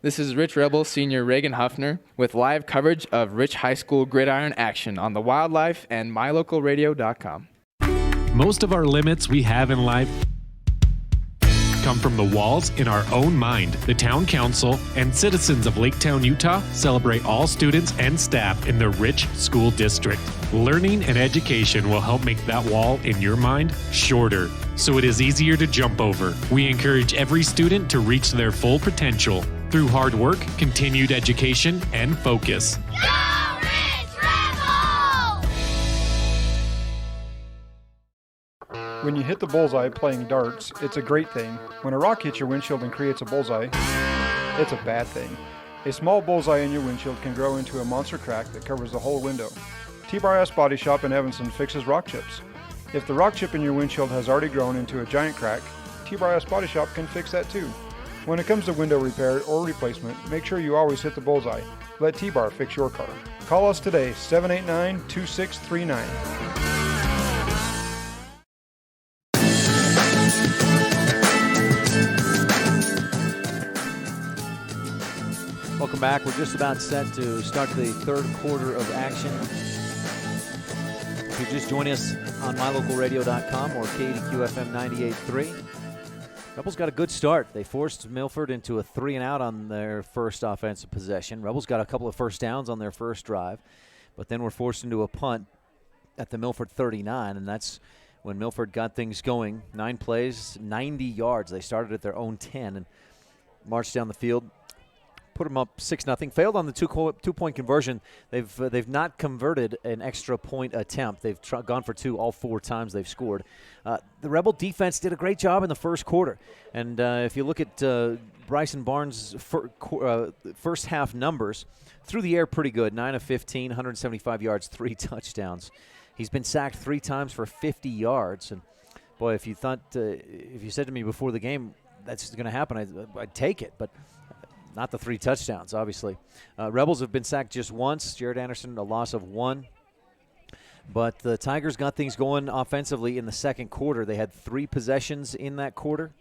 This is Rich Rebel Senior Reagan Huffner with live coverage of Rich High School gridiron action on the Wildlife and MyLocalRadio.com. Most of our limits we have in life come from the walls in our own mind. The town council and citizens of Laketown, Utah celebrate all students and staff in the Rich School District. Learning and education will help make that wall in your mind shorter, so it is easier to jump over. We encourage every student to reach their full potential through hard work, continued education, and focus. When you hit the bullseye playing darts, it's a great thing. When a rock hits your windshield and creates a bullseye, it's a bad thing. A small bullseye in your windshield can grow into a monster crack that covers the whole window. T-Bar Body Shop in Evanston fixes rock chips. If the rock chip in your windshield has already grown into a giant crack, T-Bar Body Shop can fix that too. When it comes to window repair or replacement, make sure you always hit the bullseye. Let T-Bar fix your car. Call us today, 789-2639. Welcome back. We're just about set to start the third quarter of action. If you're just joining us on mylocalradio.com or KADQ FM 98.3. Rebels got a good start. They forced Milford into a 3-and-out on their first offensive possession. Rebels got a couple of first downs on their first drive, but then were forced into a punt at the Milford 39, and that's when Milford got things going. 9 plays, 90 yards. They started at their own 10 and marched down the field. put them up 6-0. Failed on the two-point conversion. They've not converted an extra point attempt. They've gone for 2 all 4 times they've scored. The Rebel defense did a great job in the first quarter. And if you look at Bryson Barnes' first half numbers, through the air pretty good. 9 of 15, 175 yards, 3 touchdowns. He's been sacked 3 times for 50 yards. And boy, if you said to me before the game that's going to happen, I'd take it. But not the 3 touchdowns, obviously. Rebels have been sacked just once. Jared Anderson, a loss of 1. But the Tigers got things going offensively in the second quarter. They had 3 possessions in that quarter,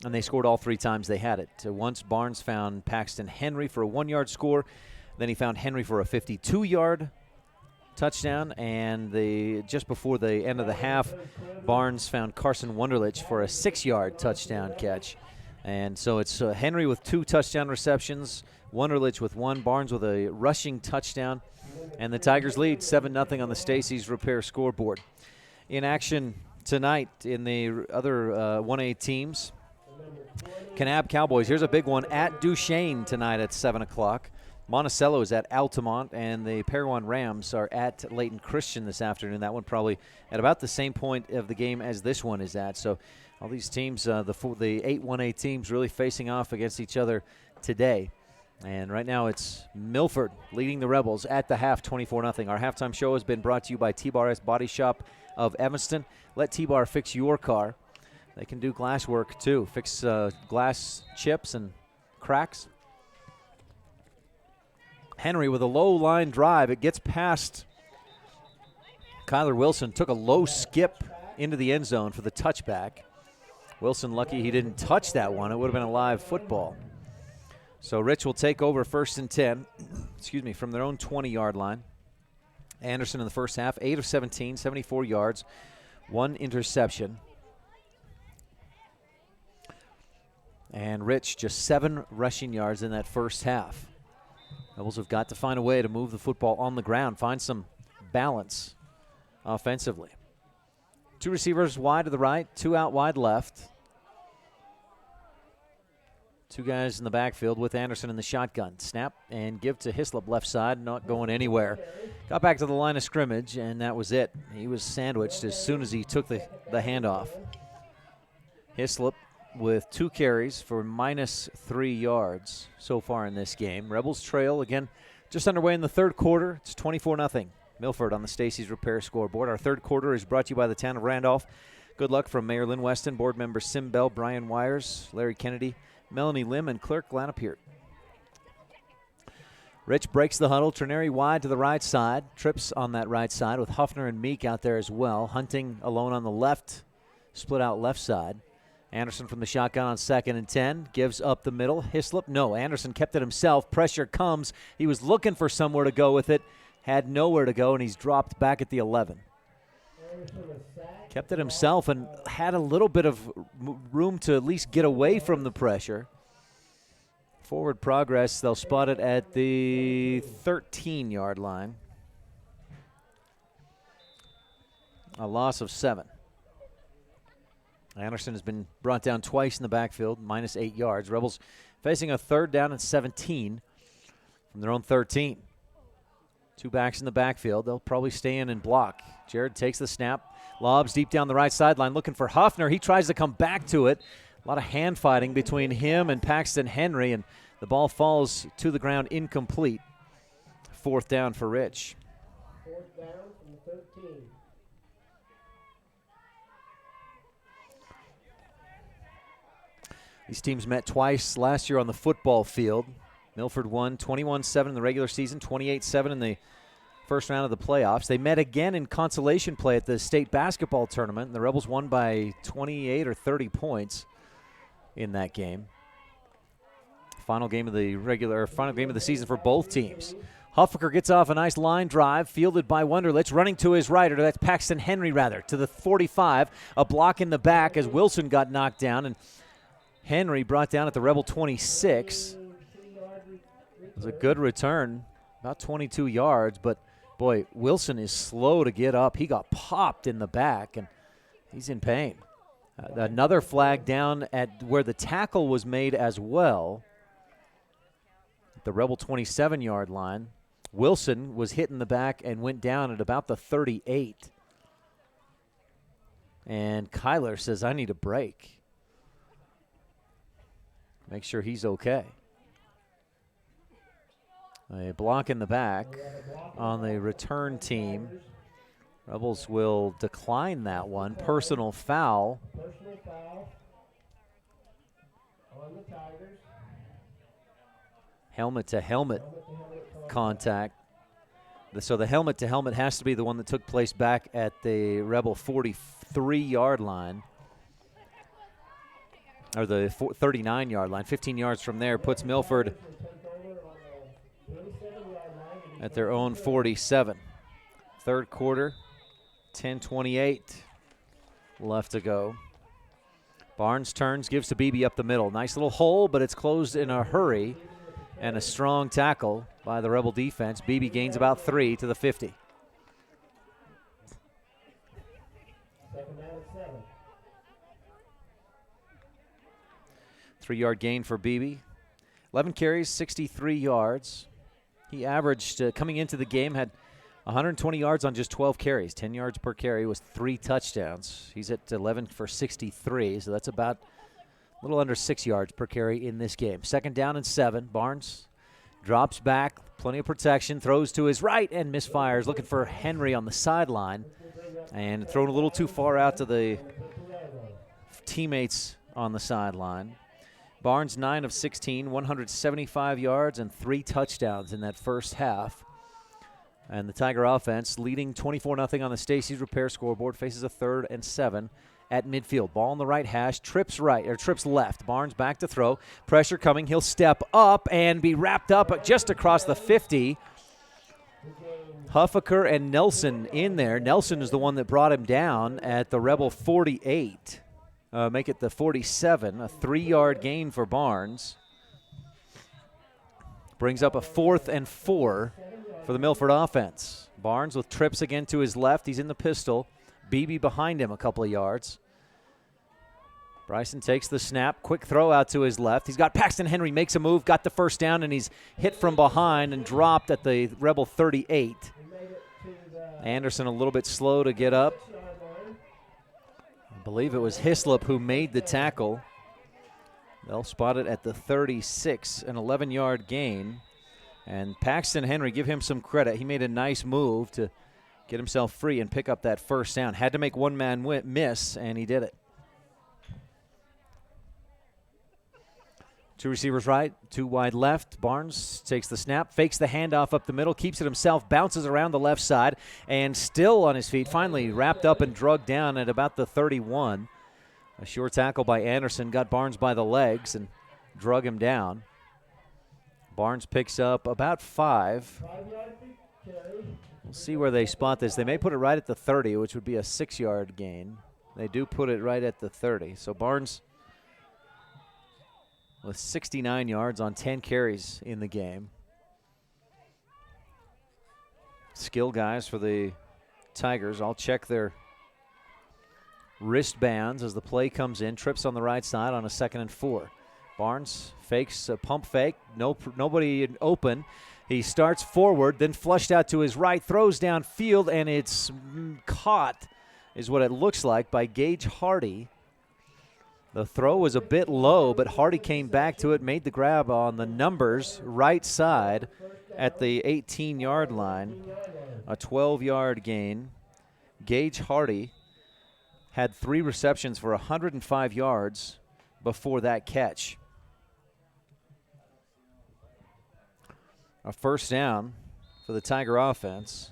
and they scored all 3 times they had it. Once Barnes found Paxton Henry for a 1-yard score. Then he found Henry for a 52-yard touchdown. And just before the end of the half, Barnes found Carson Wunderlich for a 6-yard touchdown catch. And so it's Henry with 2 touchdown receptions, Wunderlich with 1, Barnes with a rushing touchdown, and the Tigers lead 7-0 on the Stacey's Repair scoreboard. In action tonight in the other 1A teams, Kanab Cowboys, here's a big one, at Duchesne tonight at 7 o'clock. Monticello is at Altamont, and the Parowan Rams are at Layton Christian this afternoon. That one probably at about the same point of the game as this one is at. So all these teams, the 8 1A teams really facing off against each other today. And right now it's Milford leading the Rebels at the half, 24-0. Our halftime show has been brought to you by T-Bar S Body Shop of Evanston. Let T-Bar fix your car. They can do glass work too. Fix glass chips and cracks. Henry with a low line drive. It gets past Kyler Wilson. Took a low skip into the end zone for the touchback. Wilson lucky he didn't touch that one. It would have been a live football. So Rich will take over 1st and 10, from their own 20-yard line. Anderson in the first half, 8 of 17, 74 yards, 1 interception. And Rich just 7 rushing yards in that first half. Rebels have got to find a way to move the football on the ground, find some balance offensively. 2 receivers wide to the right, 2 out wide left. 2 guys in the backfield with Anderson in the shotgun. Snap and give to Hislop left side, not going anywhere. Got back to the line of scrimmage, and that was it. He was sandwiched as soon as he took the handoff. Hislop with 2 carries for -3 yards so far in this game. Rebels trail again just underway in the third quarter. It's 24-0. Milford on the Stacey's Repair scoreboard. Our third quarter is brought to you by the town of Randolph. Good luck from Mayor Lynn Weston, board members Sim Bell, Brian Wires, Larry Kennedy, Melanie Lim, and Clerk Lanapiert. Rich breaks the huddle. Trineri wide to the right side. Trips on that right side with Huffner and Meek out there as well. Hunting alone on the left, split out left side. Anderson from the shotgun on 2nd and 10. Gives up the middle. Hislop, no. Anderson kept it himself. Pressure comes. He was looking for somewhere to go with it. Had nowhere to go, and he's dropped back at the 11. Kept it himself and had a little bit of room to at least get away from the pressure. Forward progress, they'll spot it at the 13-yard line. A loss of 7. Anderson has been brought down twice in the backfield, -8 yards. Rebels facing a 3rd down and 17 from their own 13. 2 backs in the backfield. They'll probably stay in and block. Jared takes the snap, lobs deep down the right sideline, looking for Huffner. He tries to come back to it. A lot of hand fighting between him and Paxton Henry, and the ball falls to the ground incomplete. 4th down for Rich. 4th down from the 13. These teams met twice last year on the football field. Milford won 21-7 in the regular season, 28-7 in the first round of the playoffs. They met again in consolation play at the state basketball tournament, and the Rebels won by 28 or 30 points in that game. Final game of the season for both teams. Huffaker gets off a nice line drive, fielded by Wunderlich, running to his right, or that's Paxton Henry rather, to the 45. A block in the back as Wilson got knocked down, and Henry brought down at the Rebel 26. It was a good return, about 22 yards, but boy, Wilson is slow to get up. He got popped in the back, and he's in pain. Another flag down at where the tackle was made as well. the Rebel 27-yard line. Wilson was hit in the back and went down at about the 38. And Kyler says, I need a break. Make sure he's okay. A block in the back on the return team. Rebels will decline that one. Personal foul. Personal foul on the Tigers. Helmet-to-helmet contact. So the helmet-to-helmet has to be the one that took place back at the Rebel 43-yard line. Or the 39-yard line. 15 yards from there puts Milford at their own 47. Third quarter, 10:28 left to go. Barnes turns, gives to Beebe up the middle. Nice little hole, but it's closed in a hurry. And a strong tackle by the Rebel defense. Beebe gains about 3 to the 50. Second down and 7. 3-yard gain for Beebe. 11 carries, 63 yards. He averaged, coming into the game, had 120 yards on just 12 carries. 10 yards per carry was 3 touchdowns. He's at 11 for 63, so that's about a little under 6 yards per carry in this game. Second down and 7. Barnes drops back, plenty of protection, throws to his right and misfires, looking for Henry on the sideline. And thrown a little too far out to the teammates on the sideline. Barnes 9 of 16, 175 yards and 3 touchdowns in that first half. And the Tiger offense leading 24-0 on the Stacey's Repair scoreboard faces a 3rd and 7 at midfield. Ball on the right hash, trips left. Barnes back to throw. Pressure coming. He'll step up and be wrapped up just across the 50. Huffaker and Nelson in there. Nelson is the one that brought him down at the Rebel 48. Make it the 47. A 3-yard gain for Barnes. Brings up a 4th and 4 for the Milford offense. Barnes with trips again to his left. He's in the pistol. Beebe behind him a couple of yards. Bryson takes the snap. Quick throw out to his left. He's got Paxton Henry, makes a move, got the first down, and he's hit from behind and dropped at the Rebel 38. Anderson a little bit slow to get up. I believe it was Hislop who made the tackle. They'll spot it at the 36, an 11-yard gain. And Paxton Henry, give him some credit. He made a nice move to get himself free and pick up that first down. Had to make one man miss, and he did it. 2 receivers right, 2 wide left. Barnes takes the snap, fakes the handoff up the middle, keeps it himself, bounces around the left side, and still on his feet, finally wrapped up and drugged down at about the 31. A sure tackle by Anderson got Barnes by the legs and drug him down. Barnes picks up about 5. We'll see where they spot this. They may put it right at the 30, which would be a 6-yard gain. They do put it right at the 30. So Barnes with 69 yards on 10 carries in the game. Skill guys for the Tigers. I'll check their wristbands as the play comes in. Trips on the right side on a 2nd and 4. Barnes fakes a pump fake. Nobody open. He starts forward, then flushed out to his right, throws downfield, and it's caught, is what it looks like, by Gage Hardy. The throw was a bit low, but Hardy came back to it, made the grab on the numbers right side at the 18-yard line. A 12-yard gain. Gage Hardy had 3 receptions for 105 yards before that catch. A first down for the Tiger offense.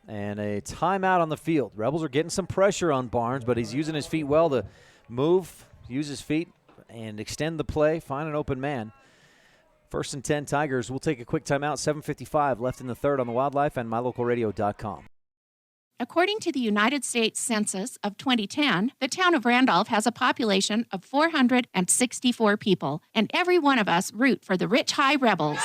And a timeout on the field. Rebels are getting some pressure on Barnes, but he's using his feet well to move, use his feet, and extend the play, find an open man. 1st and 10 Tigers. We'll take a quick timeout. 7:55 left in the third on the Wildlife and mylocalradio.com. According to the United States Census of 2010, the town of Randolph has a population of 464 people, and every one of us root for the Rich High Rebels.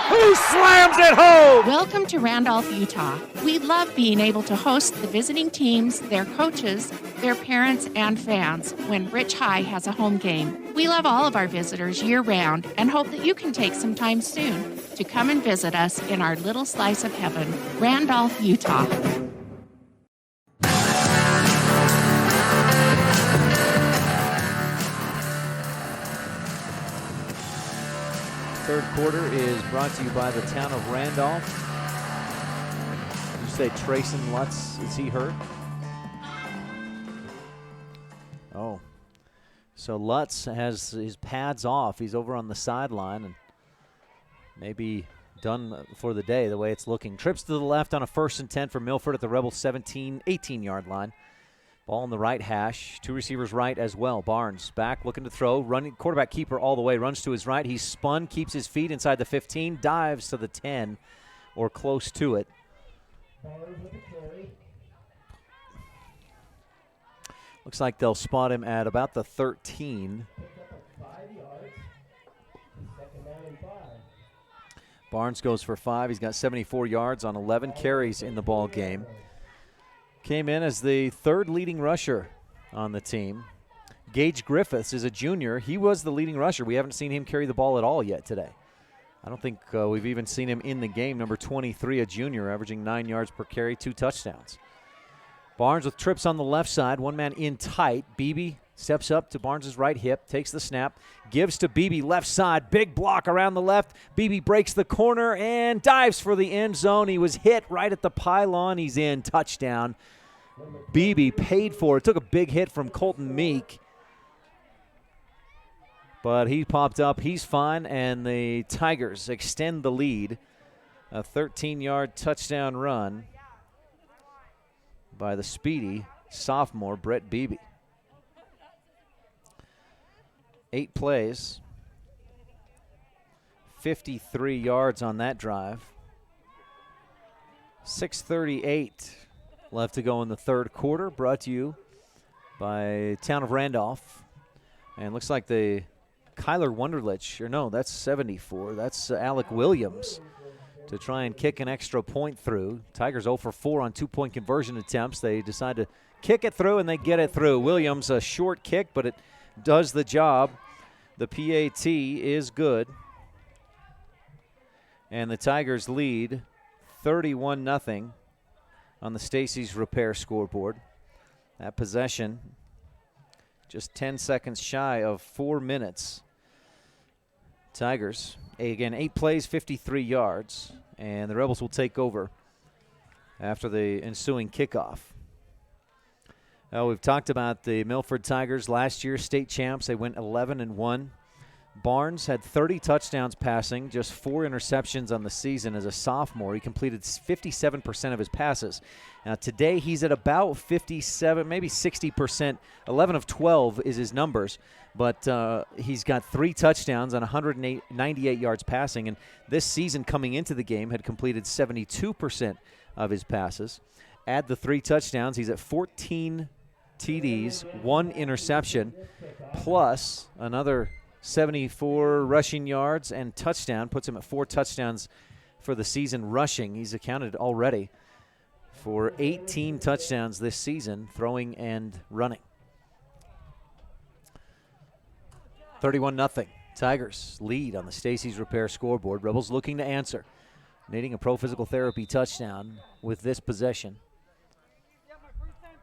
who slams it home. Welcome to Randolph, Utah. We love being able to host the visiting teams, their coaches, their parents, and fans when Rich High has a home game. We love all of our visitors year-round and hope that you can take some time soon to come and visit us in our little slice of heaven, Randolph, Utah. Third quarter is brought to you by the town of Randolph. Did you say Trayson Lutz, is he hurt? Oh. So Lutz has his pads off. He's over on the sideline and maybe done for the day the way it's looking. Trips to the left on a 1st and 10 for Milford at the Rebel 18-yard line. Ball in the right hash. 2 receivers right as well. Barnes back looking to throw. Running quarterback keeper all the way. Runs to his right. He's spun. Keeps his feet inside the 15. Dives to the 10 or close to it. Looks like they'll spot him at about the 13. Barnes goes for 5. He's got 74 yards on 11 carries in the ball game. Came in as the 3rd leading rusher on the team. Gage Griffiths is a junior. He was the leading rusher. We haven't seen him carry the ball at all yet today. I don't think we've even seen him in the game. Number 23, a junior, averaging 9 yards per carry, 2 touchdowns. Barnes with trips on the left side, 1 man in tight. Beebe steps up to Barnes' right hip, takes the snap, gives to Beebe left side, big block around the left. Beebe breaks the corner and dives for the end zone. He was hit right at the pylon. He's in, touchdown. Beebe paid for it. Took a big hit from Colton Meek, but he popped up. He's fine, and the Tigers extend the lead. A 13-yard touchdown run by the speedy sophomore Brett Beebe. 8 plays, 53 yards on that drive. 6:38 left to go in the third quarter. Brought to you by Town of Randolph. And looks like the Kyler Wunderlich, or no, that's 74. That's Alec Williams to try and kick an extra point through. Tigers 0 for 4 on 2-point conversion attempts. They decide to kick it through, and they get it through. Williams, a short kick, but it does the job. The PAT is good. And the Tigers lead 31-0 on the Stacy's Repair scoreboard. That possession just 10 seconds shy of 4 minutes. Tigers, again, 8 plays, 53 yards, and the Rebels will take over after the ensuing kickoff. We've talked about the Milford Tigers last year, state champs. They went 11-1. Barnes had 30 touchdowns passing, just 4 interceptions on the season as a sophomore. He completed 57% of his passes. Today he's at about 57, maybe 60%. 11 of 12 is his numbers, but he's got 3 touchdowns on 198 yards passing, and this season coming into the game had completed 72% of his passes. Add the 3 touchdowns, he's at 14 TDs, 1 interception, plus another 74 rushing yards and touchdown, puts him at 4 touchdowns for the season rushing. He's accounted already for 18 touchdowns this season, throwing and running. 31-0. Tigers lead on the Stacy's Repair scoreboard. Rebels looking to answer, needing a pro physical therapy touchdown with this possession.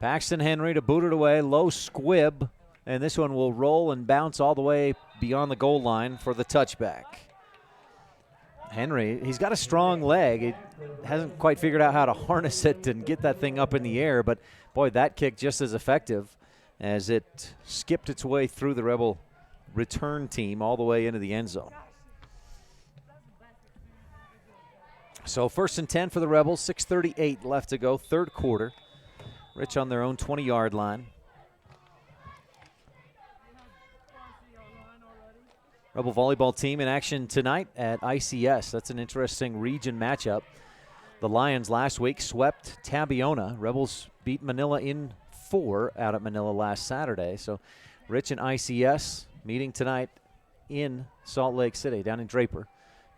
Paxton Henry to boot it away, low squib, and this one will roll and bounce all the way beyond the goal line for the touchback. Henry, he's got a strong leg. He hasn't quite figured out how to harness it and get that thing up in the air, but boy, that kick just as effective as it skipped its way through the Rebel return team all the way into the end zone. So 1st and 10 for the Rebels, 6:38 left to go, third quarter. Rich on their own 20-yard line. Rebel volleyball team in action tonight at ICS. That's an interesting region matchup. The Lions last week swept Tabiona. Rebels beat Manila in 4 out at Manila last Saturday. So Rich and ICS meeting tonight in Salt Lake City, down in Draper.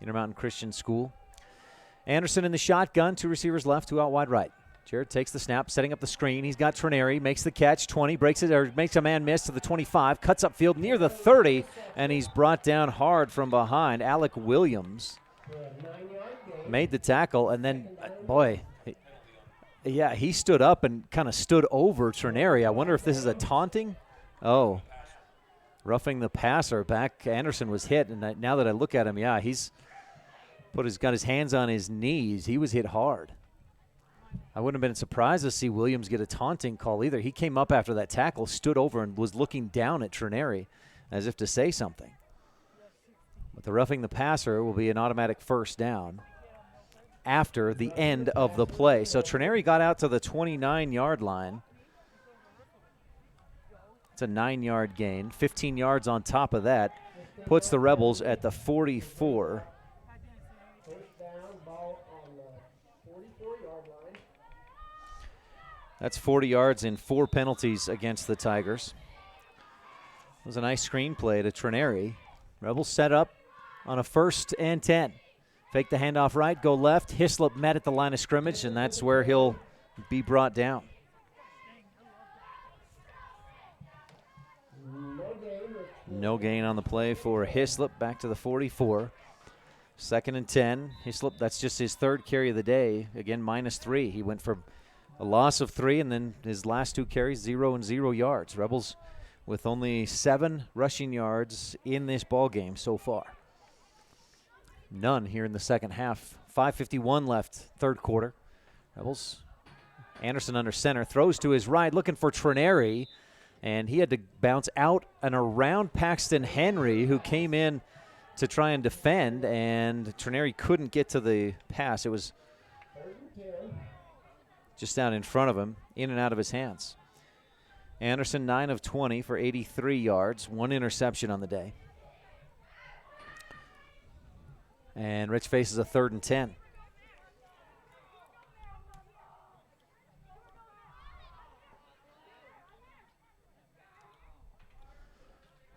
Intermountain Christian School. Anderson in the shotgun, 2 receivers left, 2 out wide right. Jared takes the snap, setting up the screen. He's got Trineri, makes the catch, 20, breaks it, or makes a man miss to the 25, cuts upfield near the 30, and he's brought down hard from behind. Alec Williams made the tackle, and then, boy, he stood up and kind of stood over Trineri. I wonder if this is a taunting. Oh, roughing the passer. Back, Anderson was hit, and now that I look at him, he's got his hands on his knees. He was hit hard. I wouldn't have been surprised to see Williams get a taunting call either. He came up after that tackle, stood over, and was looking down at Trineri as if to say something. But the roughing the passer will be an automatic first down after the end of the play. So Trineri got out to the 29-yard line. It's a 9-yard gain. 15 yards on top of that puts the Rebels at the 44. That's 40 yards and 4 penalties against the Tigers. It was a nice screen play to Trineri. Rebels set up on a 1st and 10. Fake the handoff right, go left. Hislop met at the line of scrimmage, and that's where he'll be brought down. No gain on the play for Hislop. Back to the 44. 2nd and 10. Hislop, that's just his 3rd carry of the day. Again, -3. He went for a loss of 3, and then his last 2 carries, 0 and 0 yards. Rebels with only 7 rushing yards in this ball game so far. None here in the second half. 5:51 left, 3rd quarter. Rebels, Anderson under center, throws to his right, looking for Trineri, and he had to bounce out and around Paxton Henry, who came in to try and defend, and Trineri couldn't get to the pass. It was just down in front of him, in and out of his hands. Anderson, 9 of 20 for 83 yards, 1 interception on the day. And Rich faces a 3rd and 10.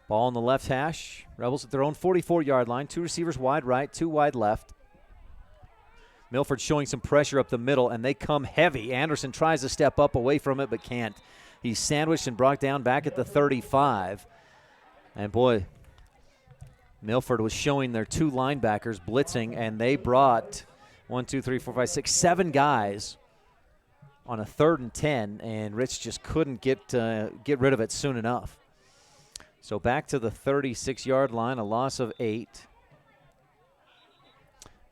Ball on the left hash. Rebels at their own 44-yard line. 2 receivers wide right, 2 wide left. Milford showing some pressure up the middle, and they come heavy. Anderson tries to step up away from it, but can't. He's sandwiched and brought down back at the 35. And boy, Milford was showing their 2 linebackers blitzing, and they brought 7 guys on a 3rd and 10, and Rich just couldn't get rid of it soon enough. So back to the 36-yard line, a loss of 8.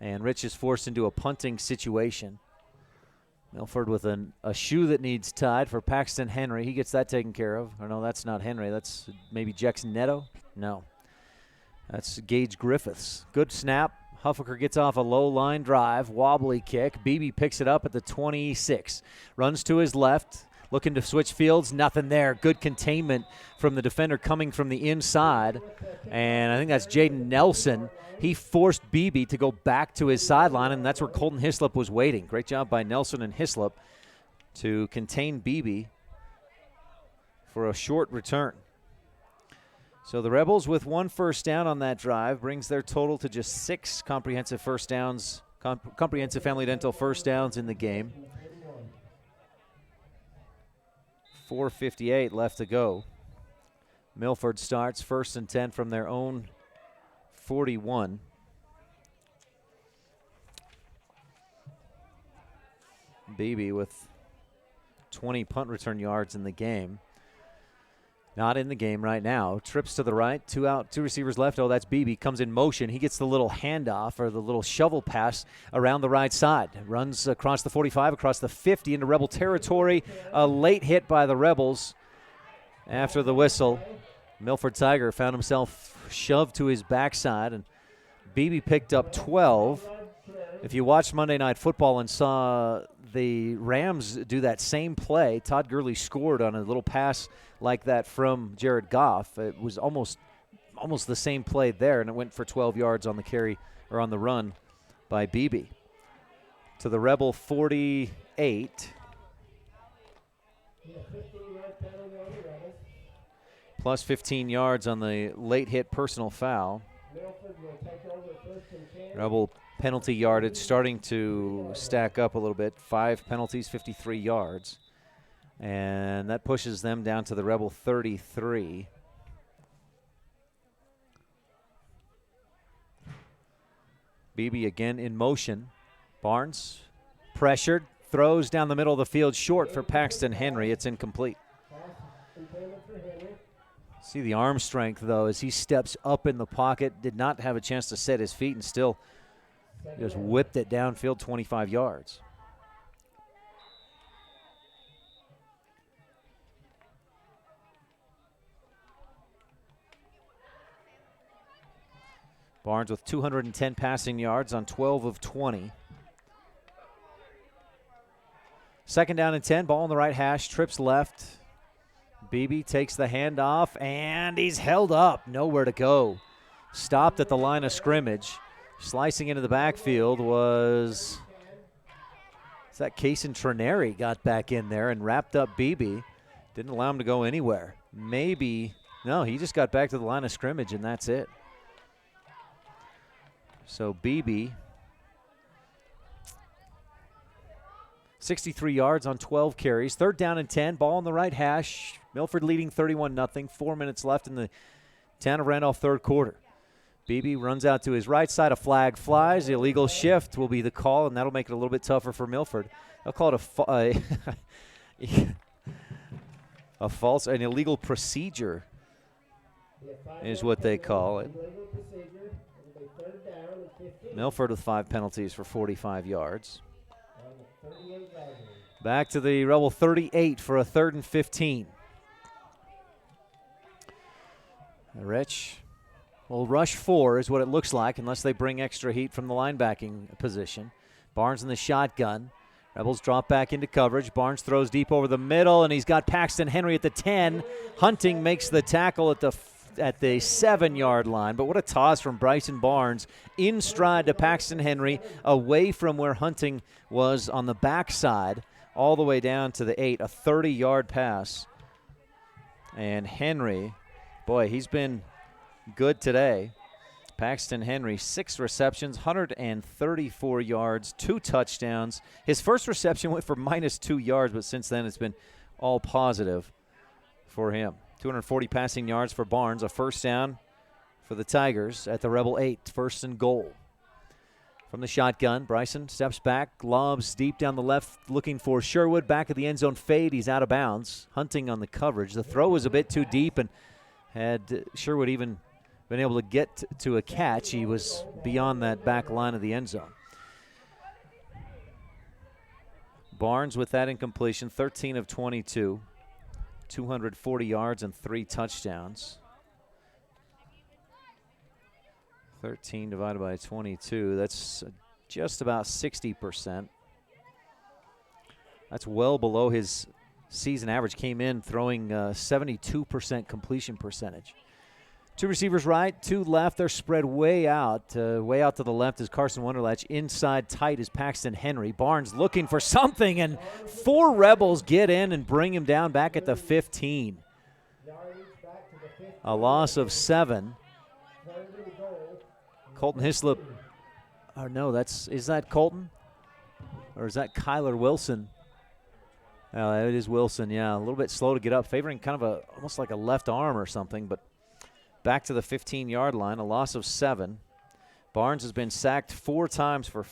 And Rich is forced into a punting situation. Milford with a shoe that needs tied for Paxton Henry. He gets that taken care of. Or no, that's not Henry. That's maybe Jackson Neto? No. That's Gage Griffiths. Good snap. Huffaker gets off a low line drive. Wobbly kick. Beebe picks it up at the 26. Runs to his left. Looking to switch fields. Nothing there. Good containment from the defender coming from the inside. And I think that's Jaden Nelson. He forced Beebe to go back to his sideline, and that's where Colton Hislop was waiting. Great job by Nelson and Hislop to contain Beebe for a short return. So the Rebels with 1 first down on that drive brings their total to just 6 comprehensive first downs, comprehensive family dental first downs in the game. 4:58 left to go. Milford starts 1st and 10 from their own 41. Beebe with 20 punt return yards in the game. Not in the game right now. Trips to the right, 2 out, 2 receivers left. Oh, that's Beebe. Comes in motion. He gets the little handoff or the little shovel pass around the right side. Runs across the 45, across the 50 into Rebel territory. A late hit by the Rebels after the whistle. Milford Tiger found himself shoved to his backside, and Beebe picked up 12. If you watched Monday Night Football and saw the Rams do that same play, Todd Gurley scored on a little pass like that from Jared Goff. It was almost the same play there, and it went for 12 yards on the carry or on the run by Beebe. To the Rebel 48. Plus 15 yards on the late hit personal foul. Rebel penalty yardage starting to stack up a little bit. 5 penalties, 53 yards. And that pushes them down to the Rebel 33. Beebe again in motion. Barnes pressured, throws down the middle of the field short for Paxton Henry. It's incomplete. See the arm strength, though, as he steps up in the pocket. Did not have a chance to set his feet and still just whipped it downfield 25 yards. Barnes with 210 passing yards on 12 of 20. Second down and 10, ball on the right hash, trips left. Beebe takes the handoff, and he's held up. Nowhere to go. Stopped at the line of scrimmage. Slicing into the backfield was that Kason Trineri got back in there and wrapped up Beebe. Didn't allow him to go anywhere. Maybe, no, he just got back to the line of scrimmage, and that's it. So Beebe, 63 yards on 12 carries. Third down and 10, ball on the right hash. Milford leading 31-0, 4 minutes left in the Town of Randolph third quarter. Beebe runs out to his right side, a flag flies. The illegal shift will be the call, and that'll make it a little bit tougher for Milford. They'll call it an illegal procedure is what they call it. Milford with 5 penalties for 45 yards. Back to the Rebel 38 for a 3rd and 15. Rich will rush 4 is what it looks like unless they bring extra heat from the linebacking position. Barnes in the shotgun. Rebels drop back into coverage. Barnes throws deep over the middle, and he's got Paxton Henry at the 10. Hunting makes the tackle at the 7-yard line. But what a toss from Bryson Barnes in stride to Paxton Henry, away from where Hunting was on the backside, all the way down to the 8. A 30-yard pass. And Henry, boy, he's been good today. Paxton Henry, 6 receptions, 134 yards, 2 touchdowns. His first reception went for -2 yards, but since then it's been all positive for him. 240 passing yards for Barnes, a first down for the Tigers at the Rebel 8, 1st and goal. From the shotgun, Bryson steps back, lobs deep down the left, looking for Sherwood. Back at the end zone fade, he's out of bounds. Hunting on the coverage. The throw was a bit too deep, and had Sherwood even been able to get to a catch, he was beyond that back line of the end zone. Barnes with that incompletion, 13 of 22. 240 yards and 3 touchdowns. 13 divided by 22, that's just about 60%. That's well below his season average. Came in throwing 72% completion percentage. 2 receivers right, 2 left. They're spread way out. Way out to the left is Carson Wonderlatch. Inside tight is Paxton Henry. Barnes looking for something, and 4 Rebels get in and bring him down back at the 15. A loss of 7. Colton Hislop. Oh, no, is that Colton? Or is that Kyler Wilson? Oh, it is Wilson, yeah. A little bit slow to get up, favoring kind of almost like a left arm or something, but back to the 15-yard line, a loss of 7. Barnes has been sacked 4 times for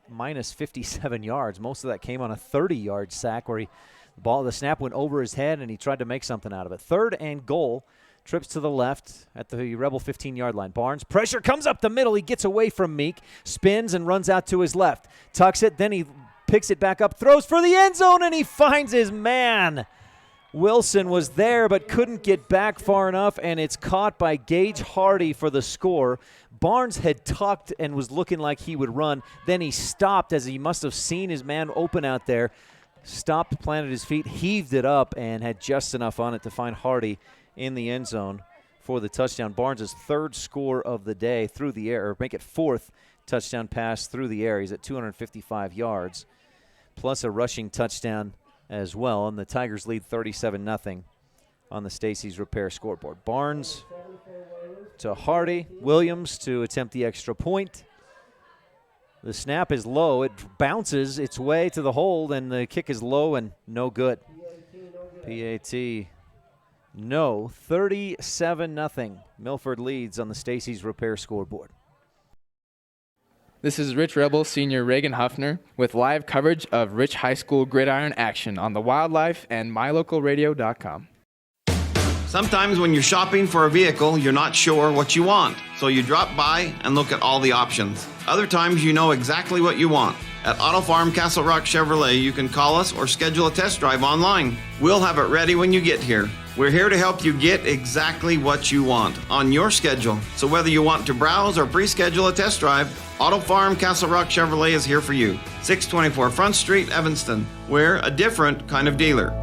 minus 57 yards. Most of that came on a 30-yard sack where the snap went over his head and he tried to make something out of it. 3rd and goal, trips to the left at the Rebel 15-yard line. Barnes, pressure comes up the middle. He gets away from Meek, spins and runs out to his left. Tucks it, then he picks it back up, throws for the end zone, and he finds his man. Wilson was there but couldn't get back far enough, and it's caught by Gage Hardy for the score. Barnes had tucked and was looking like he would run. Then he stopped as he must have seen his man open out there. Stopped, planted his feet, heaved it up, and had just enough on it to find Hardy in the end zone for the touchdown. Barnes' 3rd score of the day through the air, or make it 4th touchdown pass through the air. He's at 255 yards, plus a rushing touchdown as well, and the Tigers lead 37-0 on the Stacey's Repair scoreboard. Barnes to Hardy, Williams to attempt the extra point, The snap is low. It bounces its way to the hold, and the kick is low and no good. PAT, no. 37-0. Milford leads on the Stacy's Repair scoreboard. This is Rich Rebel senior Reagan Huffner with live coverage of Rich High School gridiron action on the Wildlife and MyLocalRadio.com. Sometimes when you're shopping for a vehicle, you're not sure what you want, so you drop by and look at all the options. Other times you know exactly what you want. At Auto Farm Castle Rock Chevrolet, you can call us or schedule a test drive online. We'll have it ready when you get here. We're here to help you get exactly what you want on your schedule. So whether you want to browse or pre-schedule a test drive, Auto Farm Castle Rock Chevrolet is here for you. 624 Front Street, Evanston. We're a different kind of dealer.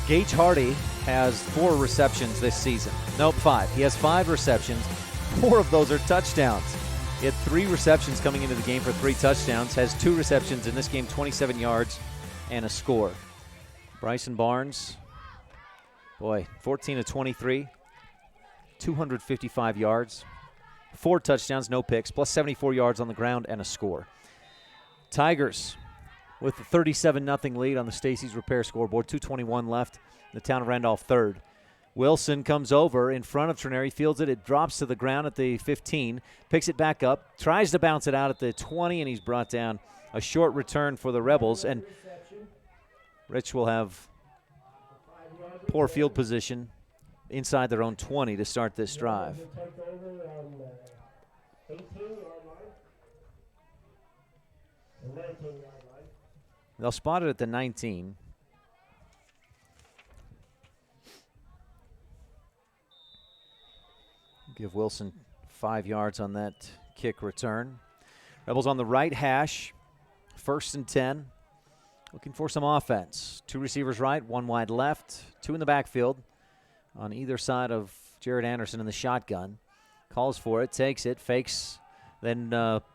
Gage Hardy has 4 receptions this season. Nope, 5. He has 5 receptions. 4 of those are touchdowns. He had 3 receptions coming into the game for 3 touchdowns. Has 2 receptions in this game, 27 yards and a score. Bryson Barnes, boy, 14 of 23, 255 yards, 4 touchdowns, no picks, plus 74 yards on the ground and a score. Tigers with the 37-0 lead on the Stacy's Repair scoreboard. 2:21 left. The town of Randolph third. Wilson comes over in front of Trineri, fields it. It drops to the ground at the 15, picks it back up, tries to bounce it out at the 20, and he's brought down. A short return for the Rebels, and Rich will have poor field position inside their own 20 to start this drive. They'll spot it at the 19. Give Wilson 5 yards on that kick return. Rebels on the right hash, 1st and 10. Looking for some offense. 2 receivers right, 1 wide left, 2 in the backfield on either side of Jared Anderson in the shotgun. Calls for it, takes it, fakes, then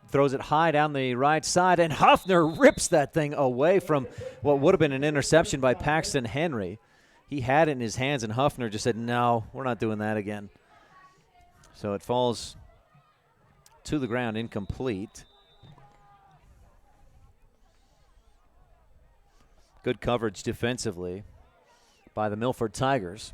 throws it high down the right side, and Huffner rips that thing away from what would have been an interception by Paxton Henry. He had it in his hands, and Huffner just said, no, we're not doing that again. So it falls to the ground, incomplete. Good coverage defensively by the Milford Tigers.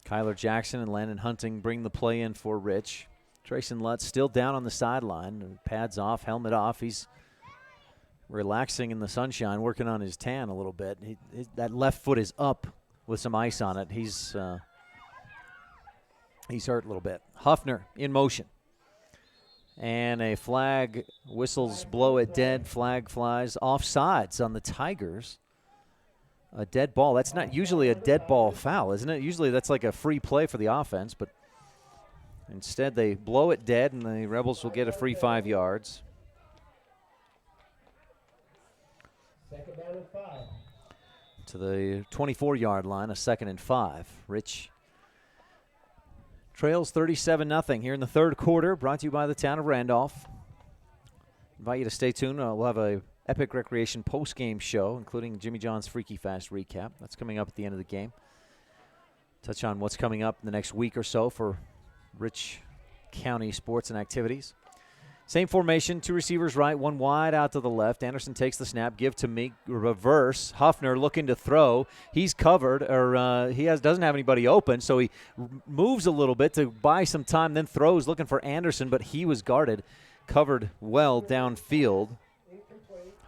Kyler Jackson and Landon Hunting bring the play in for Rich. Trayson Lutz still down on the sideline. Pads off, helmet off. He's relaxing in the sunshine, working on his tan a little bit. That left foot is up with some ice on it. He's hurt a little bit. Huffner in motion. And a flag whistles, blow it dead. Flag flies offsides on the Tigers. A dead ball. That's not usually a dead ball foul, isn't it? Usually that's like a free play for the offense, but instead they blow it dead, and the Rebels will get a free 5 yards. Second down and 5. To the 24-yard line, a 2nd and 5. Rich trails 37-0 here in the third quarter, brought to you by the town of Randolph. Invite you to stay tuned. We'll have a Epic Recreation post-game show, including Jimmy John's Freaky Fast recap. That's coming up at the end of the game. Touch on what's coming up in the next week or so for Rich County sports and activities. Same formation, 2 receivers right, 1 wide out to the left. Anderson takes the snap, give to Meek, reverse. Huffner looking to throw. He's covered, or doesn't have anybody open, so he moves a little bit to buy some time, then throws looking for Anderson, but he was guarded, covered well downfield.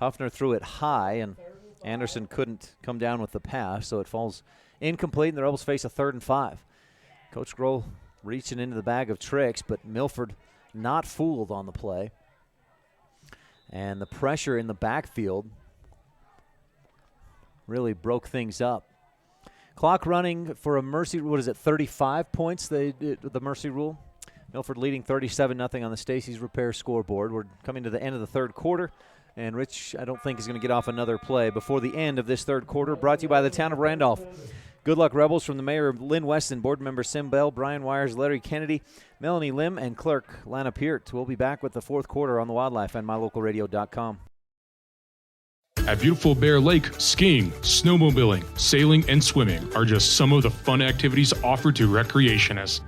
Huffner threw it high, and Anderson couldn't come down with the pass, so it falls incomplete, and the Rebels face a 3rd and 5. Coach Grohl reaching into the bag of tricks, but Milford not fooled on the play. And the pressure in the backfield really broke things up. Clock running for a mercy, 35 points, the mercy rule. Milford leading 37-0 on the Stacy's Repair scoreboard. We're coming to the end of the third quarter, and Rich, I don't think, is going to get off another play before the end of this third quarter. Brought to you by the town of Randolph. Good luck, Rebels, from the mayor, Lynn Weston, board member Sim Bell, Brian Wires, Larry Kennedy, Melanie Lim, and clerk Lana Peart. We'll be back with the fourth quarter on the Wildlife and MyLocalRadio.com. At beautiful Bear Lake, skiing, snowmobiling, sailing, and swimming are just some of the fun activities offered to recreationists.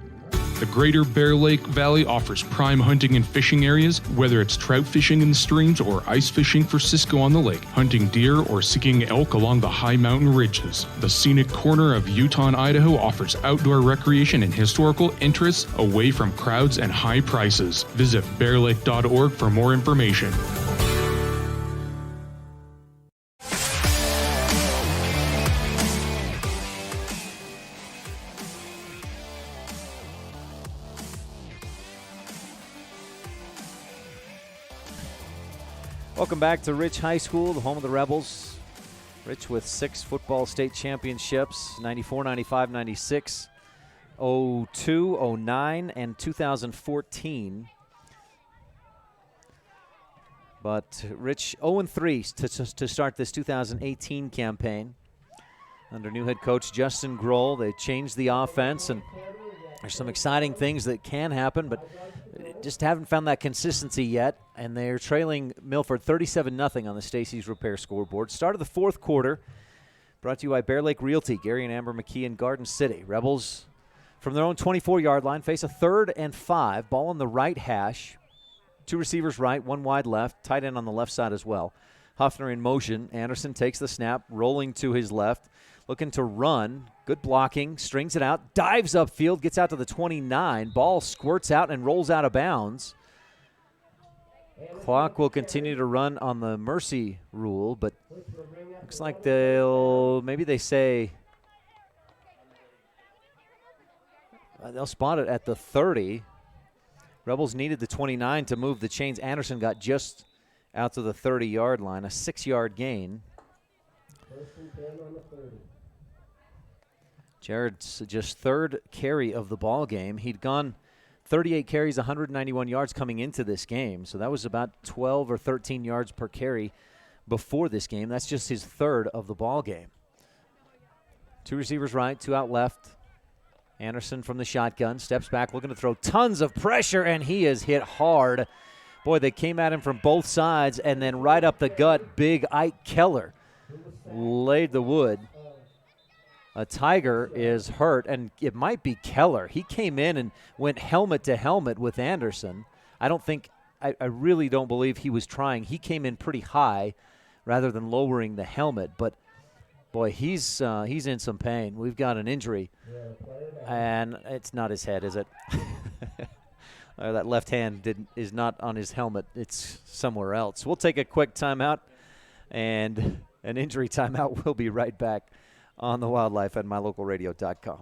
The Greater Bear Lake Valley offers prime hunting and fishing areas, whether it's trout fishing in the streams or ice fishing for Cisco on the lake, hunting deer or seeking elk along the high mountain ridges. The scenic corner of Utah and Idaho offers outdoor recreation and historical interests away from crowds and high prices. Visit bearlake.org for more information. Welcome back to Rich High School, the home of the Rebels. Rich with 6 football state championships, 94, 95, 96, 02, 09, and 2014. But Rich 0-3 to start this 2018 campaign. Under new head coach Justin Grohl, they changed the offense, and there's some exciting things that can happen, but just haven't found that consistency yet, and they're trailing Milford 37-0 on the Stacey's Repair scoreboard. Start of the fourth quarter, brought to you by Bear Lake Realty, Gary and Amber McKee in Garden City. Rebels from their own 24-yard line face a 3rd and 5, ball on the right hash, 2 receivers right, 1 wide left, tight end on the left side as well. Huffner in motion. Anderson takes the snap, rolling to his left, looking to run. Good blocking, strings it out, dives upfield, gets out to the 29. Ball squirts out and rolls out of bounds. Clock will continue to run on the mercy rule, but looks like they say they'll spot it at the 30. Rebels needed the 29 to move the chains. Anderson got just out to the 30-yard line, a 6-yard gain. Jared's just 3rd carry of the ball game. He'd gone 38 carries, 191 yards coming into this game. So that was about 12 or 13 yards per carry before this game. That's just his 3rd of the ball game. 2 receivers right, 2 out left. Anderson from the shotgun, steps back, looking to throw tons of pressure, and he is hit hard. Boy, they came at him from both sides, and then right up the gut, big Ike Keller laid the wood. A Tiger is hurt, and it might be Keller. He came in and went helmet to helmet with Anderson. I really don't believe he was trying. He came in pretty high rather than lowering the helmet, but boy, he's in some pain. We've got an injury, and it's not his head, is it? That left hand is not on his helmet. It's somewhere else. We'll take a quick timeout and an injury timeout. We'll be right back on the Wildlife at MyLocalRadio.com.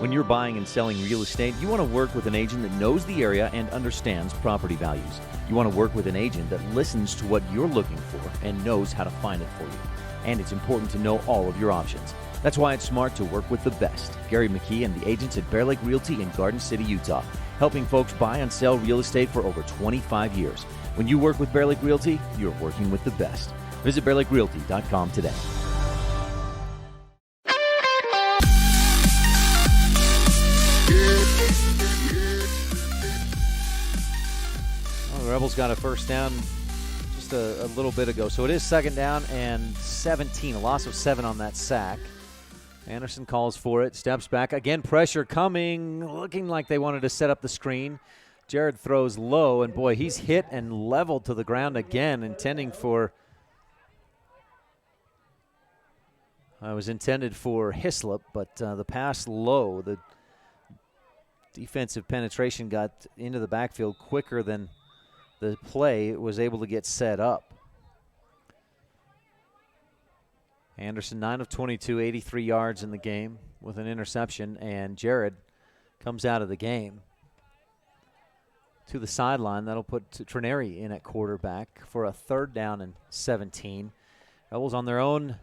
When you're buying and selling real estate, you want to work with an agent that knows the area and understands property values. You want to work with an agent that listens to what you're looking for and knows how to find it for you. And it's important to know all of your options. That's why it's smart to work with the best. Gary McKee and the agents at Bear Lake Realty in Garden City, Utah, helping folks buy and sell real estate for over 25 years. When you work with Bear Lake Realty, you're working with the best. Visit bearlakerealty.com today. Well, the Rebels got a first down just a little bit ago. So it is 2nd down and 17, a loss of 7 on that sack. Anderson calls for it, steps back. Again, pressure coming, looking like they wanted to set up the screen. Jared throws low, and boy, he's hit and leveled to the ground again, intended for Hislop, but the pass low. The defensive penetration got into the backfield quicker than the play was able to get set up. Anderson, 9 of 22, 83 yards in the game with an interception, and Jared comes out of the game to the sideline. That'll put Trineri in at quarterback for a 3rd down and 17. Rebels on their own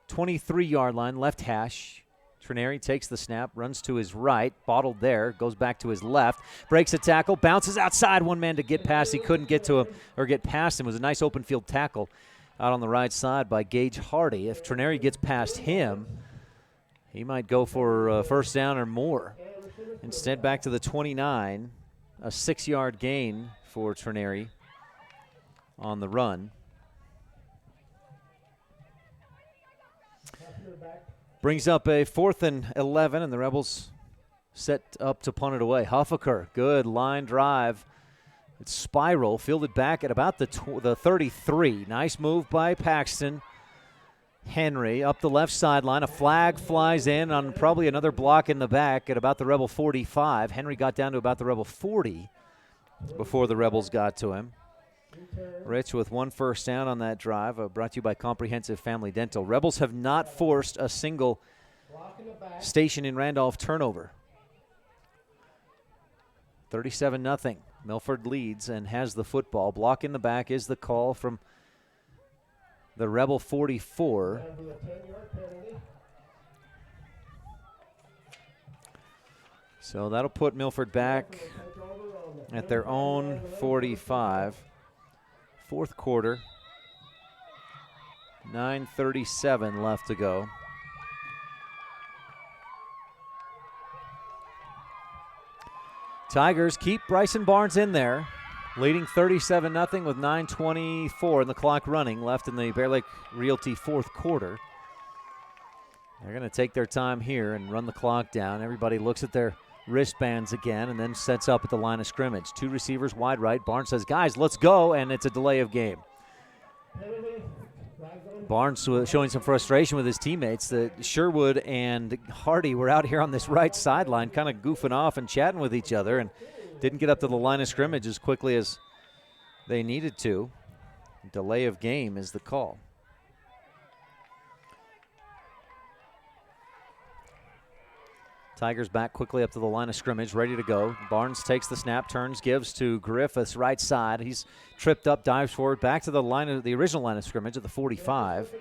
23-yard line, left hash. Trineri takes the snap, runs to his right, bottled there, goes back to his left, breaks a tackle, bounces outside, one man to get past. He couldn't get to him or get past him. It was a nice open field tackle. out on the right side by Gage Hardy. If Trenary gets past him, he might go for a first down or more. Instead, back to the 29, a 6-yard gain for Trenary on the run. Brings up a 4th and 11, and the Rebels set up to punt it away. Huffaker, good line drive. It's spiral, fielded back at about the 33. Nice move by Paxton. Henry up the left sideline. A flag flies in on probably another block in the back at about the Rebel 45. Henry got down to about the Rebel 40 before the Rebels got to him. Rich with 1 first down on that drive, brought to you by Comprehensive Family Dental. Rebels have not forced a single station in Randolph turnover. 37-0. Milford leads and has the football. Block in the back is the call from the Rebel 44. So that'll put Milford back at their own 45. 4th quarter. 9:37 left to go. Tigers keep Bryson Barnes in there, leading 37-0 with 9:24 in the clock running left in the Bear Lake Realty 4th quarter. They're going to take their time here and run the clock down. Everybody looks at their wristbands again and then sets up at the line of scrimmage. 2 receivers wide right. Barnes says, guys, let's go, and it's a delay of game. Barnes showing some frustration with his teammates. That Sherwood and Hardy were out here on this right sideline kind of goofing off and chatting with each other and didn't get up to the line of scrimmage as quickly as they needed to. Delay of game is the call. Tigers back quickly up to the line of scrimmage, ready to go. Barnes takes the snap, turns, gives to Griffiths right side. He's tripped up, dives forward, back to the original line of scrimmage at the 45.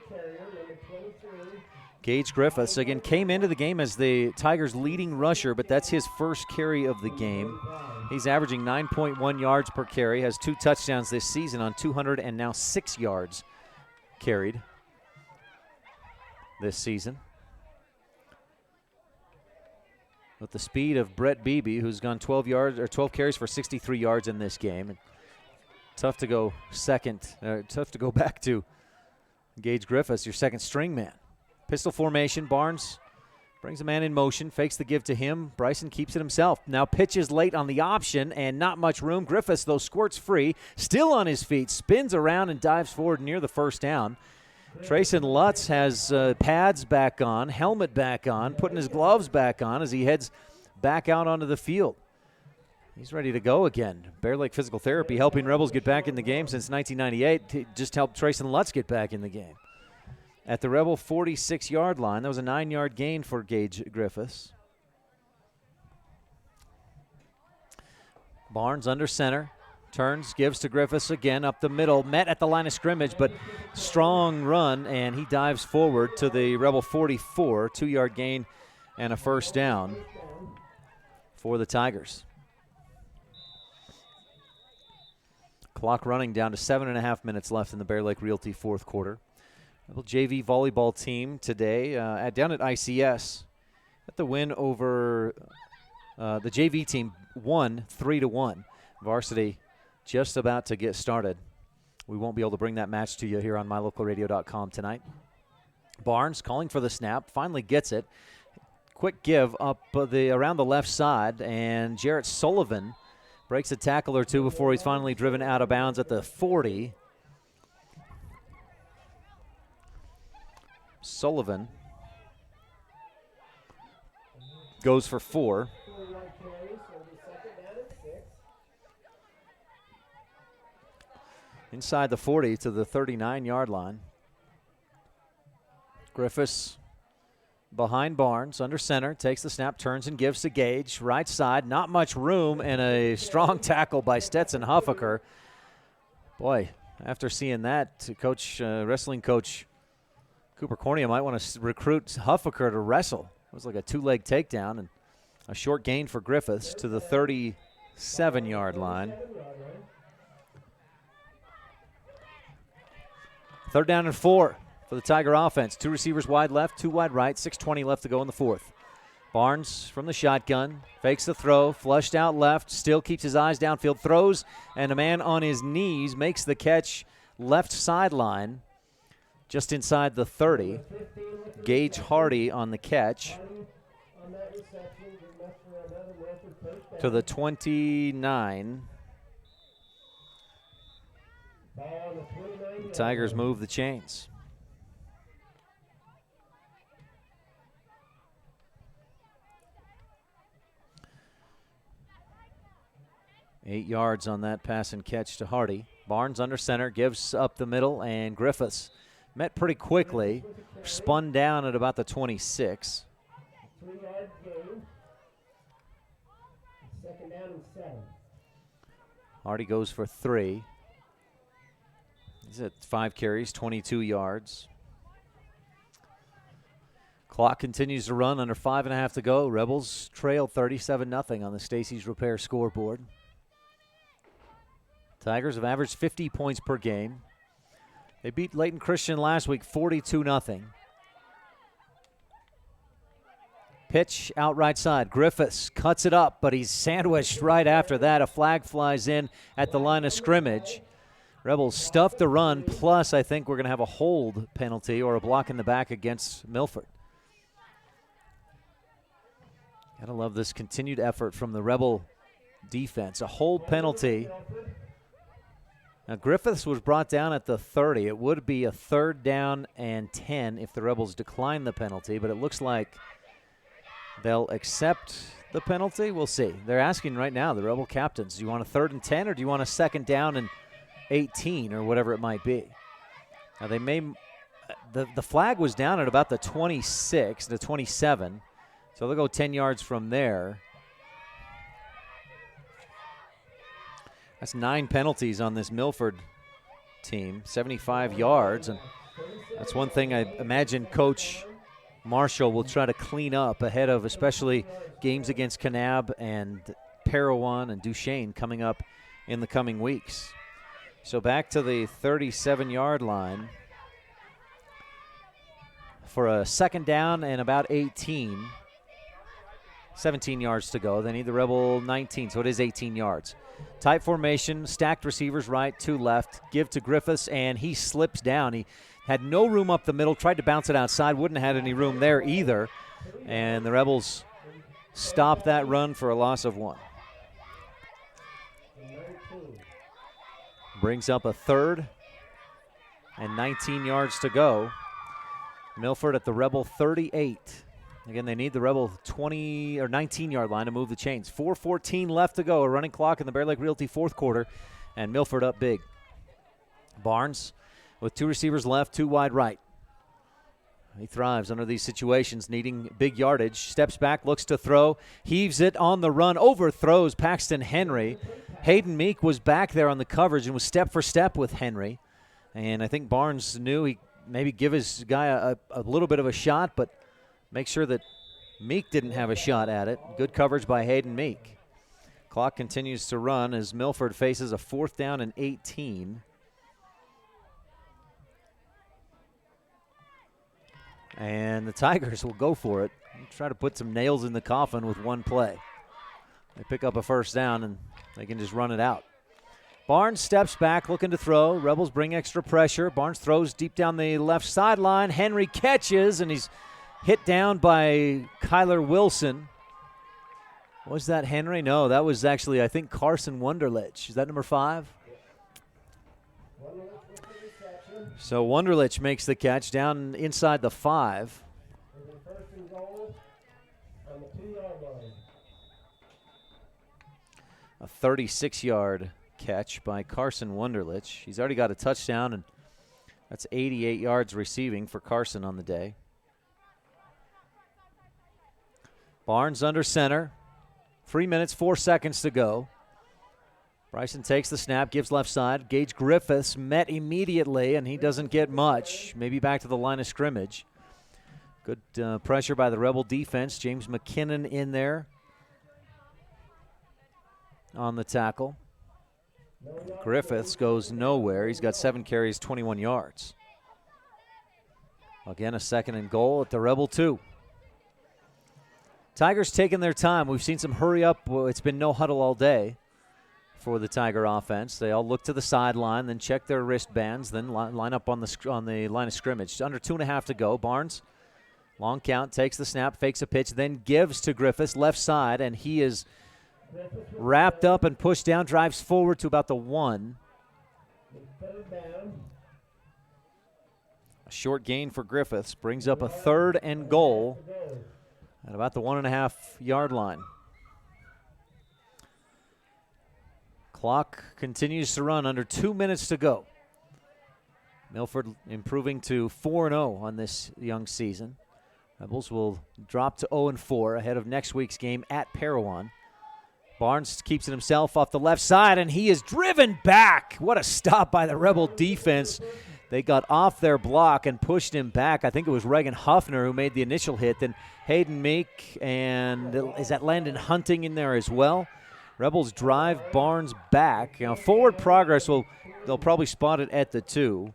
Gage Griffiths again came into the game as the Tigers' leading rusher, but that's his first carry of the game. He's averaging 9.1 yards per carry, has 2 touchdowns this season on 206 yards carried this season. With the speed of Brett Beebe, who's gone 12 carries for 63 yards in this game. And tough to go back to Gage Griffiths, your second string man. Pistol formation, Barnes brings a man in motion, fakes the give to him. Bryson keeps it himself. Now pitches late on the option and not much room. Griffiths, though, squirts free, still on his feet, spins around and dives forward near the first down. Trayson Lutz has pads back on, helmet back on, putting his gloves back on as he heads back out onto the field. He's ready to go again. Bear Lake Physical Therapy helping Rebels get back in the game since 1998. Just helped Trayson Lutz get back in the game. At the Rebel 46-yard line, that was a 9-yard gain for Gage Griffiths. Barnes under center. Turns, gives to Griffiths again up the middle. Met at the line of scrimmage, but strong run, and he dives forward to the Rebel 44. 2-yard gain and a first down for the Tigers. Clock running down to 7.5 minutes left in the Bear Lake Realty 4th quarter. Rebel JV volleyball team today down at ICS. Got the win over the JV team, won 3-1. Varsity just about to get started. We won't be able to bring that match to you here on mylocalradio.com tonight. Barnes calling for the snap, finally gets it. Quick give up around the left side, and Jarrett Sullivan breaks a tackle or two before he's finally driven out of bounds at the 40. Sullivan goes for 4. Inside the 40 to the 39-yard line. Griffiths behind Barnes, under center, takes the snap, turns and gives to Gage. Right side, not much room, and a strong tackle by Stetson Huffaker. Boy, after seeing that, wrestling coach Cooper Cornea might want to recruit Huffaker to wrestle. It was like a 2-leg takedown and a short gain for Griffiths to the 37-yard line. 3rd down and 4 for the Tiger offense. 2 receivers wide left, 2 wide right, 6:20 left to go in the 4th. Barnes from the shotgun, fakes the throw, flushed out left, still keeps his eyes downfield, throws, and a man on his knees makes the catch left sideline, just inside the 30. Gage Hardy on the catch to the 29. The Tigers move the chains. Eight yards on that pass and catch to Hardy. Barnes under center, gives up the middle, and Griffiths met pretty quickly, spun down at about the 26. 3-yard gain. 2nd down and 7. Hardy goes for 3. He's at 5 carries, 22 yards. Clock continues to run, under 5.5 to go. Rebels trail 37-0 on the Stacy's Repair scoreboard. Tigers have averaged 50 points per game. They beat Layton Christian last week 42-0. Pitch out right side. Griffiths cuts it up, but he's sandwiched right after that. A flag flies in at the line of scrimmage. Rebels stuffed the run, plus I think we're going to have a hold penalty or a block in the back against Milford. Gotta love this continued effort from the Rebel defense. A hold penalty. Now, Griffiths was brought down at the 30. It would be a 3rd down and 10 if the Rebels decline the penalty, but it looks like they'll accept the penalty. We'll see. They're asking right now, the Rebel captains, do you want a 3rd and 10 or do you want a 2nd down and 18 or whatever it might be? Now, they may – the flag was down at about the 26, the 27, so they'll go 10 yards from there. That's 9 penalties on this Milford team, 75 yards. And that's one thing I imagine Coach Marshall will try to clean up ahead of especially games against Kanab and Parowan and Duchesne coming up in the coming weeks. So back to the 37-yard line for a 2nd down and about 18. 17 yards to go. They need the Rebel 19, so it is 18 yards. Tight formation, stacked receivers right, 2 left. Give to Griffiths, and he slips down. He had no room up the middle, tried to bounce it outside, wouldn't have had any room there either. And the Rebels stop that run for a loss of 1. Brings up a 3rd and 19 yards to go. Milford at the Rebel 38. Again, they need the Rebel 20 or 19-yard line to move the chains. 4:14 left to go, a running clock in the Bear Lake Realty 4th quarter, and Milford up big. Barnes with 2 receivers left, 2 wide right. He thrives under these situations, needing big yardage. Steps back, looks to throw, heaves it on the run, overthrows Paxton Henry. Hayden Meek was back there on the coverage and was step for step with Henry. And I think Barnes knew he maybe give his guy a little bit of a shot, but make sure that Meek didn't have a shot at it. Good coverage by Hayden Meek. Clock continues to run as Milford faces a 4th down and 18. And the Tigers will go for it. Try to put some nails in the coffin with one play. They pick up a 1st down and they can just run it out. Barnes steps back looking to throw. Rebels bring extra pressure. Barnes throws deep down the left sideline. Henry catches, and he's hit down by Kyler Wilson. Was that Henry? No, that was actually, I think, Carson Wunderlich. Is that number 5? So Wunderlich makes the catch down inside the 5. A 36-yard catch by Carson Wunderlich. He's already got a touchdown, and that's 88 yards receiving for Carson on the day. Barnes under center. 3 minutes, 4 seconds to go. Bryson takes the snap, gives left side. Gage Griffiths met immediately, and he doesn't get much. Maybe back to the line of scrimmage. Good pressure by the Rebel defense. James McKinnon in there on the tackle. Griffiths goes nowhere. He's got 7 carries, 21 yards. Again, a 2nd and goal at the Rebel 2. Tigers taking their time. We've seen some hurry up. Well, it's been no huddle all day for the Tiger offense. They all look to the sideline, then check their wristbands, then line up on the line of scrimmage. Under 2.5 to go. Barnes, long count, takes the snap, fakes a pitch, then gives to Griffiths, left side, and he is wrapped up and pushed down, drives forward to about the 1. A short gain for Griffiths, brings up a 3rd and goal at about the 1.5-yard line. Clock continues to run, under 2 minutes to go. Milford improving to 4-0 on this young season. Rebels will drop to 0-4 ahead of next week's game at Parowan. Barnes keeps it himself off the left side, and he is driven back. What a stop by the Rebel defense. They got off their block and pushed him back. I think it was Reagan Huffner who made the initial hit. Then Hayden Meek, and is that Landon Hunting in there as well? Rebels drive Barnes back. You know, forward progress, they'll probably spot it at the 2.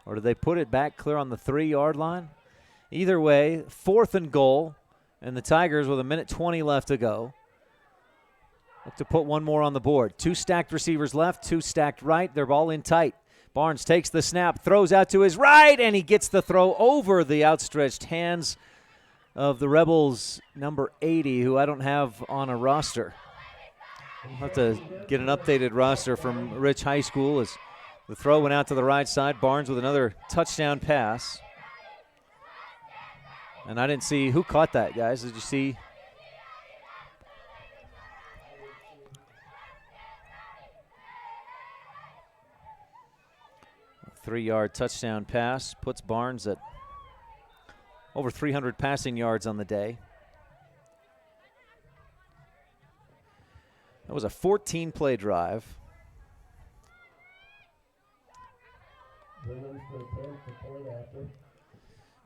Or do they put it back clear on the 3-yard line? Either way, 4th and goal, and the Tigers with 1:20 left to go. Look to put one more on the board. 2 stacked receivers left, 2 stacked right. They're all in tight. Barnes takes the snap, throws out to his right, and he gets the throw over the outstretched hands of the Rebels' number 80, who I don't have on a roster. We'll have to get an updated roster from Rich High School as the throw went out to the right side. Barnes with another touchdown pass. And I didn't see who caught that, guys. Did you see? A 3-yard touchdown pass puts Barnes at over 300 passing yards on the day. That was a 14-play drive.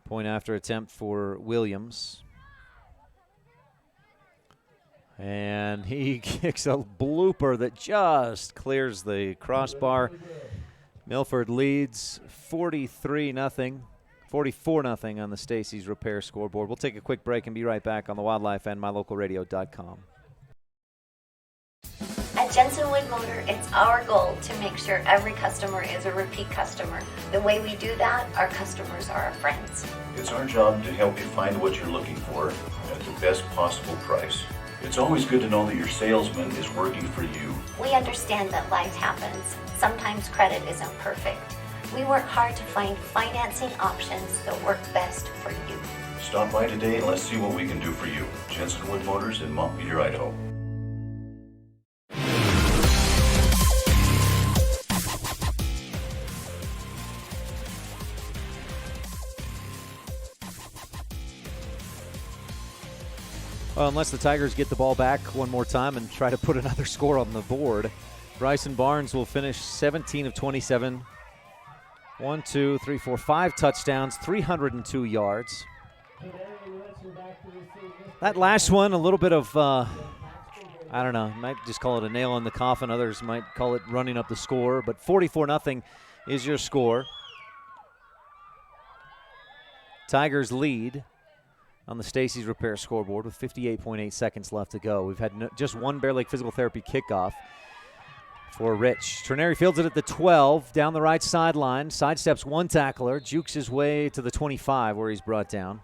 Point after attempt for Williams. And he kicks a blooper that just clears the crossbar. Milford leads 44-0 on the Stacy's Repair scoreboard. We'll take a quick break and be right back on the Wildlife and MyLocalRadio.com. At Jensen Wood Motor, it's our goal to make sure every customer is a repeat customer. The way we do that, our customers are our friends. It's our job to help you find what you're looking for at the best possible price. It's always good to know that your salesman is working for you. We understand that life happens. Sometimes credit isn't perfect. We work hard to find financing options that work best for you. Stop by today and let's see what we can do for you. Jensen Wood Motors in Montpelier, Idaho. Well, unless the Tigers get the ball back one more time and try to put another score on the board, Bryson Barnes will finish 17 of 27. 5 touchdowns, 302 yards. That last one, a little bit of, I don't know, might just call it a nail in the coffin. Others might call it running up the score, but 44-0 is your score. Tigers lead on the Stacy's Repair scoreboard with 58.8 seconds left to go. We've had just one Bear Lake Physical Therapy kickoff for Rich. Trenary fields it at the 12, down the right sideline, sidesteps one tackler, jukes his way to the 25 where he's brought down.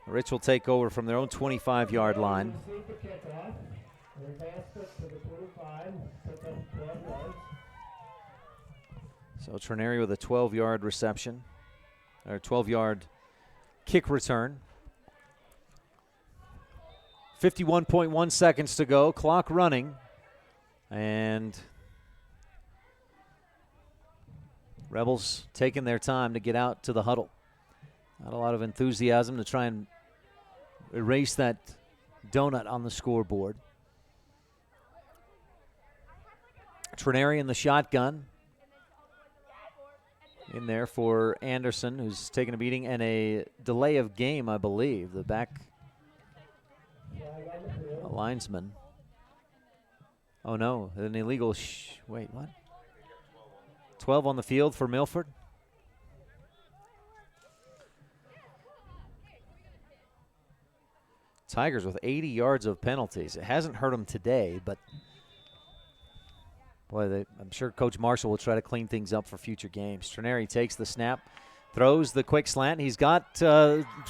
Rich will take over from their own 25-yard line. So Trenary with a 12-yard reception, or 12-yard kick return. 51.1 seconds to go, clock running, and Rebels taking their time to get out to the huddle. Not a lot of enthusiasm to try and erase that donut on the scoreboard. Trenary in the shotgun. In there for Anderson, who's taking a beating and a delay of game, I believe. The back linesman. Oh, no, an illegal. Wait, what? 12 on the field for Milford. Tigers with 80 yards of penalties. It hasn't hurt them today, but boy, I'm sure Coach Marshall will try to clean things up for future games. Trenary takes the snap, throws the quick slant. He's got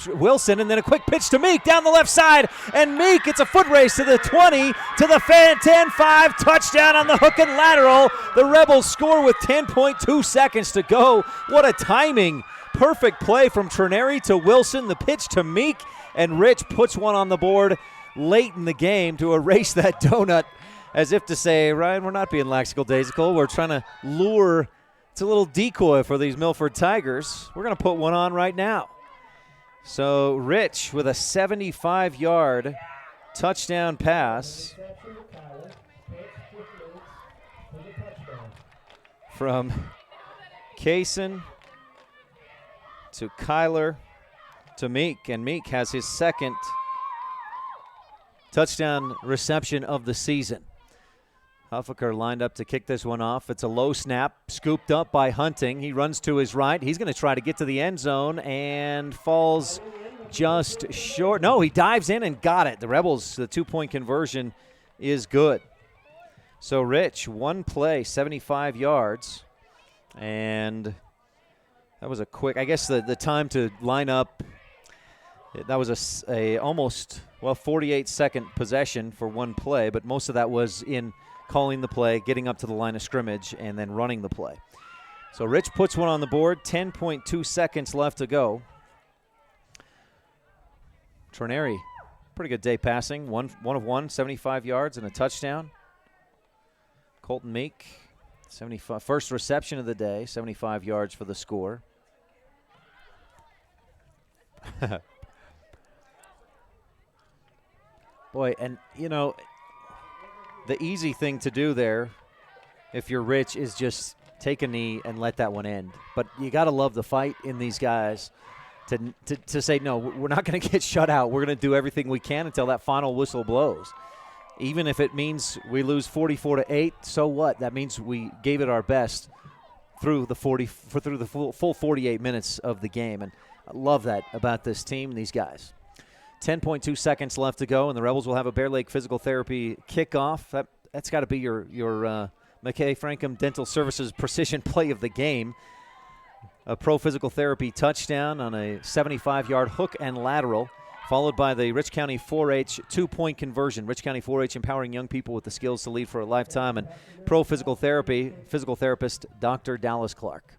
Wilson, and then a quick pitch to Meek down the left side. And Meek, it's a foot race to the 20, to the 10-5, touchdown on the hook and lateral. The Rebels score with 10.2 seconds to go. What a timing. Perfect play from Trenary to Wilson, the pitch to Meek, and Rich puts one on the board late in the game to erase that donut, as if to say, Ryan, we're not being lackadaisical. We're trying to lure. It's a little decoy for these Milford Tigers. We're going to put one on right now. So Rich with a 75-yard touchdown pass from Kaysen to Kyler to Meek, and Meek has his second touchdown reception of the season. Huffaker lined up to kick this one off. It's a low snap, scooped up by Hunting. He runs to his right. He's going to try to get to the end zone and falls just short. No, he dives in and got it. The Rebels, the two-point conversion is good. So Rich, one play, 75 yards, and that was a quick, I guess the time to line up, that was a almost, 48-second possession for one play, but most of that was in calling the play, getting up to the line of scrimmage, and then running the play. So Rich puts one on the board, 10.2 seconds left to go. Trenary, pretty good day passing, one of one, 75 yards and a touchdown. Colton Meek, 75, first reception of the day, 75 yards for the score. Boy, and you know, the easy thing to do there, if you're Rich, is just take a knee and let that one end. But you got to love the fight in these guys to say, no, we're not going to get shut out. We're going to do everything we can until that final whistle blows. Even if it means we lose 44-8, so what? That means we gave it our best through the full 48 minutes of the game. And I love that about this team and these guys. 10.2 seconds left to go, and the Rebels will have a Bear Lake Physical Therapy kickoff. That's got to be your McKay Frankham Dental Services precision play of the game. A pro physical therapy touchdown on a 75-yard hook and lateral, followed by the Rich County 4-H two-point conversion. Rich County 4-H empowering young people with the skills to lead for a lifetime, and pro physical therapy, physical therapist Dr. Dallas Clark.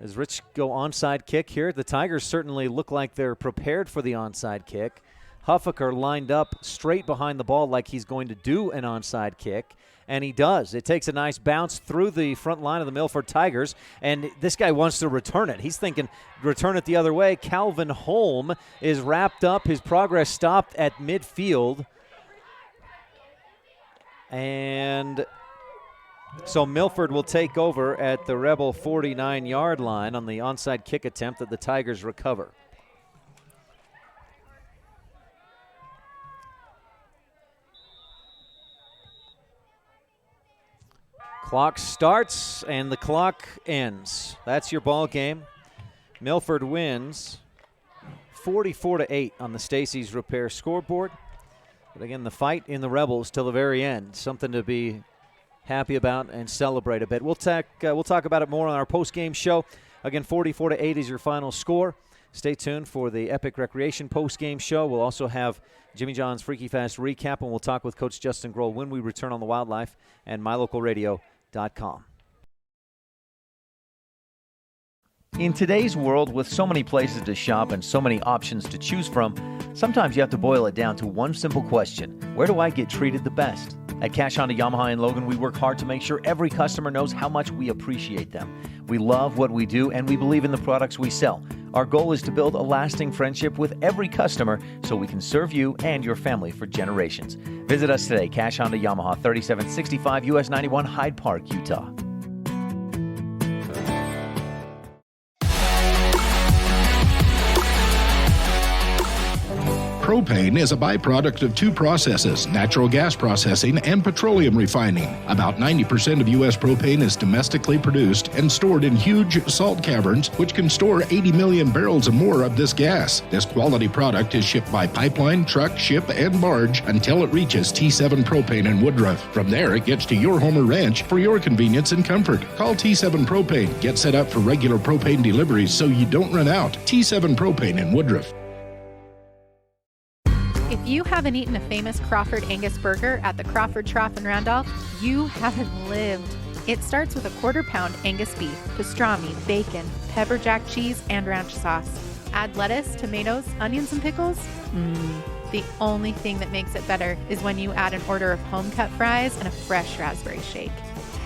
As Rich go onside kick here, the Tigers certainly look like they're prepared for the onside kick. Huffaker lined up straight behind the ball like he's going to do an onside kick, and he does. It takes a nice bounce through the front line of the Milford Tigers, and this guy wants to return it. He's thinking return it the other way. Calvin Holm is wrapped up. His progress stopped at midfield. And so Milford will take over at the Rebel 49-yard line on the onside kick attempt that the Tigers recover. Clock starts and the clock ends. That's your ball game. Milford wins 44-8 on the Stacy's Repair scoreboard. But again, the fight in the Rebels till the very end. Something to be happy about and celebrate a bit. We'll talk about it more on our post-game show. Again, 44-8 is your final score. Stay tuned for the Epic Recreation post-game show. We'll also have Jimmy John's Freaky Fast recap, and we'll talk with Coach Justin Grohl when we return on the Wildlife and mylocalradio.com. In today's world, with so many places to shop and so many options to choose from, sometimes you have to boil it down to one simple question: where do I get treated the best? At Cash Honda Yamaha in Logan, we work hard to make sure every customer knows how much we appreciate them. We love what we do, and we believe in the products we sell. Our goal is to build a lasting friendship with every customer so we can serve you and your family for generations. Visit us today, Cash Honda Yamaha, 3765 US 91, Hyde Park, Utah. Propane is a byproduct of two processes, natural gas processing and petroleum refining. About 90% of U.S. propane is domestically produced and stored in huge salt caverns, which can store 80 million barrels or more of this gas. This quality product is shipped by pipeline, truck, ship, and barge until it reaches T7 Propane in Woodruff. From there, it gets to your home or ranch for your convenience and comfort. Call T7 Propane. Get set up for regular propane deliveries so you don't run out. T7 Propane in Woodruff. If you haven't eaten a famous Crawford Angus burger at the Crawford Trough in Randolph, you haven't lived. It starts with a quarter-pound Angus beef, pastrami, bacon, pepper jack cheese, and ranch sauce. Add lettuce, tomatoes, onions, and pickles. The only thing that makes it better is when you add an order of home-cut fries and a fresh raspberry shake.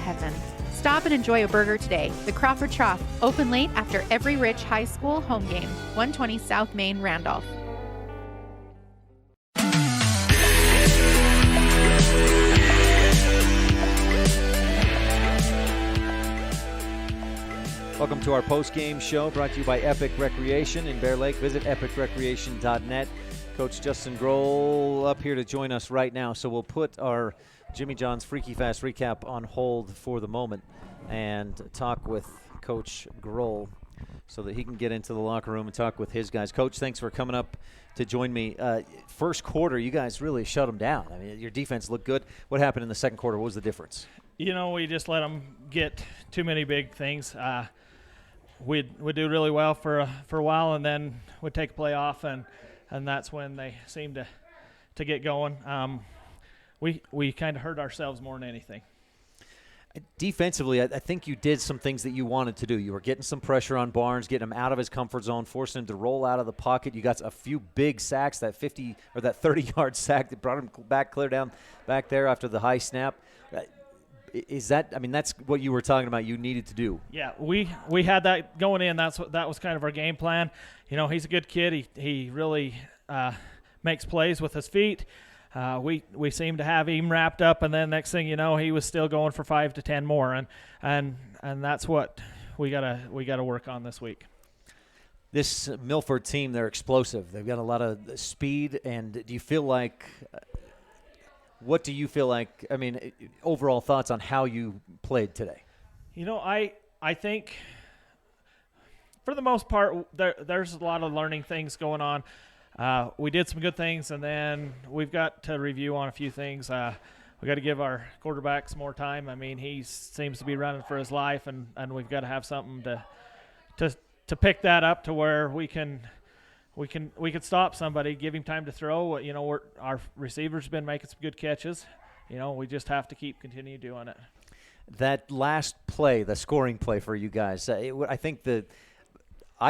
Heaven. Stop and enjoy a burger today. The Crawford Trough, open late after every Rich High School home game. 120 South Main, Randolph. Welcome to our post-game show brought to you by Epic Recreation in Bear Lake. Visit epicrecreation.net. Coach Justin Grohl up here to join us right now. So we'll put our Jimmy John's Freaky Fast recap on hold for the moment and talk with Coach Grohl so that he can get into the locker room and talk with his guys. Coach, thanks for coming up to join me. First quarter, you guys really shut them down. I mean, your defense looked good. What happened in the second quarter? What was the difference? You know, we just let them get too many big things. We'd do really well for a while, and then we'd take a play off, and that's when they seemed to get going. We kind of hurt ourselves more than anything. Defensively, I think you did some things that you wanted to do. You were getting some pressure on Barnes, getting him out of his comfort zone, forcing him to roll out of the pocket. You got a few big sacks, that 50 or that 30-yard sack that brought him back clear down back there after the high snap. Is that? I mean, that's what you were talking about. You needed to do. Yeah, we had that going in. That was kind of our game plan. You know, he's a good kid. He really makes plays with his feet. We seemed to have him wrapped up, and then next thing you know, he was still going for 5 to 10 more, and that's what we gotta work on this week. This Milford team, they're explosive. They've got a lot of speed, and do you feel like? What do you feel like? I mean, overall thoughts on how you played today? You know, I think for the most part there's a lot of learning things going on. We did some good things, and then we've got to review on a few things. We got to give our quarterback some more time. I mean, he seems to be running for his life, and we've got to have something to pick that up to where we can stop somebody, give him time to throw. You know, our receivers been making some good catches. You know, we just have to continue doing it. That last play, the scoring play for you guys, I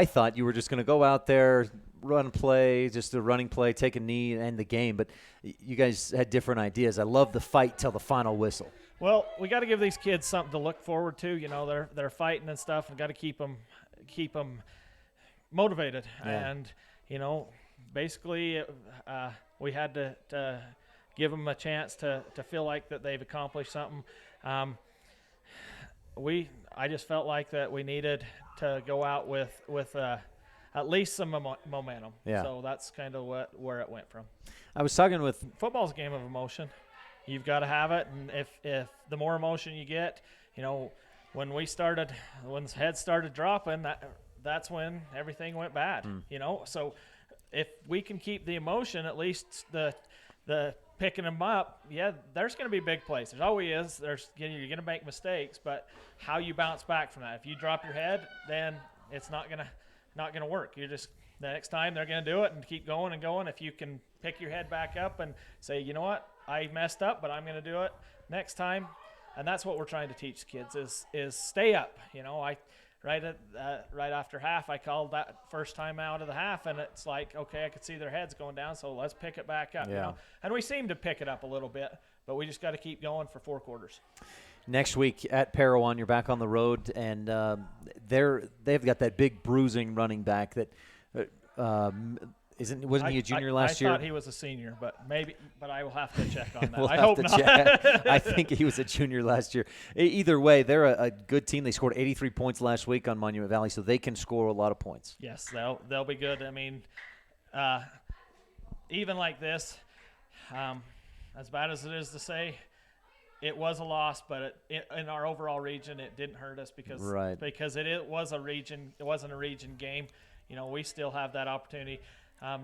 thought you were just going to go out there, run play, just a running play, take a knee, and end the game. But you guys had different ideas. I love the fight till the final whistle. Well, we got to give these kids something to look forward to. You know, they're fighting and stuff. We've got to keep them motivated. Yeah. And you know, basically, we had to give them a chance to feel like that they've accomplished something. I just felt like that we needed to go out with at least some momentum. Yeah. So that's kind of where it went from. I was talking with football's a game of emotion. You've got to have it, and if the more emotion you get, you know, when the heads started dropping, that's when everything went bad. You know, so if we can keep the emotion, at least the picking them up, yeah, there's going to be big plays. There's always is. You're going to make mistakes, but how you bounce back from that. If you drop your head, then it's not going to work. You're just the next time they're going to do it and keep going and going. If you can pick your head back up and say, you know what, I messed up, but I'm going to do it next time. And that's what we're trying to teach kids is stay up. You know, right after half, I called that first time out of the half, and it's like, okay, I could see their heads going down, so let's pick it back up. Yeah. You know? And we seem to pick it up a little bit, but we just got to keep going for 4 quarters. Next week at Parowan, you're back on the road, and they've got that big bruising running back that wasn't he a junior last year? I thought he was a senior, but I will have to check on that. We'll I have hope to not. check. I think he was a junior last year. Either way, they're a good team. They scored 83 points last week on Monument Valley, so they can score a lot of points. Yes, they'll be good. I mean, even like this, as bad as it is to say, it was a loss, but in our overall region, it didn't hurt us because it wasn't a region game. You know, we still have that opportunity.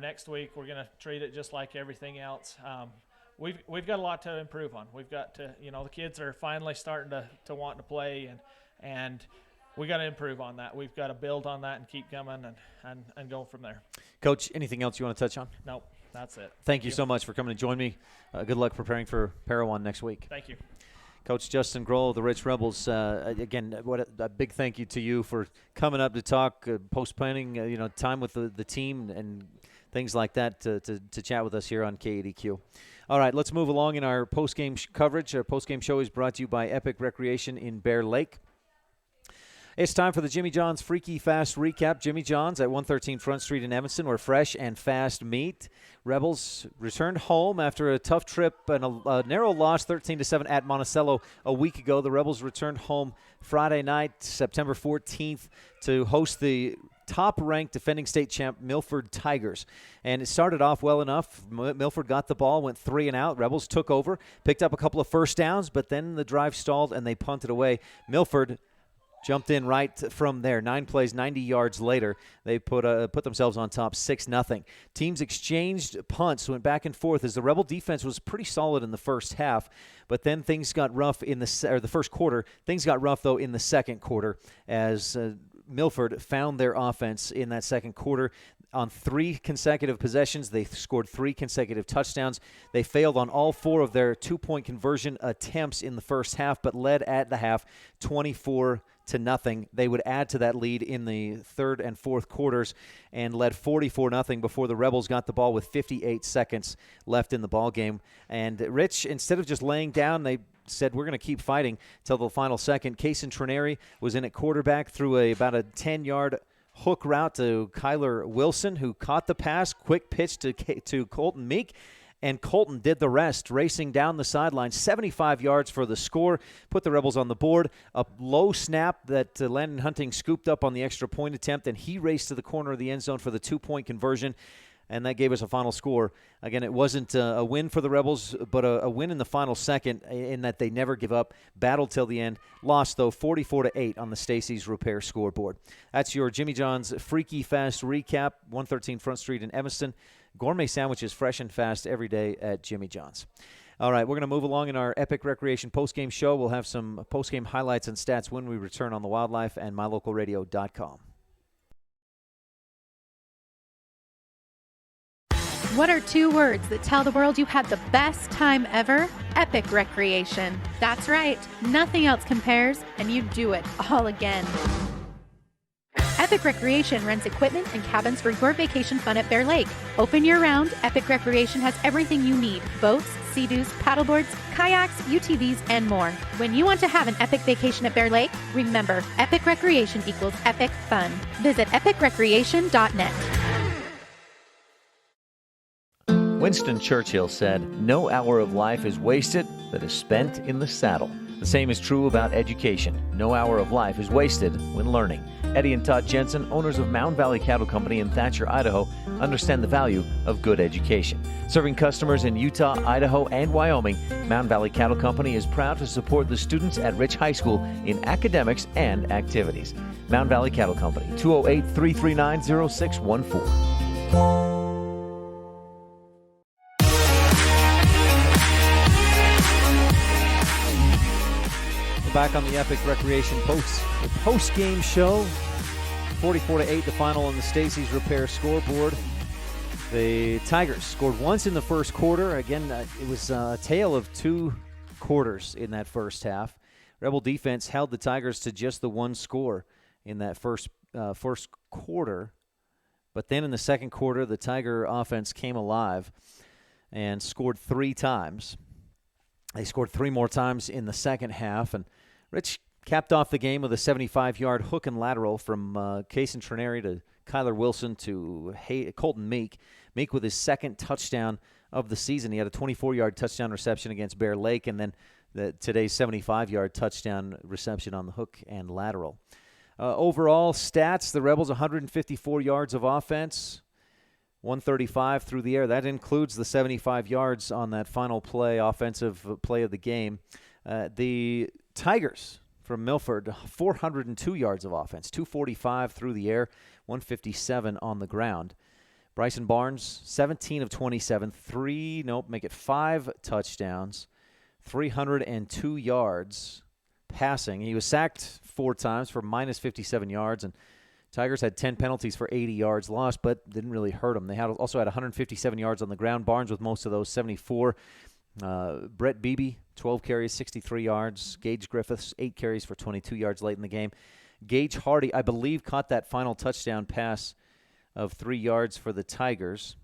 Next week, we're going to treat it just like everything else. We've got a lot to improve on. We've got to, you know, the kids are finally starting to want to play, and we got to improve on that. We've got to build on that and keep coming and go from there. Coach, anything else you want to touch on? No, that's it. Thank you so much for coming and join me. Good luck preparing for Parowan next week. Thank you. Coach Justin Grohl of the Rich Rebels, again, what a big thank you to you for coming up to talk, post-planning, time with the team and things like that to chat with us here on KADQ. All right, let's move along in our post-game coverage. Our post-game show is brought to you by Epic Recreation in Bear Lake. It's time for the Jimmy John's Freaky Fast Recap. Jimmy John's at 113 Front Street in Evanston, where fresh and fast meat. Rebels returned home after a tough trip and a narrow loss, 13-7 at Monticello a week ago. The Rebels returned home Friday night, September 14th, to host the top-ranked defending state champ Milford Tigers. And it started off well enough. Milford got the ball, went 3 and out. Rebels took over, picked up a couple of first downs, but then the drive stalled and they punted away. Milford jumped in right from there. 9 plays, 90 yards later, they put themselves on top 6-0. Teams exchanged punts, went back and forth as the Rebel defense was pretty solid in the first half, but then things got rough in the first quarter. Things got rough, though, in the second quarter as Milford found their offense in that second quarter. On 3 consecutive possessions, they scored 3 consecutive touchdowns. They failed on all 4 of their 2-point conversion attempts in the first half, but led at the half 24-0. They would add to that lead in the third and fourth quarters and led 44-0 before the Rebels got the ball with 58 seconds left in the ball game. And Rich, instead of just laying down, they said, we're going to keep fighting till the final second. Kason Trineri was in at quarterback, threw about a 10-yard hook route to Kyler Wilson, who caught the pass, quick pitch to Colton Meek, and Colton did the rest, racing down the sideline, 75 yards for the score, put the Rebels on the board. A low snap that Landon Hunting scooped up on the extra point attempt, and he raced to the corner of the end zone for the 2-point conversion, and that gave us a final score. Again, it wasn't a win for the Rebels, but a win in the final second in that they never give up, battled till the end, lost, though, 44-8 on the Stacey's Repair scoreboard. That's your Jimmy John's Freaky Fast Recap, 113 Front Street in Evanston. Gourmet sandwiches fresh and fast every day at Jimmy John's. All right, we're going to move along in our Epic Recreation postgame show. We'll have some postgame highlights and stats when we return on the Wildlife and MyLocalRadio.com. What are 2 words that tell the world you had the best time ever? Epic Recreation. That's right. Nothing else compares, and you do it all again. Epic Recreation rents equipment and cabins for your vacation fun at Bear Lake. Open year-round, Epic Recreation has everything you need. Boats, Sea-Doos, paddleboards, kayaks, UTVs, and more. When you want to have an epic vacation at Bear Lake, remember, Epic Recreation equals epic fun. Visit epicrecreation.net. Winston Churchill said, "No hour of life is wasted that is spent in the saddle." The same is true about education. No hour of life is wasted when learning. Eddie and Todd Jensen, owners of Mound Valley Cattle Company in Thatcher, Idaho, understand the value of good education. Serving customers in Utah, Idaho, and Wyoming, Mound Valley Cattle Company is proud to support the students at Rich High School in academics and activities. Mound Valley Cattle Company, 208-339-0614. Back on the Epic Recreation post-game show. 44-8, the final on the Stacey's Repair scoreboard. The Tigers scored once in the first quarter. Again, it was a tale of 2 quarters in that first half. Rebel defense held the Tigers to just the 1 score in that first quarter. But then in the second quarter, the Tiger offense came alive and scored 3 times. They scored 3 more times in the second half, and Rich capped off the game with a 75-yard hook and lateral from Kason Trineri to Kyler Wilson to Colton Meek. Meek with his second touchdown of the season. He had a 24-yard touchdown reception against Bear Lake, and then today's 75-yard touchdown reception on the hook and lateral. Overall stats, the Rebels 154 yards of offense, 135 through the air. That includes the 75 yards on that final play, offensive play of the game. The Tigers from Milford, 402 yards of offense, 245 through the air, 157 on the ground. Bryson Barnes, 17 of 27, 5 touchdowns, 302 yards passing. He was sacked 4 times for minus 57 yards, and Tigers had 10 penalties for 80 yards lost, but didn't really hurt them. They also had 157 yards on the ground. Barnes with most of those, 74. Brett Beebe, 12 carries, 63 yards. Gage Griffiths, 8 carries for 22 yards late in the game. Gage Hardy, I believe, caught that final touchdown pass of 3 yards for the Tigers.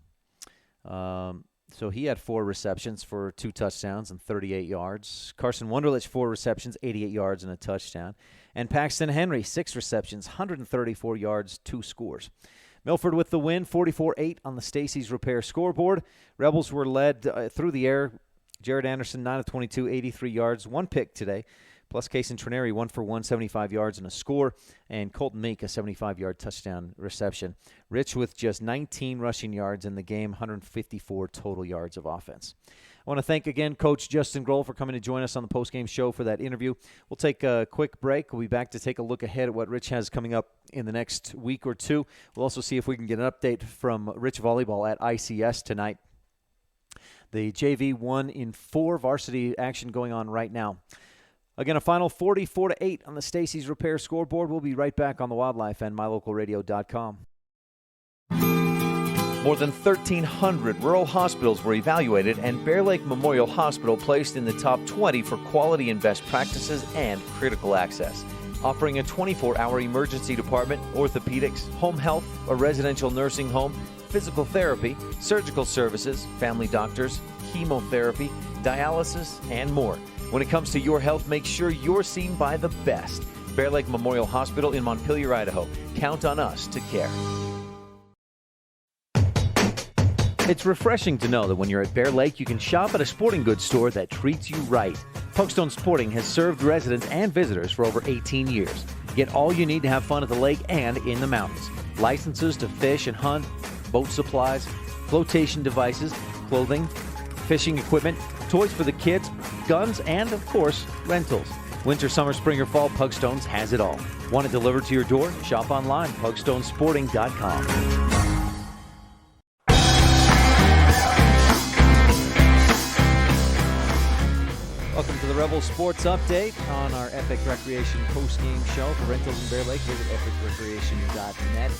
So he had 4 receptions for 2 touchdowns and 38 yards. Carson Wunderlich, 4 receptions, 88 yards and a touchdown. And Paxton Henry, 6 receptions, 134 yards, 2 scores. Milford with the win, 44-8 on the Stacy's Repair scoreboard. Rebels were led through the air. Jared Anderson, 9 of 22, 83 yards, 1 pick today. Plus Kason Trineri, 1 for 1, 75 yards and a score. And Colton Meek, a 75-yard touchdown reception. Rich with just 19 rushing yards in the game, 154 total yards of offense. I want to thank again Coach Justin Grohl for coming to join us on the postgame show for that interview. We'll take a quick break. We'll be back to take a look ahead at what Rich has coming up in the next week or two. We'll also see if we can get an update from Rich Volleyball at ICS tonight. The JV 1-in-4 varsity action going on right now. Again, a final 44-8 on the Stacy's Repair scoreboard. We'll be right back on the Wildlife and MyLocalRadio.com. More than 1,300 rural hospitals were evaluated, and Bear Lake Memorial Hospital placed in the top 20 for quality and best practices and critical access. Offering a 24-hour emergency department, orthopedics, home health, a residential nursing home, physical therapy, surgical services, family doctors, chemotherapy, dialysis, and more. When it comes to your health, make sure you're seen by the best. Bear Lake Memorial Hospital in Montpelier, Idaho. Count on us to care. It's refreshing to know that when you're at Bear Lake, you can shop at a sporting goods store that treats you right. Pugstone Sporting has served residents and visitors for over 18 years. Get all you need to have fun at the lake and in the mountains. Licenses to fish and hunt, boat supplies, flotation devices, clothing, fishing equipment, toys for the kids, guns, and, of course, rentals. Winter, summer, spring, or fall, Pugstones has it all. Want it delivered to your door? Shop online, pugstonesporting.com. Welcome to the Rebel Sports Update on our Epic Recreation post-game show for rentals in Bear Lake. Visit epicrecreation.net.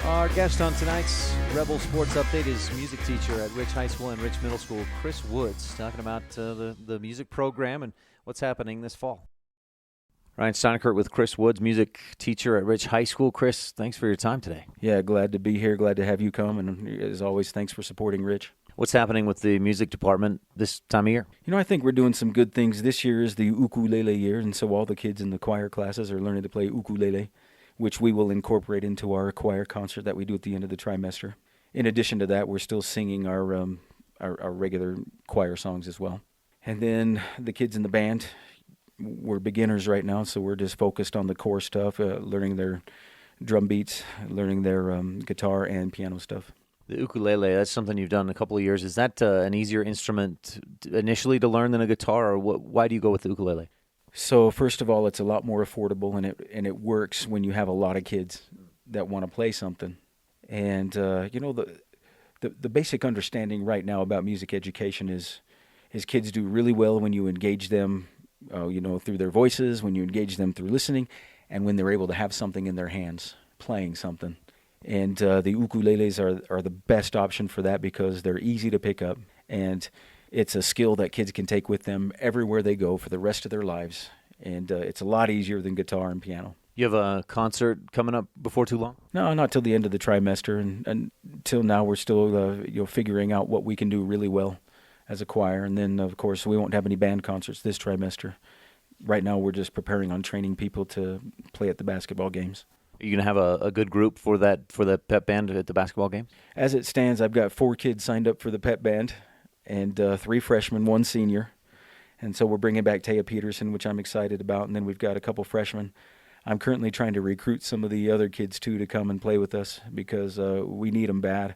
Our guest on tonight's Rebel Sports Update is music teacher at Rich High School and Rich Middle School, Chris Woods, talking about the music program and what's happening this fall. Ryan Steineckert with Chris Woods, music teacher at Rich High School. Chris, thanks for your time today. Yeah, glad to be here. Glad to have you come. And as always, thanks for supporting Rich. What's happening with the music department this time of year? You know, I think we're doing some good things. This year is the ukulele year, and so all the kids in the choir classes are learning to play ukulele, which we will incorporate into our choir concert that we do at the end of the trimester. In addition to that, we're still singing our regular choir songs as well. And then the kids in the band, we're beginners right now, so we're just focused on the core stuff, learning their drum beats, learning their guitar and piano stuff. The ukulele, that's something you've done in a couple of years. Is that an easier instrument initially to learn than a guitar, or why do you go with the ukulele? So first of all, it's a lot more affordable, and it works when you have a lot of kids that want to play something. And you know, the basic understanding right now about music education is kids do really well when you engage them, you know, through their voices, when you engage them through listening, and when they're able to have something in their hands, playing something. And the ukuleles are the best option for that because they're easy to pick up, and it's a skill that kids can take with them everywhere they go for the rest of their lives, and it's a lot easier than guitar and piano. You have a concert coming up before too long? No, not till the end of the trimester, and until now we're still figuring out what we can do really well as a choir, and then of course we won't have any band concerts this trimester. Right now we're just preparing on training people to play at the basketball games. Are you going to have a good group for the pep band at the basketball game? As it stands, I've got 4 kids signed up for the pep band, and 3 freshmen, 1 senior. And so we're bringing back Taya Peterson, which I'm excited about, and then we've got a couple freshmen. I'm currently trying to recruit some of the other kids, too, to come and play with us because we need them bad.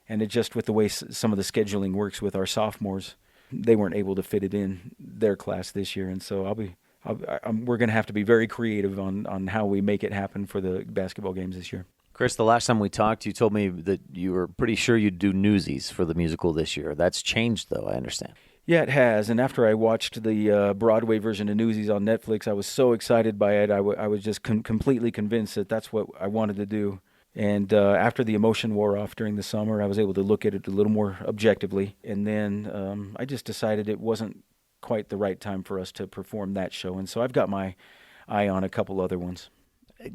And it just, with the way some of the scheduling works with our sophomores, they weren't able to fit it in their class this year. And so we're going to have to be very creative on how we make it happen for the basketball games this year. Chris, the last time we talked, you told me that you were pretty sure you'd do Newsies for the musical this year. That's changed, though, I understand. Yeah, it has. And after I watched the Broadway version of Newsies on Netflix, I was so excited by it. I was just completely convinced that that's what I wanted to do. And after the emotion wore off during the summer, I was able to look at it a little more objectively. And then I just decided it wasn't quite the right time for us to perform that show. And so I've got my eye on a couple other ones.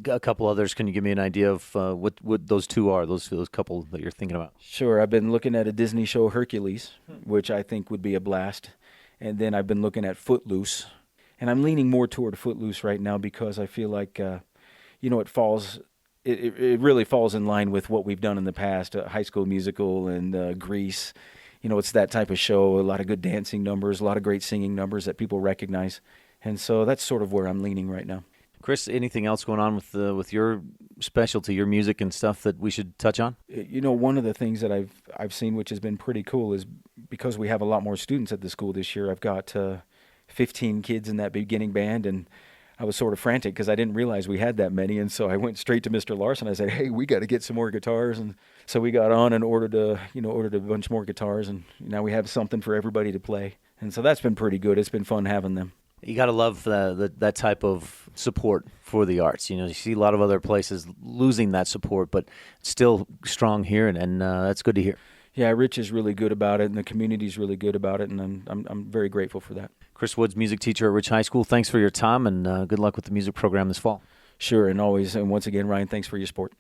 A couple others. Can you give me an idea of what those two are, those couple that you're thinking about? Sure. I've been looking at a Disney show, Hercules, which I think would be a blast. And then I've been looking at Footloose. And I'm leaning more toward Footloose right now because I feel like, it really falls in line with what we've done in the past, High School Musical and Grease. It's that type of show, a lot of good dancing numbers, a lot of great singing numbers that people recognize. And so that's sort of where I'm leaning right now. Chris, anything else going on with your specialty, your music and stuff that we should touch on? One of the things that I've seen, which has been pretty cool, is because we have a lot more students at the school this year. I've got 15 kids in that beginning band, and I was sort of frantic because I didn't realize we had that many. And so I went straight to Mr. Larson. I said, "Hey, we got to get some more guitars." And so we got on and ordered a bunch more guitars, and now we have something for everybody to play. And so that's been pretty good. It's been fun having them. You got to love that type of support for the arts. You see a lot of other places losing that support, but still strong here, and that's good to hear. Yeah, Rich is really good about it, and the community's really good about it, and I'm very grateful for that. Chris Woods, music teacher at Rich High School. Thanks for your time, and good luck with the music program this fall. Sure, and always. And once again, Ryan, thanks for your support.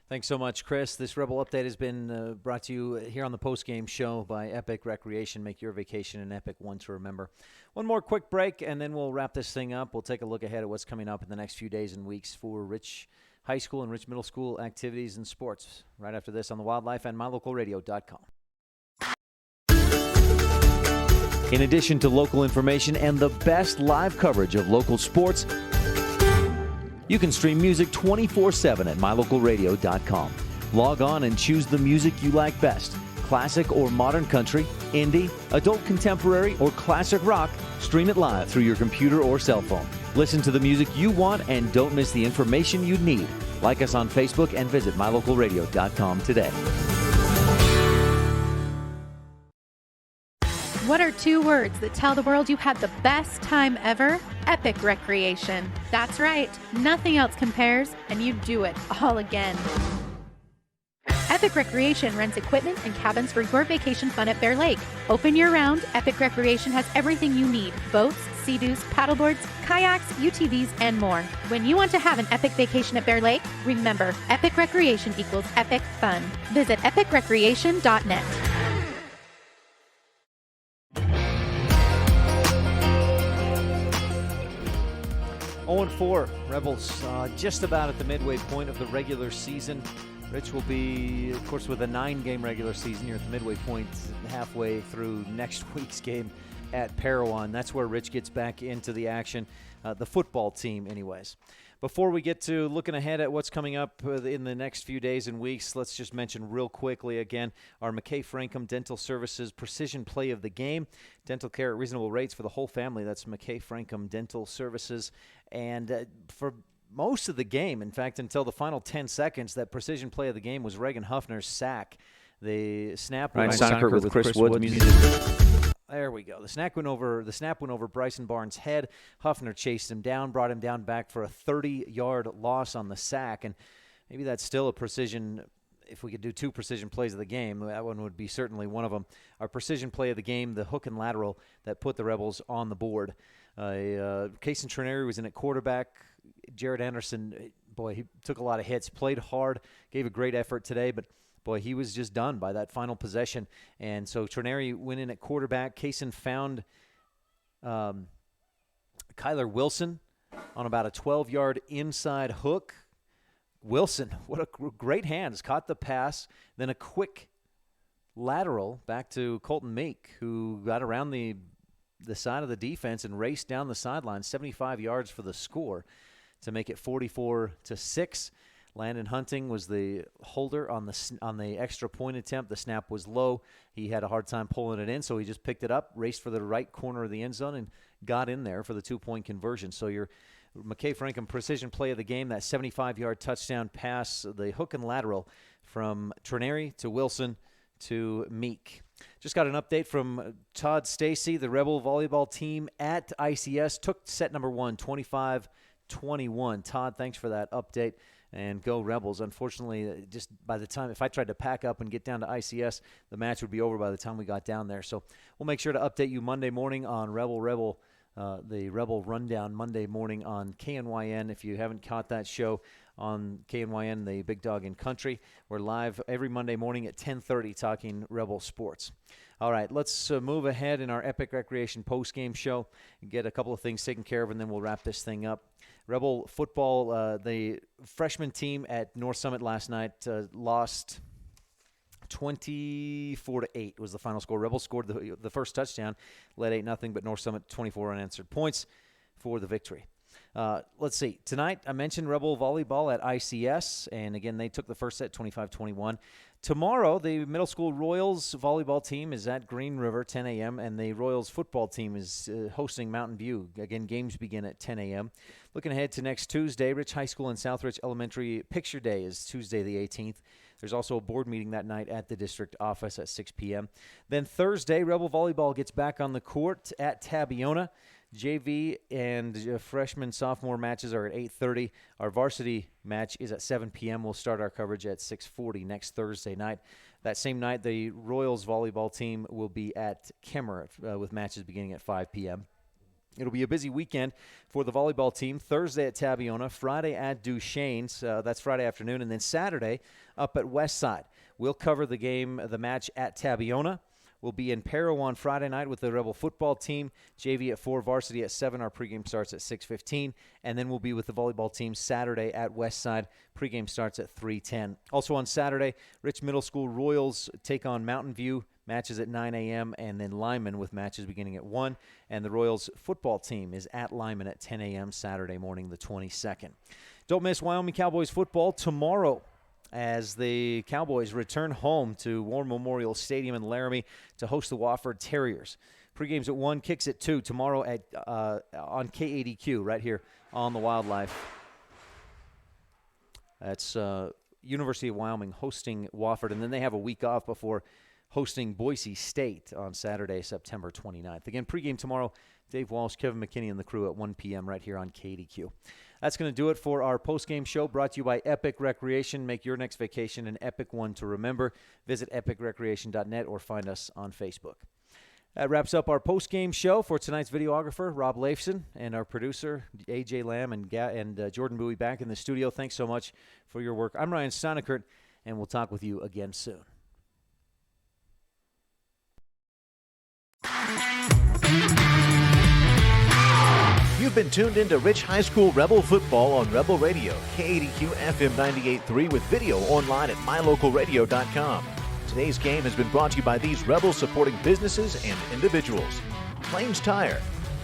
Thanks so much, Chris. This Rebel Update has been brought to you here on the postgame show by Epic Recreation. Make your vacation an epic one to remember. One more quick break, and then we'll wrap this thing up. We'll take a look ahead at what's coming up in the next few days and weeks for Rich High School and Rich Middle School activities and sports. Right after this on the Wildlife and MyLocalRadio.com. In addition to local information and the best live coverage of local sports, you can stream music 24/7 at MyLocalRadio.com. Log on and choose the music you like best. Classic or modern country, indie, adult contemporary, or classic rock. Stream it live through your computer or cell phone. Listen to the music you want and don't miss the information you need. Like us on Facebook and visit MyLocalRadio.com today. What are two words that tell the world you had the best time ever? Epic Recreation. That's right. Nothing else compares, and you do it all again. Epic Recreation rents equipment and cabins for your vacation fun at Bear Lake. Open year-round, Epic Recreation has everything you need. Boats, Sea-Doos, paddleboards, kayaks, UTVs, and more. When you want to have an epic vacation at Bear Lake, remember, Epic Recreation equals epic fun. Visit epicrecreation.net. 0-4, Rebels just about at the midway point of the regular season. Rich will be, of course, with a 9-game regular season. You're at the midway point, halfway through next week's game at Parowan. That's where Rich gets back into the action, the football team anyways. Before we get to looking ahead at what's coming up in the next few days and weeks, let's just mention real quickly again our McKay Frankham Dental Services Precision Play of the Game. Dental care at reasonable rates for the whole family. That's McKay Frankham Dental Services. And for most of the game, in fact, until the final 10 seconds, that precision play of the game was Reagan Huffner's sack. The snap Ryan STEINECKERT with Chris Woods. There we go. The snap went over Bryson Barnes' head. Huffner chased him down, brought him down back for a 30-yard loss on the sack. And maybe that's still a precision. If we could do 2 precision plays of the game, that one would be certainly one of them. Our precision play of the game, the hook and lateral that put the Rebels on the board. Kason Trineri was in at quarterback. Jared Anderson, boy, he took a lot of hits, played hard, gave a great effort today, but boy, he was just done by that final possession. And so Trineri went in at quarterback. Kason found Kyler Wilson on about a 12-yard inside hook. Wilson, what a great hands, caught the pass, then a quick lateral back to Colton Meek, who got around the side of the defense and raced down the sideline, 75 yards for the score to make it 44-6. Landon Hunting was the holder on the extra point attempt. The snap was low. He had a hard time pulling it in, so he just picked it up, raced for the right corner of the end zone, and got in there for the 2-point conversion. So your McKay Frankham precision play of the game, that 75-yard touchdown pass, the hook and lateral from Trenary to Wilson to Meek. Just got an update from Todd Stacy. The Rebel volleyball team at ICS took set number 1, 25-21. Todd, thanks for that update. And go Rebels. Unfortunately, just by the time, if I tried to pack up and get down to ICS, the match would be over by the time we got down there. So we'll make sure to update you Monday morning on the Rebel Rundown Monday morning on KNYN. If you haven't caught that show on KNYN, the Big Dog in Country, we're live every Monday morning at 10:30 talking Rebel sports. All right, let's move ahead in our Epic Recreation post-game show and get a couple of things taken care of, and then we'll wrap this thing up. Rebel football, the freshman team at North Summit last night lost 24-8 was the final score. Rebels scored the first touchdown, led 8-0, but North Summit 24 unanswered points for the victory. Let's see. Tonight, I mentioned Rebel volleyball at ICS, and again, they took the first set 25-21. Tomorrow, the middle school Royals volleyball team is at Green River, 10 a.m., and the Royals football team is hosting Mountain View. Again, games begin at 10 a.m. Looking ahead to next Tuesday, Rich High School and Southridge Elementary Picture Day is Tuesday the 18th. There's also a board meeting that night at the district office at 6 p.m. Then Thursday, Rebel volleyball gets back on the court at Tabiona. JV and freshman, sophomore matches are at 8:30. Our varsity match is at 7 p.m. We'll start our coverage at 6:40 next Thursday night. That same night, the Royals volleyball team will be at Kemmer with matches beginning at 5 p.m. It'll be a busy weekend for the volleyball team. Thursday at Tabiona, Friday at Duchesne's. That's Friday afternoon. And then Saturday up at Westside. We'll cover the match at Tabiona. We'll be in Pero on Friday night with the Rebel football team. JV at 4, varsity at 7. Our pregame starts at 6:15. And then we'll be with the volleyball team Saturday at Westside. Pregame starts at 3:10. Also on Saturday, Rich Middle School Royals take on Mountain View. Matches at 9 a.m. and then Lyman with matches beginning at 1. And the Royals football team is at Lyman at 10 a.m. Saturday morning, the 22nd. Don't miss Wyoming Cowboys football tomorrow as the Cowboys return home to War Memorial Stadium in Laramie to host the Wofford Terriers. Pregame's at 1, kicks at 2 tomorrow on KADQ right here on the Wildlife. That's University of Wyoming hosting Wofford, and then they have a week off before hosting Boise State on Saturday, September 29th. Again, pregame tomorrow, Dave Walsh, Kevin McKinney, and the crew at 1 p.m. right here on KDQ. That's going to do it for our postgame show brought to you by Epic Recreation. Make your next vacation an epic one to remember. Visit epicrecreation.net or find us on Facebook. That wraps up our postgame show. For tonight's videographer, Rob Leifson, and our producer, A.J. Lamb and Jordan Bowie back in the studio. Thanks so much for your work. I'm Ryan STEINECKERT, and we'll talk with you again soon. You've been tuned into Rich High School Rebel football on Rebel Radio, KADQ FM 98.3 with video online at mylocalradio.com. Today's game has been brought to you by these Rebel supporting businesses and individuals. Plains Tire,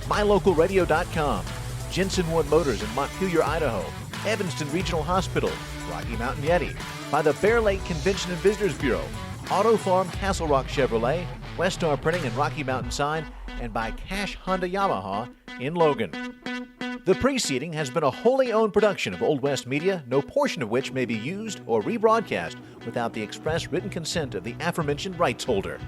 mylocalradio.com, Jensenwood Motors in Montpelier, Idaho, Evanston Regional Hospital, Rocky Mountain Yeti, by the Bear Lake Convention and Visitors Bureau, Auto Farm Castle Rock Chevrolet, Westar Printing and Rocky Mountain Sign, and by Cash Honda Yamaha in Logan. The preceding has been a wholly owned production of Old West Media, no portion of which may be used or rebroadcast without the express written consent of the aforementioned rights holder.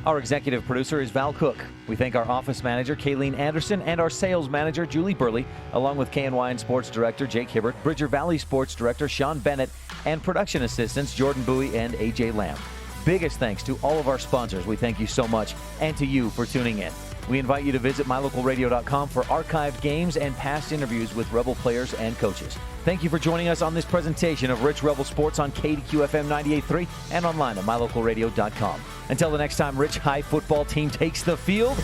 Our executive producer is Val Cook. We thank our office manager, Kayleen Anderson, and our sales manager, Julie Burley, along with KNYN Sports Director, Jake Hibbert, Bridger Valley Sports Director, Sean Bennett, and production assistants, Jordan Bowie and A.J. Lamb. Biggest thanks to all of our sponsors. We thank you so much, and to you for tuning in. We invite you to visit mylocalradio.com for archived games and past interviews with Rebel players and coaches. Thank you for joining us on this presentation of Rich Rebel Sports on KDQ FM 98.3 and online at mylocalradio.com. Until the next time Rich High football team takes the field,